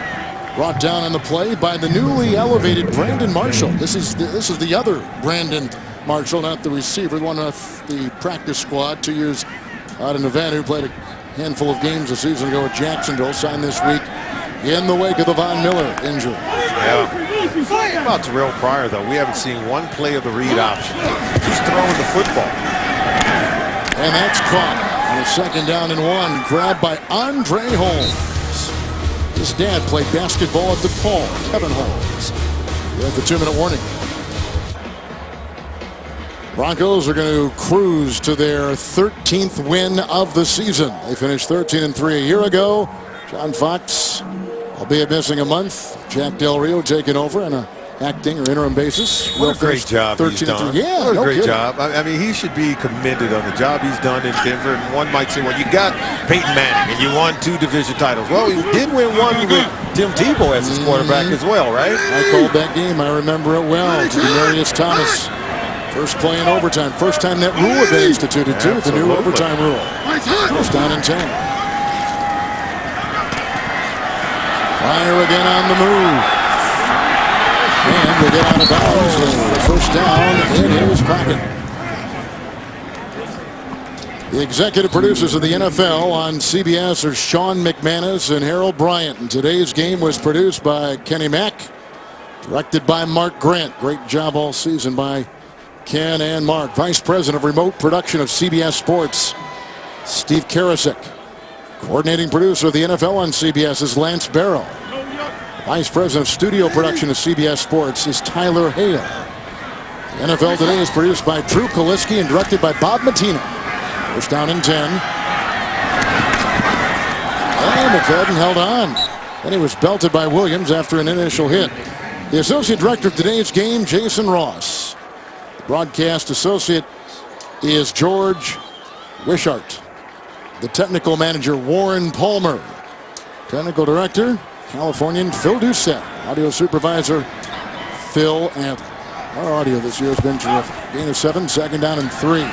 Speaker 1: brought down on the play by the newly elevated Brandon Marshall. This is the other Brandon Marshall, not the receiver, one of the practice squad, 2 years out of Nevada, who played a handful of games a season ago at Jacksonville, signed this week in the wake of the Von Miller injury.
Speaker 2: Yeah. About Terrell Pryor, though, we haven't seen one play of the read option. Just throwing the football.
Speaker 1: And that's caught on a 2nd down and 1, grabbed by Andre Holmes. His dad played basketball at DePaul, Kevin Holmes. We have the 2-minute warning. Broncos are going to cruise to their 13th win of the season. They finished 13-3 a year ago. John Fox, albeit missing a month. Jack Del Rio taking over on a acting or interim basis.
Speaker 2: What a great job he's done.
Speaker 1: Yeah,
Speaker 2: what a
Speaker 1: no
Speaker 2: great
Speaker 1: kidding.
Speaker 2: job. I mean, he should be commended on the job he's done in Denver. And one might say, well, you got Peyton Manning and you won 2 division titles. Well, he did win one with Tim Tebow as his quarterback as well, right?
Speaker 1: I called that game. I remember it well. Demaryius Thomas. First play in overtime. First time that rule had been instituted, too. The new overtime rule. First down and 10. Pryor again on the move. And they get out of bounds with the first down in his pocket. The executive producers of the NFL on CBS are Sean McManus and Harold Bryant. And today's game was produced by Kenny Mack, directed by Mark Grant. Great job all season by Ken and Mark. Vice President of Remote Production of CBS Sports, Steve Karasik. Coordinating producer of the NFL on CBS is Lance Barrow. Vice President of Studio Production of CBS Sports is Tyler Hale. The NFL Today is produced by Drew Kaliski and directed by Bob Matino. First down and 10. And McFadden held on. And he was belted by Williams after an initial hit. The associate director of today's game, Jason Ross. The broadcast associate is George Wishart. The technical manager, Warren Palmer. Technical director, Californian Phil Doucette. Audio supervisor, Phil Adler. Our audio this year has been terrific. Gain of 7, second down and 3.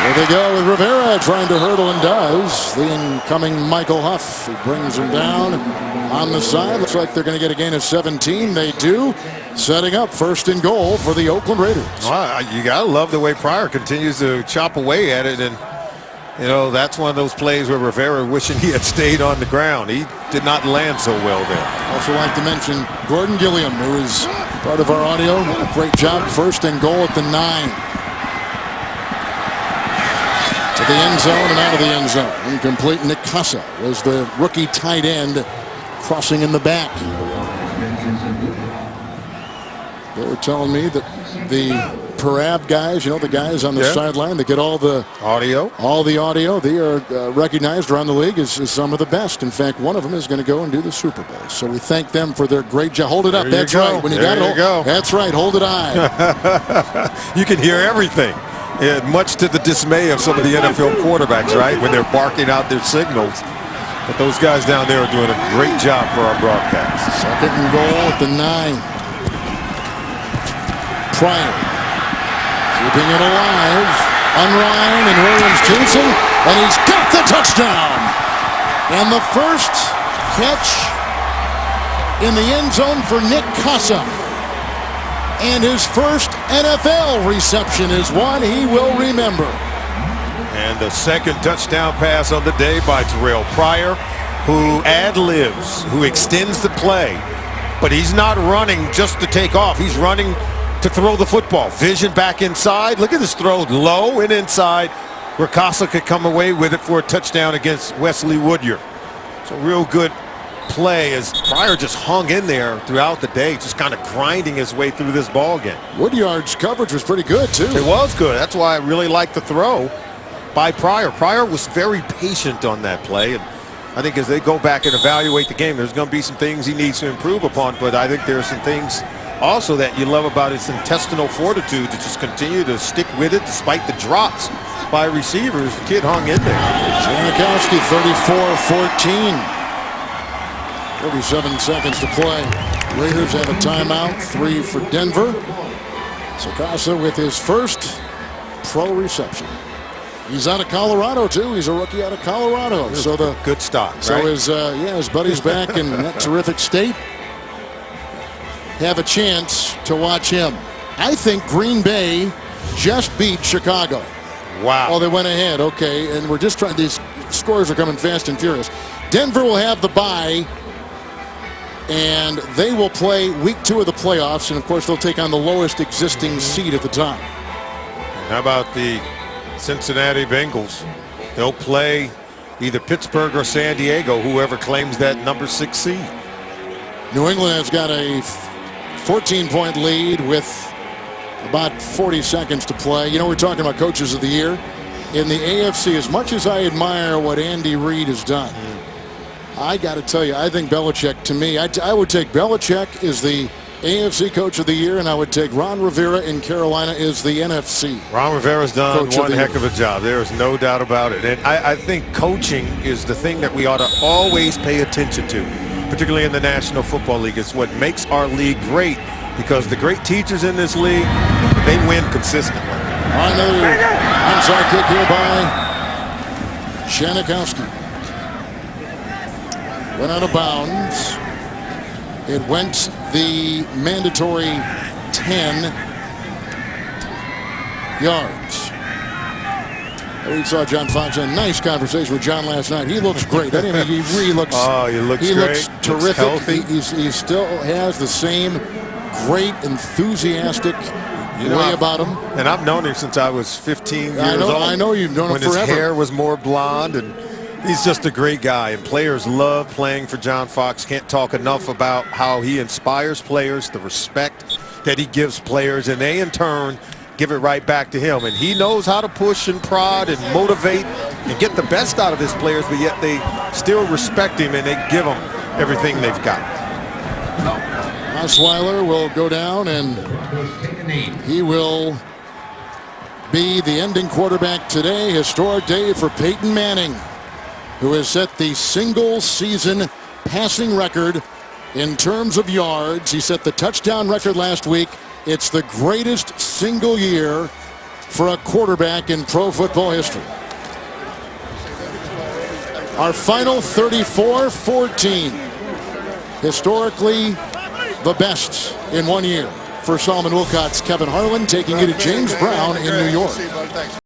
Speaker 1: There they go with Rivera trying to hurdle and does. The incoming Michael Huff, who brings him down on the side. Looks like they're going to get a gain of 17. They do. Setting up first and goal for the Oakland Raiders.
Speaker 2: Well, you got to love the way Pryor continues to chop away at it. And, you know, that's one of those plays where Rivera wishing he had stayed on the ground. He did not land so well there.
Speaker 1: Also like to mention Gordon Gilliam, who is part of our audio. Great job. First and goal at the 9. To the end zone and out of the end zone. Incomplete. Nick Casa was the rookie tight end crossing in the back. They were telling me that the Parab guys, you know, the guys on the sideline that get all the audio, they are recognized around the league as some of the best. In fact, one of them is going to go and do the Super Bowl. So we thank them for their great job. Hold it up. That's right. When you got it, that's right. Hold it high.
Speaker 2: You can hear everything. Yeah, much to the dismay of some of the NFL quarterbacks, right? When they're barking out their signals. But those guys down there are doing a great job for our broadcast.
Speaker 1: Second and goal at the 9. Pryor keeping it alive. Unrein and Williams Jensen, and he's got the touchdown. And the first catch in the end zone for Nick Casa. And his first NFL reception is one he will remember.
Speaker 2: And the second touchdown pass of the day by Terrell Pryor, who ad-libs, who extends the play. But he's not running just to take off. He's running to throw the football. Vision back inside. Look at this throw, low and inside, where Casa could come away with it for a touchdown against Wesley Woodyard. So real good play as Pryor just hung in there throughout the day, just kind of grinding his way through this ball game.
Speaker 1: Woodyard's coverage was pretty good too.
Speaker 2: It was good. That's why I really liked the throw by Pryor. Pryor was very patient on that play, and I think as they go back and evaluate the game, there's going to be some things he needs to improve upon, but I think there are some things also that you love about his intestinal fortitude to just continue to stick with it despite the drops by receivers. The kid hung in there.
Speaker 1: Janikowski, 34-14. 37 seconds to play. Raiders have a timeout, 3 for Denver. Casa with his first pro reception. He's out of Colorado too. He's a rookie out of Colorado. So the
Speaker 2: good stock.
Speaker 1: So
Speaker 2: right?
Speaker 1: his buddies back in that terrific state have a chance to watch him. I think Green Bay just beat Chicago.
Speaker 2: Wow.
Speaker 1: Oh, they went ahead. Okay, and we're just trying. These scores are coming fast and furious. Denver will have the bye. And they will play week 2 of the playoffs, and of course they'll take on the lowest existing seed at the time.
Speaker 2: How about the Cincinnati Bengals? They'll play either Pittsburgh or San Diego, whoever claims that number 6 seed.
Speaker 1: New England has got a 14-point lead with about 40 seconds to play. You know, we're talking about coaches of the year. In the AFC, as much as I admire what Andy Reid has done, I got to tell you, I think Belichick, to me, I would take Belichick as the AFC Coach of the Year, and I would take Ron Rivera in Carolina as the NFC.
Speaker 2: Ron Rivera's done one heck of a job. There is no doubt about it. And I think coaching is the thing that we ought to always pay attention to, particularly in the National Football League. It's what makes our league great, because the great teachers in this league, they win consistently.
Speaker 1: Another onside kick here by Janikowski. went out of bounds. It went the mandatory 10 yards. We saw John Fox had a nice conversation with John last night. He looks great. I mean, he really looks.
Speaker 2: Oh, he looks great.
Speaker 1: Looks terrific.
Speaker 2: Healthy.
Speaker 1: He still has the same great, enthusiastic way about him.
Speaker 2: And I've known him since I was 15 years old.
Speaker 1: I know you've known him forever.
Speaker 2: When his hair was more blonde, and he's just a great guy. And players love playing for John Fox. Can't talk enough about how he inspires players, the respect that he gives players, and they in turn give it right back to him. And he knows how to push and prod and motivate and get the best out of his players, but yet they still respect him and they give him everything they've got.
Speaker 1: Osweiler will go down, and he will be the ending quarterback today. Historic day for Peyton Manning, who has set the single-season passing record in terms of yards. He set the touchdown record last week. It's the greatest single year for a quarterback in pro football history. Our final 34-14. Historically, the best in one year. For Solomon Wilcott's Kevin Harlan, taking you to James Brown in New York.